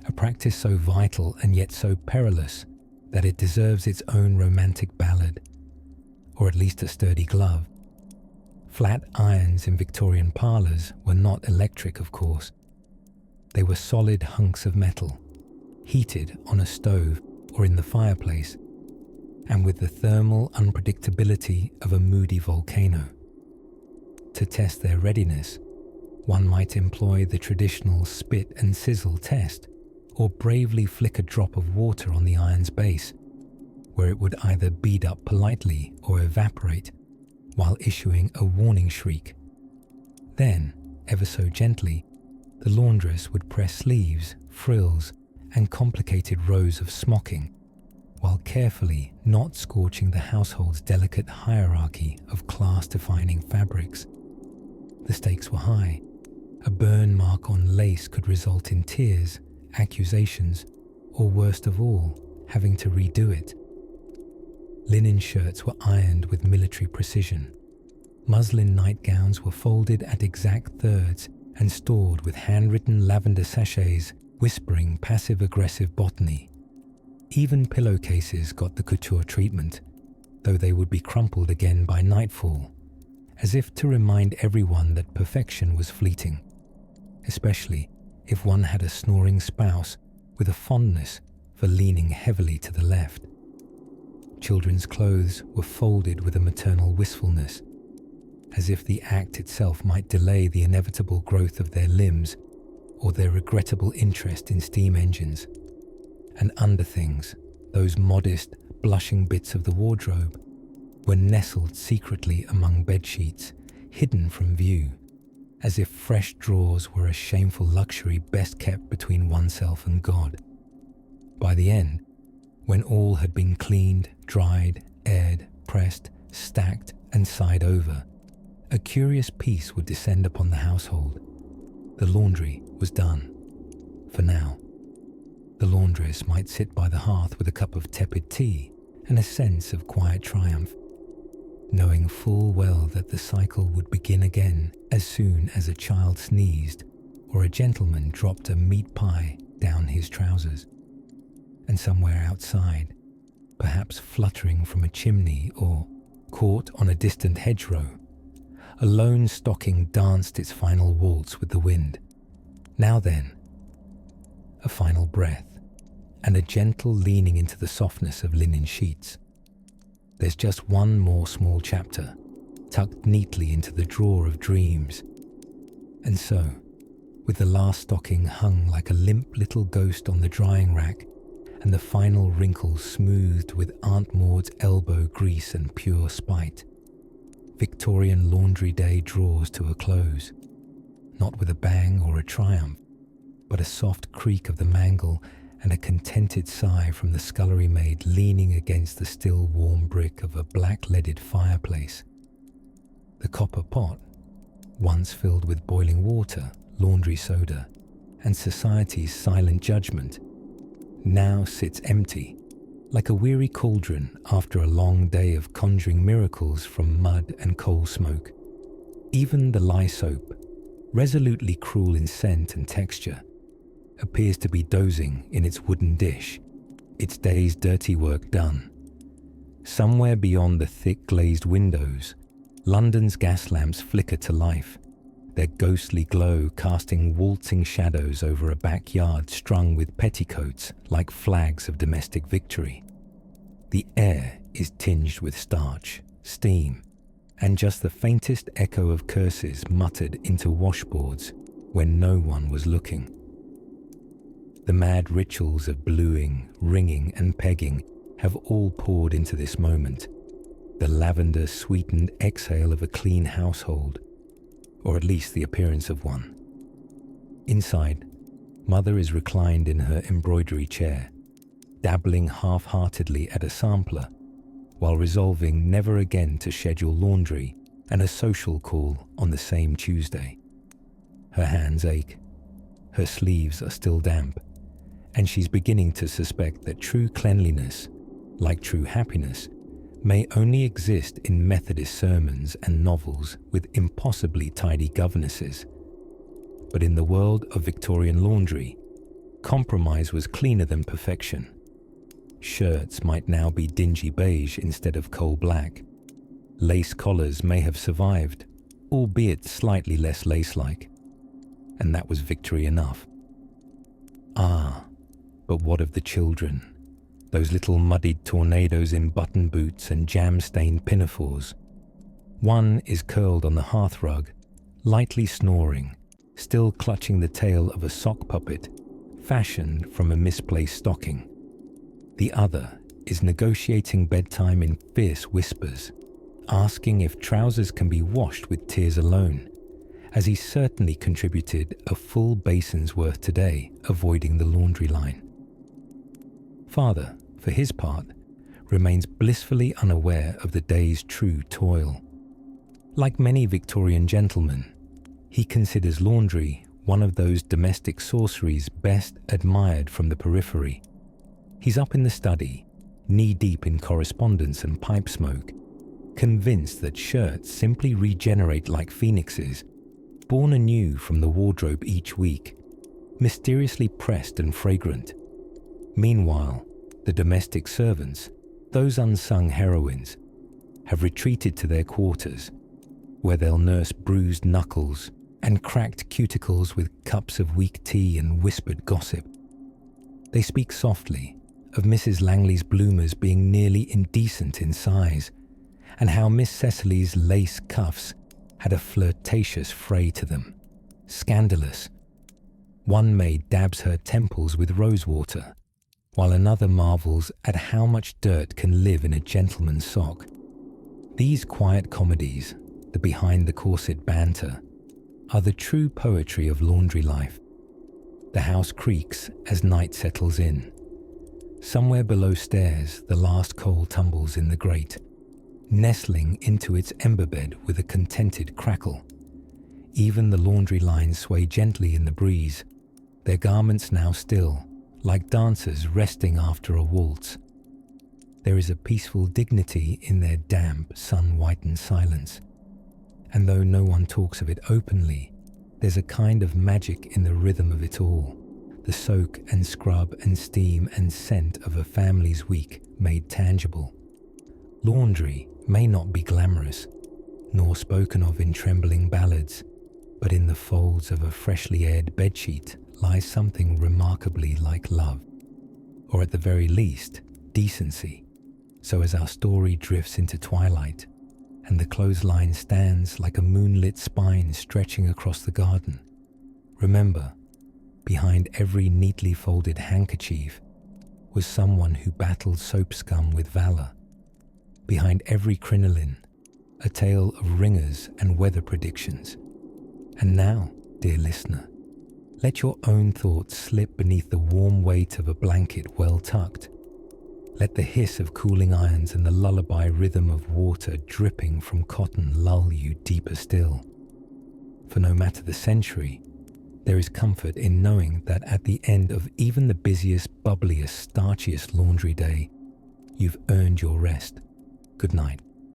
A practice so vital and yet so perilous that it deserves its own romantic ballad, or at least a sturdy glove. Flat irons in Victorian parlours were not electric, of course. They were solid hunks of metal, heated on a stove or in the fireplace, and with the thermal unpredictability of a moody volcano. To test their readiness, one might employ the traditional spit and sizzle test, or bravely flick a drop of water on the iron's base, where it would either bead up politely or evaporate, while issuing a warning shriek. Then, ever so gently, the laundress would press sleeves, frills, and complicated rows of smocking, while carefully not scorching the household's delicate hierarchy of class-defining fabrics. The stakes were high. A burn mark on lace could result in tears, accusations, or worst of all, having to redo it. Linen shirts were ironed with military precision. Muslin nightgowns were folded at exact thirds and stored with handwritten lavender sachets whispering passive-aggressive botany. Even pillowcases got the couture treatment, though they would be crumpled again by nightfall, as if to remind everyone that perfection was fleeting, especially if one had a snoring spouse with a fondness for leaning heavily to the left. Children's clothes were folded with a maternal wistfulness, as if the act itself might delay the inevitable growth of their limbs or their regrettable interest in steam engines. And underthings, those modest, blushing bits of the wardrobe, were nestled secretly among bedsheets, hidden from view, as if fresh drawers were a shameful luxury best kept between oneself and God. By the end, when all had been cleaned, dried, aired, pressed, stacked, and sighed over, a curious peace would descend upon the household. The laundry was done. For now. The laundress might sit by the hearth with a cup of tepid tea and a sense of quiet triumph, knowing full well that the cycle would begin again as soon as a child sneezed or a gentleman dropped a meat pie down his trousers. And somewhere outside, perhaps fluttering from a chimney or caught on a distant hedgerow, a lone stocking danced its final waltz with the wind. Now then, a final breath, and a gentle leaning into the softness of linen sheets. There's just one more small chapter, tucked neatly into the drawer of dreams. And so, with the last stocking hung like a limp little ghost on the drying rack and the final wrinkles smoothed with Aunt Maud's elbow grease and pure spite. Victorian laundry day draws to a close, not with a bang or a triumph, but a soft creak of the mangle and a contented sigh from the scullery maid leaning against the still warm brick of a black-leaded fireplace. The copper pot, once filled with boiling water, laundry soda, and society's silent judgment, now sits empty, like a weary cauldron after a long day of conjuring miracles from mud and coal smoke. Even the lye soap, resolutely cruel in scent and texture, appears to be dozing in its wooden dish, its day's dirty work done. Somewhere beyond the thick glazed windows, London's gas lamps flicker to life, their ghostly glow casting waltzing shadows over a backyard strung with petticoats like flags of domestic victory. The air is tinged with starch, steam, and just the faintest echo of curses muttered into washboards when no one was looking. The mad rituals of bluing, ringing, and pegging have all poured into this moment, the lavender-sweetened exhale of a clean household, or at least the appearance of one. Inside, Mother is reclined in her embroidery chair, dabbling half-heartedly at a sampler, while resolving never again to schedule laundry and a social call on the same Tuesday. Her hands ache, her sleeves are still damp, and she's beginning to suspect that true cleanliness, like true happiness, may only exist in Methodist sermons and novels with impossibly tidy governesses. But in the world of Victorian laundry, compromise was cleaner than perfection. Shirts might now be dingy beige instead of coal black. Lace collars may have survived, albeit slightly less lace-like. And that was victory enough. Ah, but what of the children? Those little muddied tornadoes in button boots and jam-stained pinafores. One is curled on the hearthrug, lightly snoring, still clutching the tail of a sock puppet, fashioned from a misplaced stocking. The other is negotiating bedtime in fierce whispers, asking if trousers can be washed with tears alone, as he certainly contributed a full basin's worth today, avoiding the laundry line. Father, for his part, remains blissfully unaware of the day's true toil. Like many Victorian gentlemen, he considers laundry one of those domestic sorceries best admired from the periphery. He's up in the study, knee-deep in correspondence and pipe smoke, convinced that shirts simply regenerate like phoenixes, born anew from the wardrobe each week, mysteriously pressed and fragrant. Meanwhile, the domestic servants, those unsung heroines, have retreated to their quarters, where they'll nurse bruised knuckles and cracked cuticles with cups of weak tea and whispered gossip. They speak softly of Mrs. Langley's bloomers being nearly indecent in size, and how Miss Cecily's lace cuffs had a flirtatious fray to them. Scandalous. One maid dabs her temples with rosewater, while another marvels at how much dirt can live in a gentleman's sock. These quiet comedies, the behind-the-corset banter, are the true poetry of laundry life. The house creaks as night settles in. Somewhere below stairs, the last coal tumbles in the grate, nestling into its ember bed with a contented crackle. Even the laundry lines sway gently in the breeze, their garments now still, like dancers resting after a waltz. There is a peaceful dignity in their damp, sun-whitened silence. And though no one talks of it openly, there's a kind of magic in the rhythm of it all, the soak and scrub and steam and scent of a family's week made tangible. Laundry may not be glamorous, nor spoken of in trembling ballads, but in the folds of a freshly aired bedsheet lies something remarkably like love, or at the very least, decency, so as our story drifts into twilight, and the clothesline stands like a moonlit spine stretching across the garden, Remember, behind every neatly folded handkerchief was someone who battled soap scum with valor. Behind every crinoline, a tale of ringers and weather predictions. And now, dear listener, let your own thoughts slip beneath the warm weight of a blanket well tucked. Let the hiss of cooling irons and the lullaby rhythm of water dripping from cotton lull you deeper still. For no matter the century, there is comfort in knowing that at the end of even the busiest, bubbliest, starchiest laundry day, you've earned your rest. Good night.